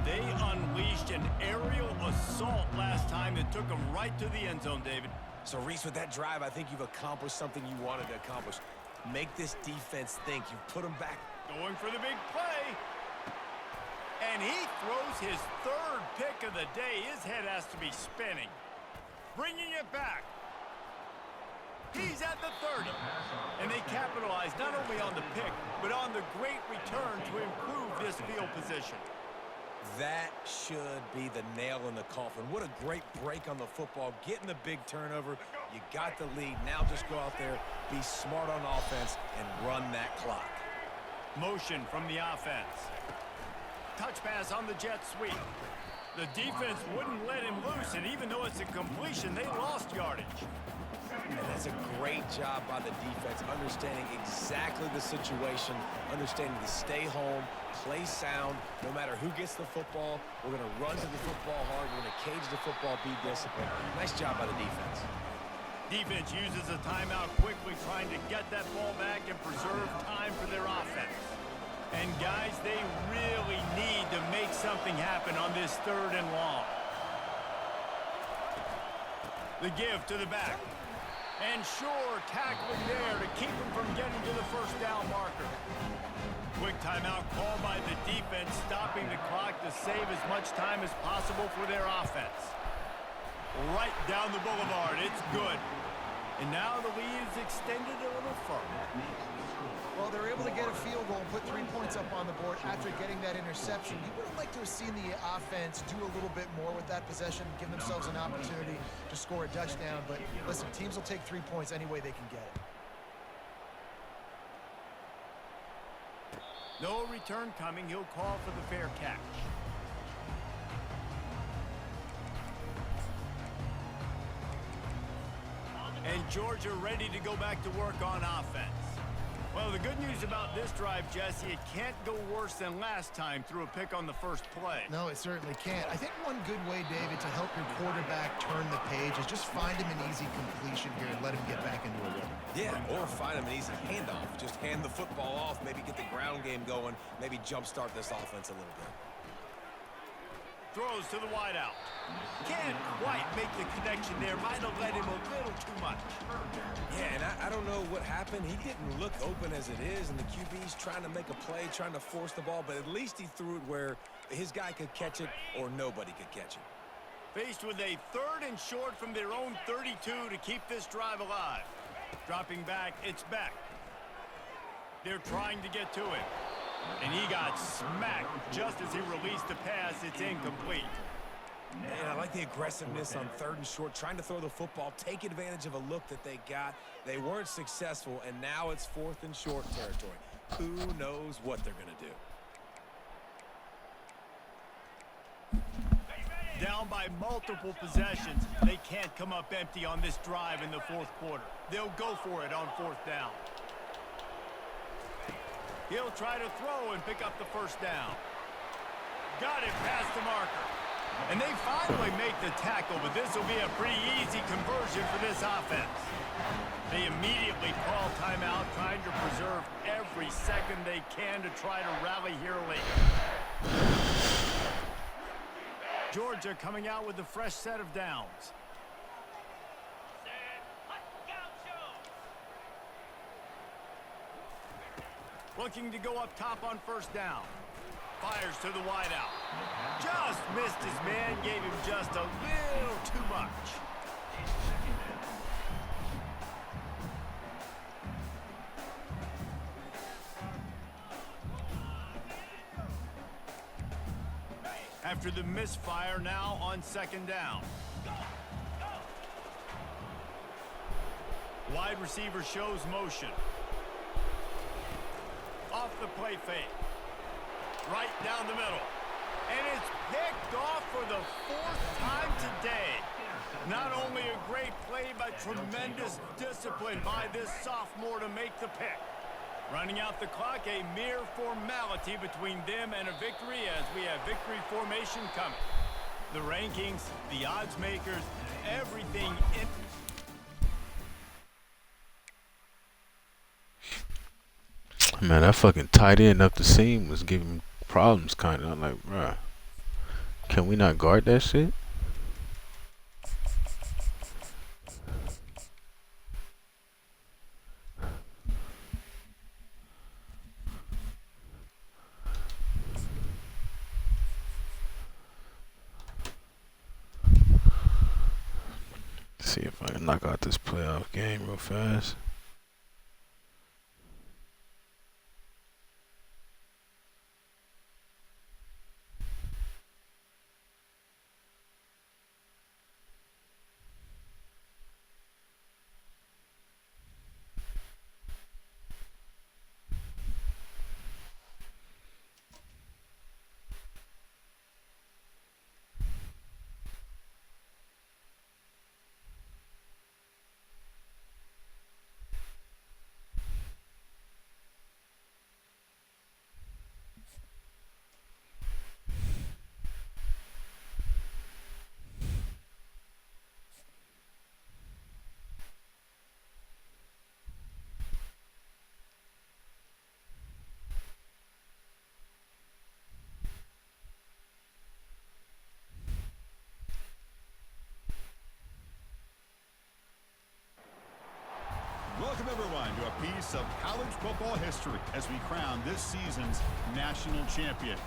They unleash such an aerial assault last time that took them right to the end zone, David. So, Reese, with that drive, I think you've accomplished something you wanted to accomplish. Make this defense think. You put them back. Going for the big play. And he throws his third pick of the day. His head has to be spinning. Bringing it back. He's at the 30. And they capitalize not only on the pick, but on the great return to improve this field position. That should be the nail in the coffin. What a great break on the football. Getting the big turnover. You got the lead. Now just go out there, be smart on offense, and run that clock. Motion from the offense. Touch pass on the jet sweep. The defense wouldn't let him loose, and even though it's a completion, they lost yardage. And that's a great job by the defense, understanding exactly the situation, understanding to stay home, play sound. No matter who gets the football, we're going to run to the football hard. We're going to cage the football, be disciplined. Nice job by the defense. Defense uses a timeout quickly, trying to get that ball back and preserve time for their offense. And guys, they really need to make something happen on this 3rd and long. The give to the back. And sure, tackling there to keep him from getting to the first down marker. Quick timeout called by the defense, stopping the clock to save as much time as possible for their offense. Right down the boulevard, it's good. And now the lead is extended a little further. Well, they're able to get a field goal and put 3 points up on the board after getting that interception. You would have liked to have seen the offense do a little bit more with that possession, give themselves an opportunity to score a touchdown. But listen, teams will take 3 points any way they can get it. No return coming. He'll call for the fair catch. And Georgia ready to go back to work on offense. Well, the good news about this drive, Jesse, it can't go worse than last time through a pick on the first play. No, it certainly can't. I think one good way, David, to help your quarterback turn the page is just find him an easy completion here and let him get back into a rhythm. Yeah, or find him an easy handoff. Just hand the football off, maybe get the ground game going, maybe jumpstart this offense a little bit. Throws to the wideout. Can't quite make the connection there. Might have let him a little too much. Yeah, and I don't know what happened. He didn't look open as it is, and the QB's trying to make a play, trying to force the ball, but at least he threw it where his guy could catch it or nobody could catch it. Faced with a 3rd and short from their own 32 to keep this drive alive. Dropping back, it's back. They're trying to get to it. And he got smacked just as he released the pass. It's incomplete. And I like the aggressiveness on 3rd and short, trying to throw the football, take advantage of a look that they got. They weren't successful, and now it's 4th and short territory. Who knows what they're going to do? Down by multiple possessions, they can't come up empty on this drive in the 4th quarter. They'll go for it on 4th down. He'll try to throw and pick up the first down. Got it past the marker. And they finally make the tackle, but this will be a pretty easy conversion for this offense. They immediately call timeout, trying to preserve every second they can to try to rally here late. Georgia coming out with a fresh set of downs. Looking to go up top on 1st down. Fires to the wideout. Just missed his man, gave him just a little too much. After the misfire, now on 2nd down. Wide receiver shows motion. Off the play fake. Right down the middle. And it's picked off for the 4th time today. Not only a great play, but tremendous discipline by this sophomore to make the pick. Running out the clock, a mere formality between them and a victory as we have victory formation coming. The rankings, the odds makers, everything in... Man, that fucking tight end up the seam was giving problems, kind of. I'm like, bruh, Can we not guard that shit? See if I can knock out this playoff game real fast. Welcome, everyone, to a piece of college football history as we crown this season's national champion.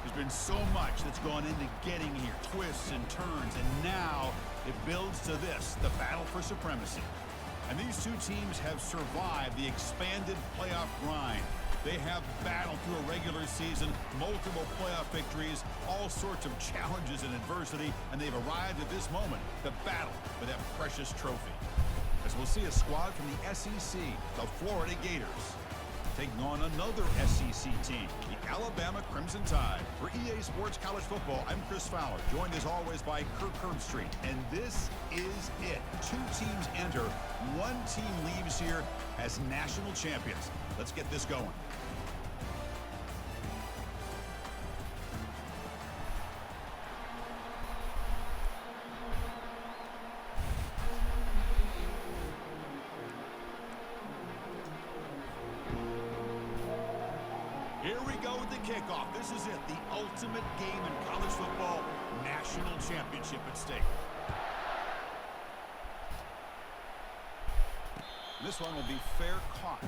There's been so much that's gone into getting here, twists and turns, and now it builds to this, the battle for supremacy. And these two teams have survived the expanded playoff grind. They have battled through a regular season, multiple playoff victories, all sorts of challenges and adversity, and they've arrived at this moment, the battle for that precious trophy. As we'll see a squad from the SEC, the Florida Gators, taking on another SEC team, the Alabama Crimson Tide. For EA Sports College Football, I'm Chris Fowler, joined as always by Kirk Herbstreit. And this is it. Two teams enter, one team leaves here as national champions. Let's get this going. Here we go with the kickoff. This is it, the ultimate game in college football, national championship at stake. This one will be fair caught.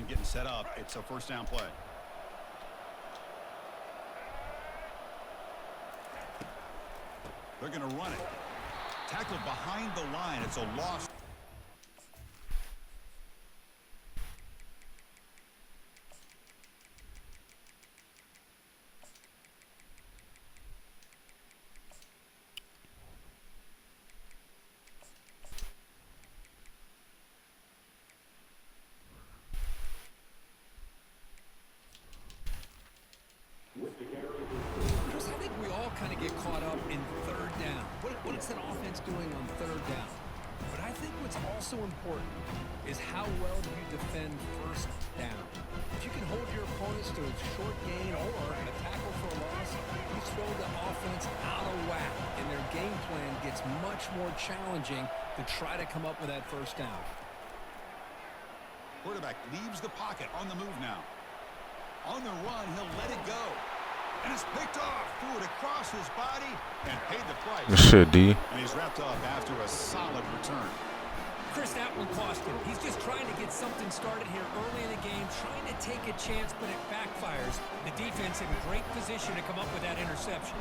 Getting set up. It's a first down play. They're going to run it. Tackled behind the line. It's a loss. Chris, I think we all kind of get caught up in third down. What is that offense doing on third down? But I think what's also important is how well do you defend first down. If you can hold your opponents to a short gain or a tackle for a loss, you throw the offense out of whack, and their game plan gets much more challenging to try to come up with that first down. Quarterback leaves the pocket on the move now. On the run, he'll let it go. And it's picked off. Threw it across his body and paid the price. Good shit, D. And he's wrapped up after a solid return. Chris, that one cost him. He's just trying to get something started here early in the game, trying to take a chance, but it backfires. The defense in great position to come up with that interception.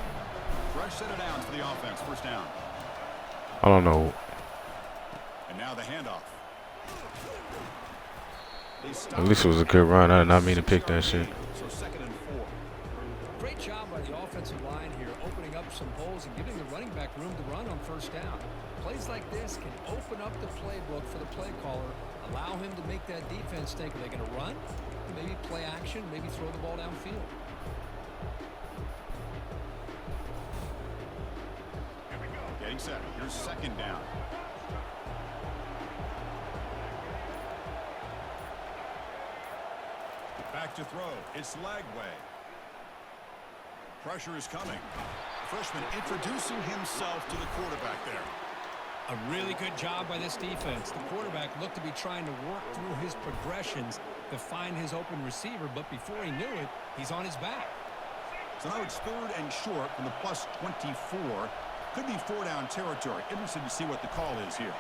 Fresh set of downs for the offense. First down. I don't know. And now the handoff. At least it was a good run. I did not mean to pick that shit. So 2nd and 4. Great job by the offensive line here, opening up some holes and giving the running back room to run on first down. Plays like this can open up the playbook for the play caller, allow him to make that defense think, are they going to run? Maybe play action, maybe throw the ball downfield. Getting set. Here's 2nd down. Back to throw. It's Lagway. Pressure is coming. Freshman introducing himself to the quarterback there. A really good job by this defense. The quarterback looked to be trying to work through his progressions to find his open receiver, but before he knew it, he's on his back. So now it's 3rd and short from the plus 24. Could be 4-down territory. Interested to see what the call is here.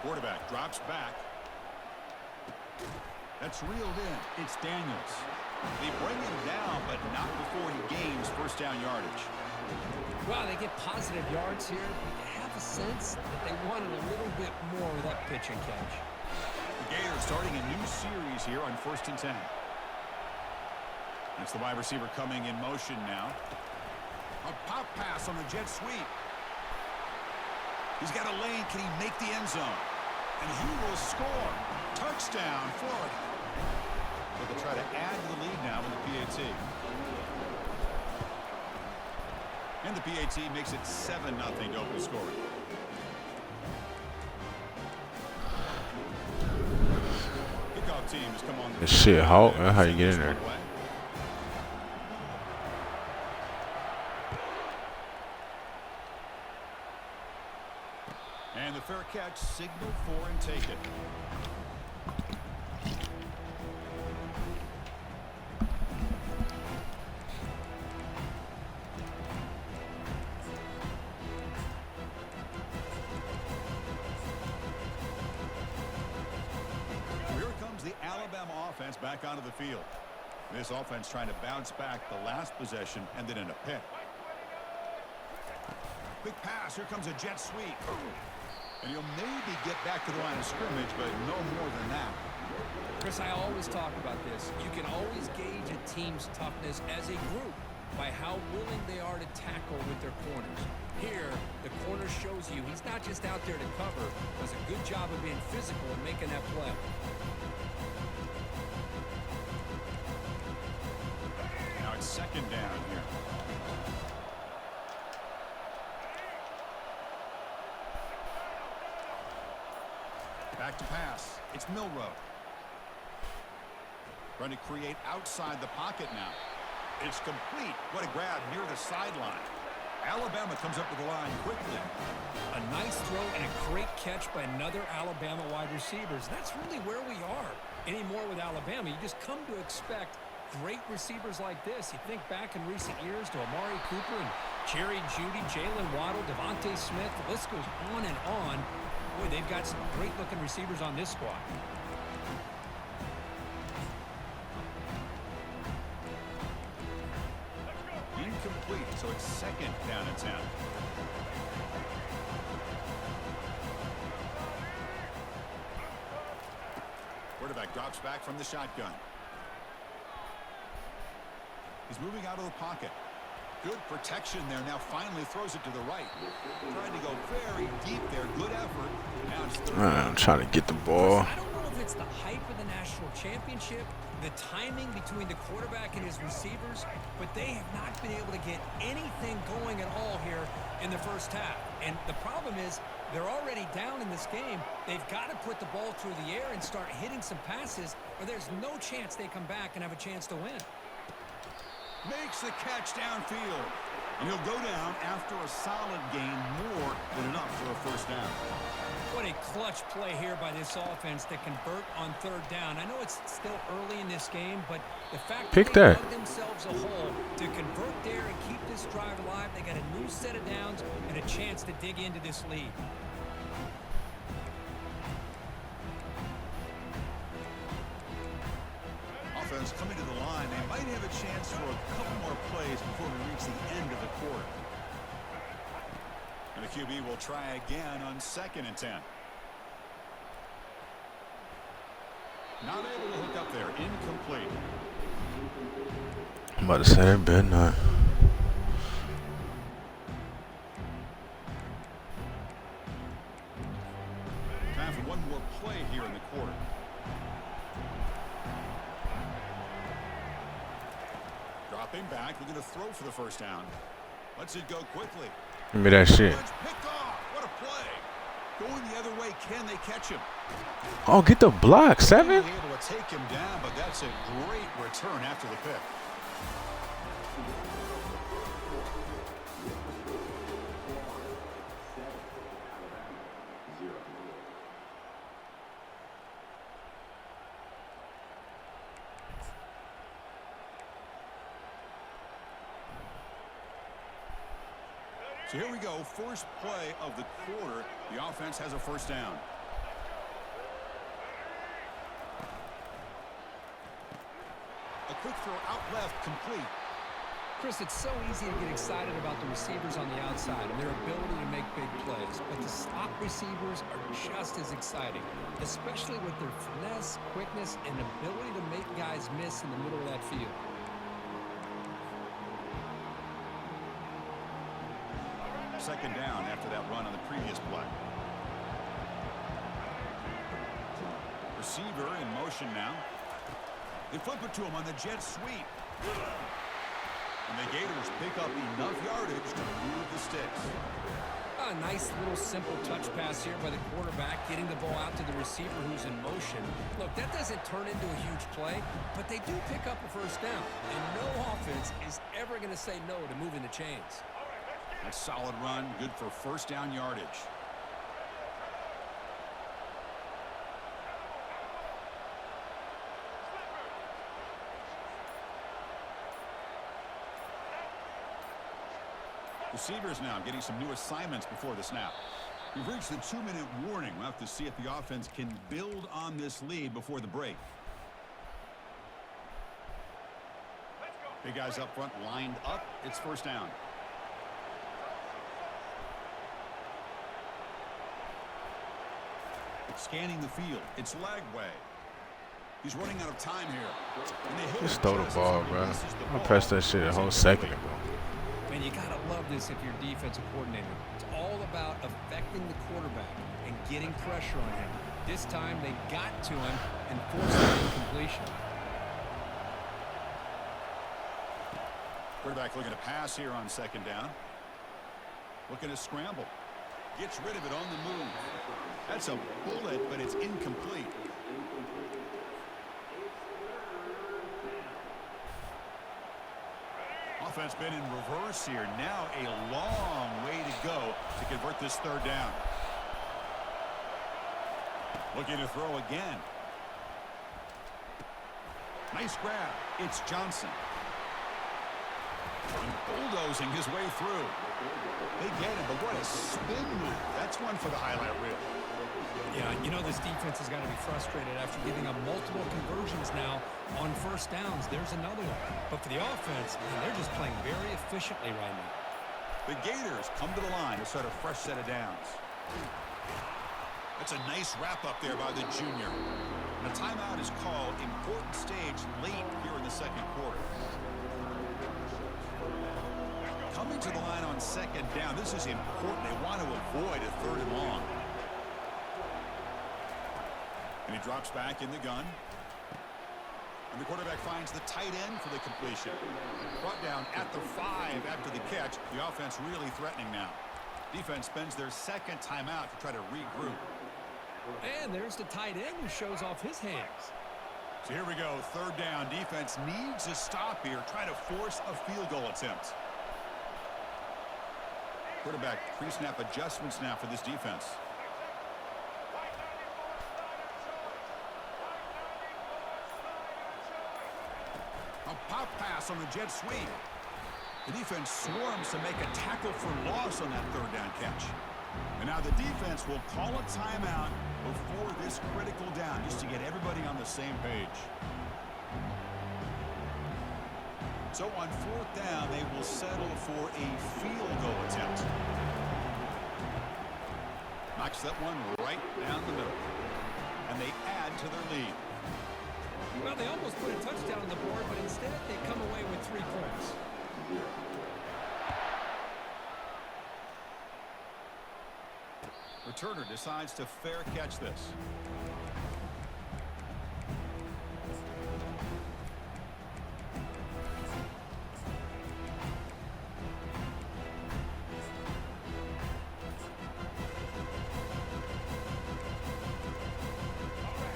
Quarterback drops back. That's reeled in. It's Daniels. They bring him down, but not before he gains first down yardage. Well, they get positive yards here, but you have a sense that they wanted a little bit more with that pitch and catch. The Gators starting a new series here on 1st and 10. It's the wide receiver coming in motion now. A pop pass on the jet sweep. He's got a lane. Can he make the end zone? And he will score. Touchdown, Florida. But they'll try to add to the lead now with the PAT. And the PAT makes it 7-0 to open scoring. Kickoff team has come on the Shit, Hulk. That's how you get in there. And the fair catch signaled for and taken. Here comes the Alabama offense back onto the field. This offense trying to bounce back. The last possession ended in a pick. Quick pass. Here comes a jet sweep. And he'll maybe get back to the line of scrimmage, but no more than that. Chris, I always talk about this. You can always gauge a team's toughness as a group by how willing they are to tackle with their corners. Here, the corner shows you he's not just out there to cover, does a good job of being physical and making that play. Now it's 2nd down here. Back to pass. It's Milrow. Trying to create outside the pocket now. It's complete. What a grab near the sideline. Alabama comes up to the line quickly. A nice throw and a great catch by another Alabama wide receivers. That's really where we are anymore with Alabama. You just come to expect great receivers like this. You think back in recent years to Amari Cooper and Jerry Jeudy, Jalen Waddle, Devontae Smith. The list goes on and on. Boy, they've got some great-looking receivers on this squad. Incomplete, so it's 2nd down and 10. Quarterback drops back from the shotgun. He's moving out of the pocket. Good protection there. Now finally throws it to the right. Trying to go very deep there. Good effort. Now it's I'm trying to get the ball. I don't know if it's the hype of the national championship, the timing between the quarterback and his receivers, but they have not been able to get anything going at all here in the first half. And the problem is they're already down in this game. They've got to put the ball through the air and start hitting some passes, or there's no chance they come back and have a chance to win. makes the catch downfield. And he'll go down after a solid gain, more than enough for a first down. What a clutch play here by this offense to convert on third down. I know it's still early in this game, but the fact that they dug themselves a hole to convert there and keep this drive alive, they got a new set of downs and a chance to dig into this lead. might have a chance for a couple more plays before we reach the end of the quarter. And the QB will try again on 2nd and 10. Not able to hook up there. Incomplete. I'm about to say that better not. Time for one more play here in the quarter. Dropping back, looking to throw for the first down. Lets it go quickly. Give me that shit. Picked off. What a play. Going the other way, can they catch him? Oh, get the block, 7? Able to take him down, but that's a great return after the pick. So here we go, first play of the quarter. The offense has a first down. A quick throw out left, complete. Chris, it's so easy to get excited about the receivers on the outside and their ability to make big plays, but the slot receivers are just as exciting, especially with their finesse, quickness, and ability to make guys miss in the middle of that field. Second down after that run on the previous play. Receiver in motion now. They flip it to him on the jet sweep. And the Gators pick up enough yardage to move the sticks. A nice little simple touch pass here by the quarterback, getting the ball out to the receiver who's in motion. Look, that doesn't turn into a huge play, but they do pick up a first down. And no offense is ever going to say no to moving the chains. That's a solid run, good for first down yardage. Receivers now getting some new assignments before the snap. We've reached the 2-minute warning. We'll have to see if the offense can build on this lead before the break. Big guys up front lined up. It's first down. Scanning the field. It's Lagway. He's running out of time here. Just throw the ball, bro. I pressed that shit a whole second ago. Man, you got to love this if you're defensive coordinator. It's all about affecting the quarterback and getting pressure on him. This time they got to him and forced an incompletion. Quarterback looking to pass here on second down. Looking to scramble. Gets rid of it on the move. That's a bullet, but it's incomplete. Offense been in reverse here. Now a long way to go to convert this third down. Looking to throw again. Nice grab. It's Johnson. And bulldozing his way through. They get him, but what a spin move. That's one for the highlight reel. Yeah, you know this defense has got to be frustrated after giving up multiple conversions now on first downs. There's another one. But for the offense, man, they're just playing very efficiently right now. The Gators come to the line to start a fresh set of downs. That's a nice wrap up there by the junior. And a timeout is called. Important stage late here in the second quarter. Coming to the line on second down. This is important. They want to avoid a third and long. And he drops back in the gun. And the quarterback finds the tight end for the completion. Brought down at the 5 after the catch. The offense really threatening now. Defense spends their second timeout to try to regroup. And there's the tight end who shows off his hands. So here we go. Third down. Defense needs a stop here. Try to force a field goal attempt. Quarterback pre-snap adjustments now for this defense. A pop pass on the jet sweep. The defense swarms to make a tackle for loss on that third down catch. And now the defense will call a timeout before this critical down just to get everybody on the same page. So on 4th down, they will settle for a field goal attempt. Knocks that one right down the middle. And they add to their lead. Well, they almost put a touchdown on the board, but instead they come away with 3 points. Returner decides to fair catch this.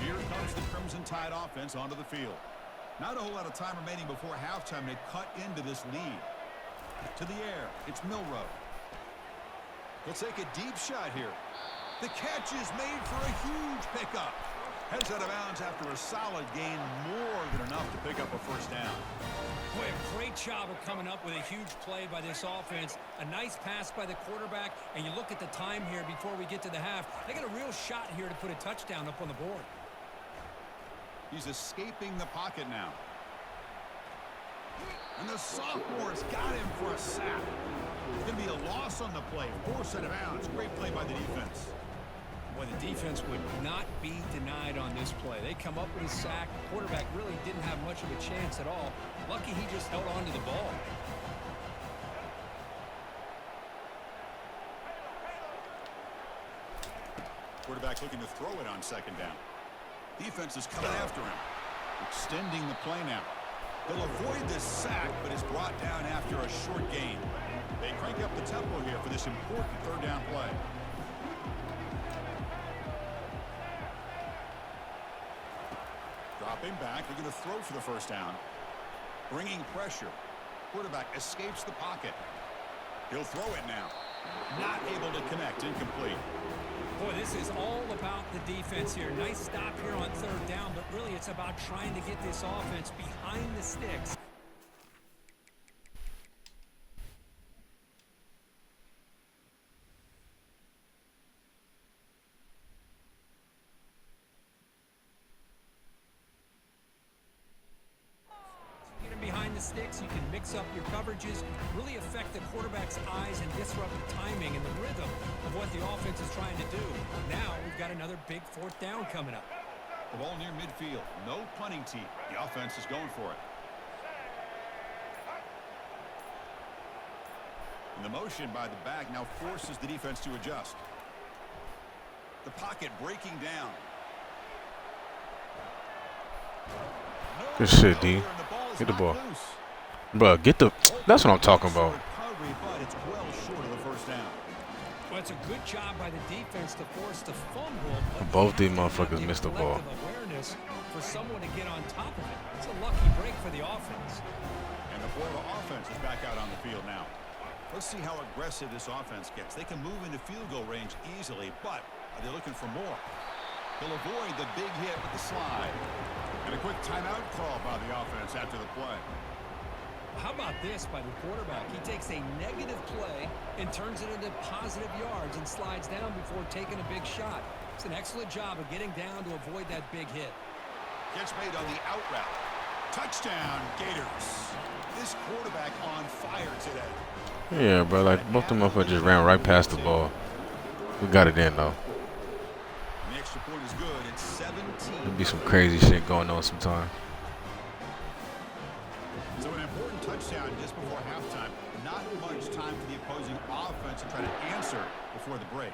Here comes the Crimson Tide offense onto the field. Not a whole lot of time remaining before halftime to cut into this lead. To the air, it's Milrow. He'll take a deep shot here. The catch is made for a huge pickup. Heads out of bounds after a solid gain, more than enough to pick up a first down. Boy, a great job of coming up with a huge play by this offense. A nice pass by the quarterback, and you look at the time here before we get to the half. They got a real shot here to put a touchdown up on the board. He's escaping the pocket now. And the sophomore's got him for a sack. It's going to be a loss on the play. Forced out of bounds. Great play by the defense. Boy, the defense would not be denied on this play. They come up with a sack. The quarterback really didn't have much of a chance at all. Lucky he just held on to the ball. Quarterback looking to throw it on 2nd down. Defense is coming after him. Extending the play now. They'll avoid this sack, but is brought down after a short gain. They crank up the tempo here for this important 3rd down play. Dropping back, looking to throw for the 1st down. Bringing pressure. Quarterback escapes the pocket. He'll throw it now. Not able to connect, incomplete. Boy, this is all about the defense here. Nice stop here on 3rd down, but really it's about trying to get this offense behind the sticks. Behind the sticks, you can mix up your coverages, really affect the quarterback's eyes and disrupt the timing and the rhythm of what the offense is trying to do. Now we've got another big 4th down coming up. The ball near midfield. No punting team. The offense is going for it. And the motion by the back now forces the defense to adjust. The pocket breaking down. Good shit, D. Get the ball. Bro, get the... That's what I'm talking about. Well, it's a good job by the defense to force the fumble. Both these motherfuckers missed the ball. Awareness for someone to get on top of it. It's a lucky break for the offense. And the Florida offense is back out on the field now. Let's see how aggressive this offense gets. They can move into field goal range easily, but are they looking for more? They'll avoid the big hit with the slide. And a quick timeout call by the offense after the play. How about this by the quarterback? He takes a negative play and turns it into positive yards and slides down before taking a big shot. It's an excellent job of getting down to avoid that big hit. Gets made on the out route. Touchdown, Gators. This quarterback on fire today. Yeah, bro, like both of them motherfuckers just ran right past the ball. We got it in, though. The extra point is good. It's 17. There'll be some crazy shit going on sometime. So an important touchdown just before halftime. Not much time for the opposing offense to try to answer before the break.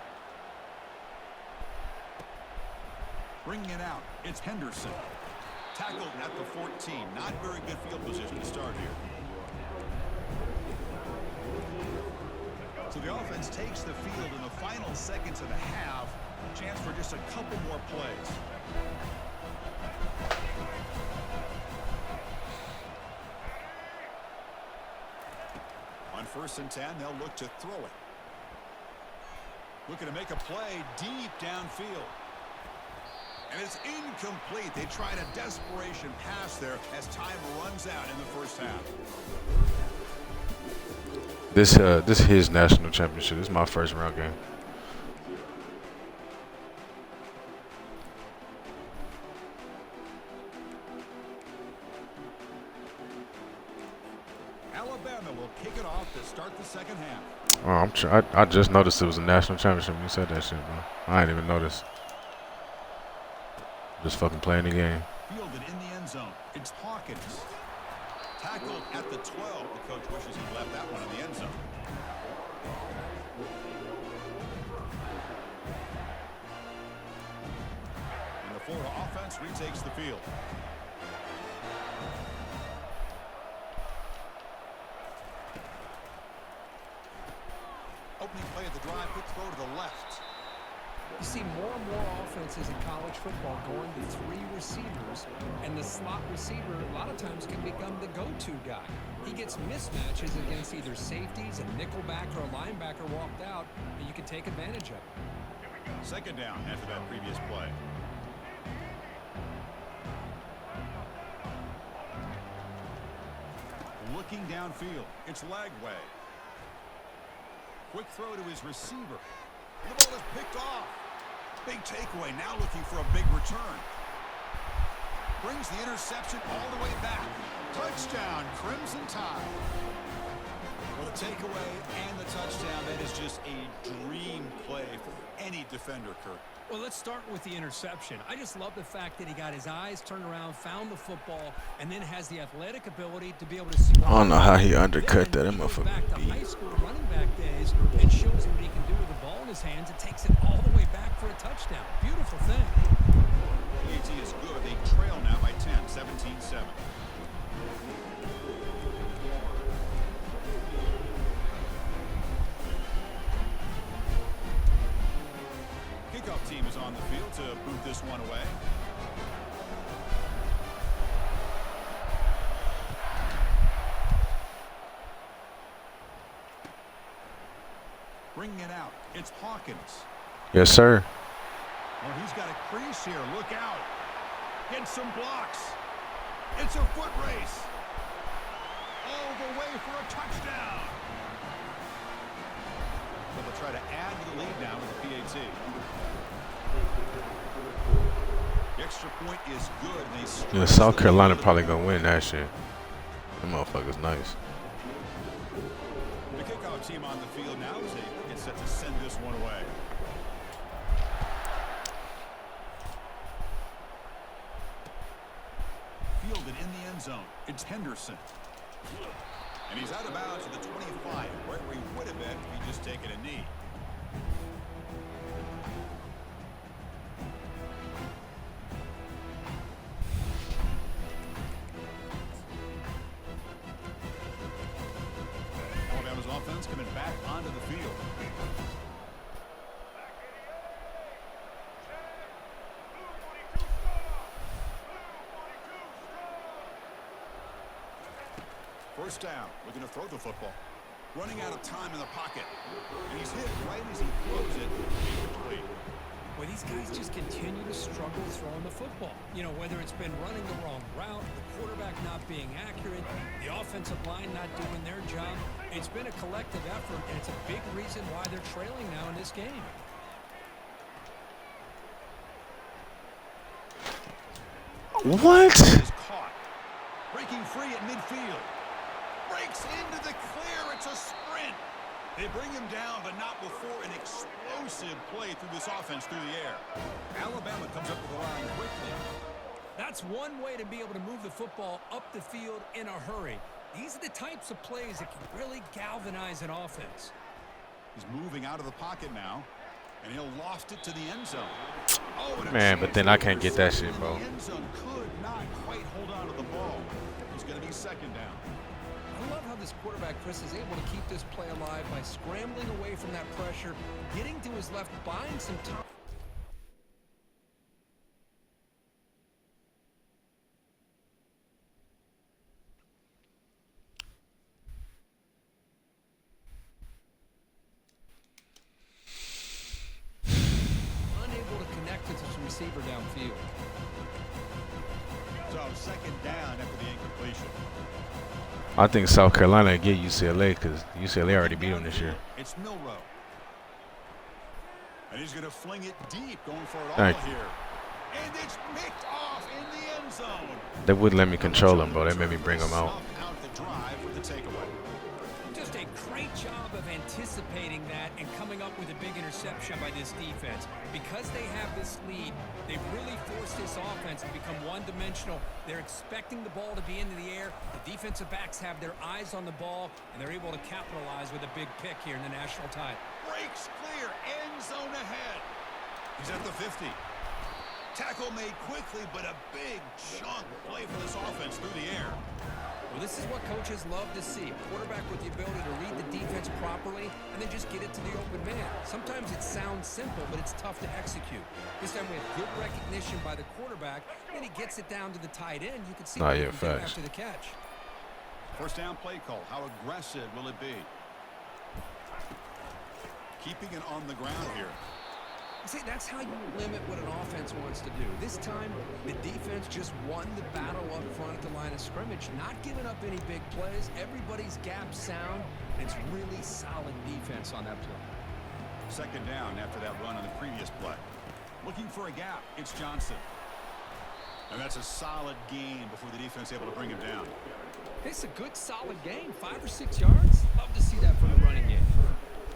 Bringing it out, it's Henderson. Tackled at the 14. Not very good field position to start here. So the offense takes the field in the final seconds of the half. Chance for just a couple more plays. On 1st and 10, they'll look to throw it. Looking to make a play deep downfield. And it's incomplete. They tried a desperation pass there as time runs out in the 1st half. This is his national championship. This is my 1st round game. start the second half. Oh, I just noticed it was a national championship when you said that shit, bro. I didn't even notice. Just fucking playing the game. Fielded in the end zone. It's Hawkins. Tackled at the 12. The coach wishes he left that one in the end zone. And the Florida offense retakes the field. Opening play of the drive, quick throw to the left. You see more and more offenses in college football going to 3 receivers, and the slot receiver a lot of times can become the go-to guy. He gets mismatches against either safeties, a nickelback, or a linebacker walked out, and you can take advantage of it. Second down after that previous play. Looking downfield, it's Lagway. Quick throw to his receiver. The ball is picked off. Big takeaway, now looking for a big return. Brings the interception all the way back. Touchdown, Crimson Tide. Well, the takeaway and the touchdown, that is just a dream play for any defender, Kurt. Well, let's start with the interception. I just love the fact that he got his eyes turned around, found the football, and then has the athletic ability to be able to see. I don't know how he undercut that. That motherfucker. Back to high school running back days and shows him what he can do with the ball in his hands. It takes it all the way back for a touchdown. Beautiful thing. PAT is good. They trail now by 10, 17-7. Kickoff team is on the field to boot this one away. Bringing it out, it's Hawkins. Yes, sir. Well, he's got a crease here. Look out. Get some blocks. It's a foot race. All the way for a touchdown. So they'll try to add to the lead now with the PAT. The extra point is good. Yeah, South Carolina probably gonna win that shit. That motherfucker's nice. The kickoff team on the field now as they get set to send this one away. Fielded in the end zone. It's Henderson. And he's out of bounds at the 25, right where he would have been if he just taken a knee. Alabama's offense coming back onto the field. First down, looking to throw the football. Running out of time in the pocket. And he's hit right as he throws it. Incomplete. Well, these guys just continue to struggle throwing the football. You know, whether it's been running the wrong route, the quarterback not being accurate, the offensive line not doing their job. It's been a collective effort, and it's a big reason why they're trailing now in this game. What? Is caught. Breaking free at midfield. Breaks into the clear. It's a sprint. They bring him down, but not before an explosive play through this offense through the air. Alabama comes up with the line quickly. That's one way to be able to move the football up the field in a hurry. These are the types of plays that can really galvanize an offense. He's moving out of the pocket now, and he'll loft it to the end zone. Oh, Man, but then I can't get that shit, bro. The end zone could not quite hold on to the ball. He's going to be second down. I love how this quarterback, Chris, is able to keep this play alive by scrambling away from that pressure, getting to his left, buying some time. Unable to connect with his receiver downfield. So second down after the incompletion. I think South Carolina will get UCLA because UCLA already beat them this year. It's Milrow. And he's going to fling it deep, going for it all Thank here. And it's picked off in the end zone. They wouldn't let me control them, bro. They made me bring them out. Out the drive with the takeaway. Just a Great job of anticipating that and coming up with a big interception by this defense. Because they have this lead, they've really forced this offense to become one-dimensional. They're expecting the ball to be into the air. The defensive backs have their eyes on the ball, and they're able to capitalize with a big pick here in the national title. Breaks clear, end zone ahead. He's at the 50. Tackle made quickly, but a big chunk play for this offense through the air. Well, this is what coaches love to see. A quarterback with the ability to read the defense properly and then just get it to the open man. Sometimes it sounds simple, but it's tough to execute. This time we have good recognition by the quarterback, and he gets it down to the tight end. You can see what he can do after the catch. First down play call. How aggressive will it be? Keeping it on the ground here. See, that's how you limit what an offense wants to do. This time, the defense just won the battle up front at the line of scrimmage, not giving up any big plays. Everybody's gap sound, and it's really solid defense on that play. Second down after that run on the previous play. Looking for a gap. It's Johnson. And that's a solid gain before the defense able to bring him down. It's a good, solid gain. 5 or 6 yards. Love to see that from the running game.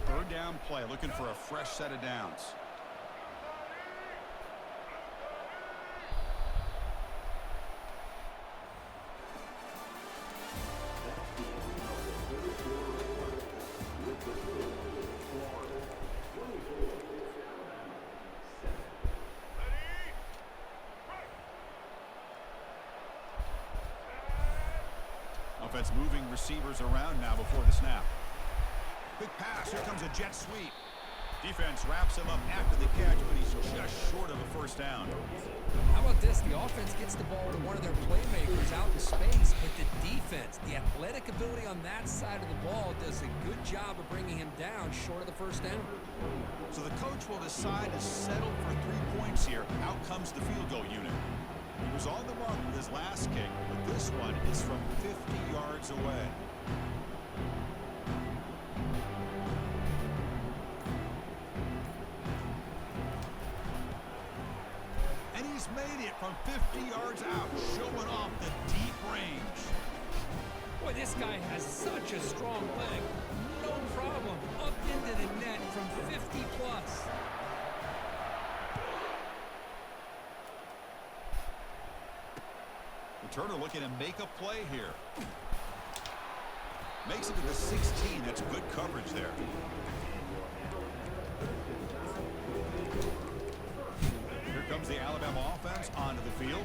Third down play. Looking for a fresh set of downs. Offense moving receivers around now before the snap. Big pass. Here comes a jet sweep. Defense wraps him up after the catch, but he's just short of a first down. How about this? The offense gets the ball to one of their playmakers out in space, but the defense, the athletic ability on that side of the ball does a good job of bringing him down short of the first down. So the coach will decide to settle for 3 points here. Out comes the field goal unit. He was on the mark with his last kick, but this one is from 50 yards away. And he's made it from 50 yards out, showing off the deep range. Boy, this guy has such a strong leg. No problem. Up into the net from 50 plus. Turner looking to make a play here. Makes it to the 16. That's good coverage there. Here comes the Alabama offense onto the field.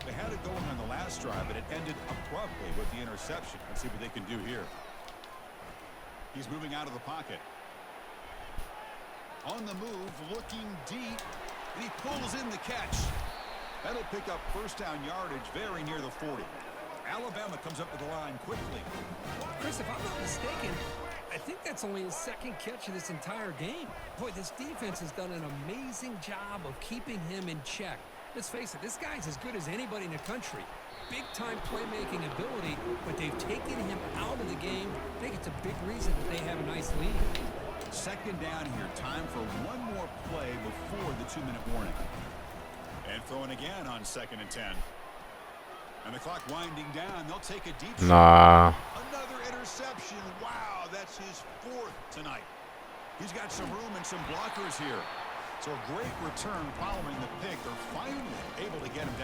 They had it going on the last drive, but it ended abruptly with the interception. Let's see what they can do here. He's moving out of the pocket. On the move, looking deep, and he pulls in the catch. That'll pick up first down yardage very near the 40. Alabama comes up to the line quickly. Chris, if I'm not mistaken, I think that's only his second catch of this entire game. Boy, this defense has done an amazing job of keeping him in check. Let's face it, this guy's as good as anybody in the country. Big-time playmaking ability, but they've taken him out of the game. I think it's a big reason that they have a nice lead. Second down here. Time for one more play before the 2-minute warning. And throwing again on 2nd and 10. And the clock winding down. They'll take a deep Nah. shot. Another interception. Wow, that's his 4th tonight. He's got some room and some blockers here. So a great return following the pick. They're finally able to get him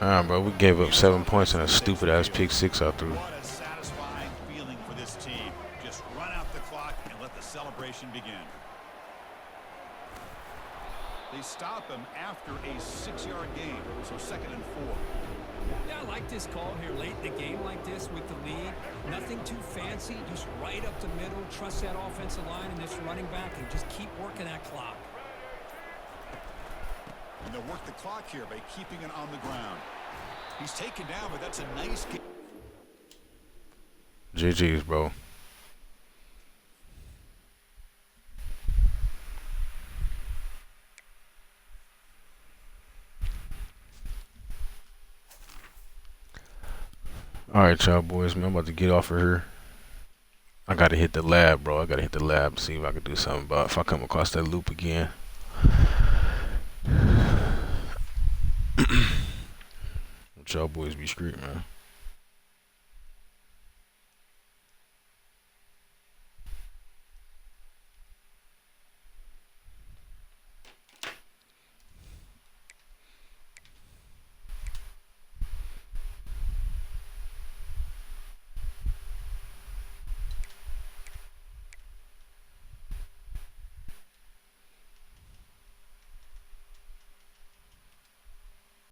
down. Bro, we gave up 7 points and a stupid-ass pick 6 out through. What a satisfying feeling for this team. Just run out the clock and let the celebration begin. They stop him after a 6-yard gain, so 2nd and 4. Yeah, I like this call here late in the game like this with the lead. Nothing too fancy, just right up the middle. Trust that offensive line and this running back and just keep working that clock. And they'll work the clock here by keeping it on the ground. He's taken down, but that's a nice kick. GG's, bro. Alright, y'all boys, man, I'm about to get off of here. I gotta hit the lab, bro. I gotta hit the lab and see if I can do something about if I come across that loop again. Y'all boys be street, man.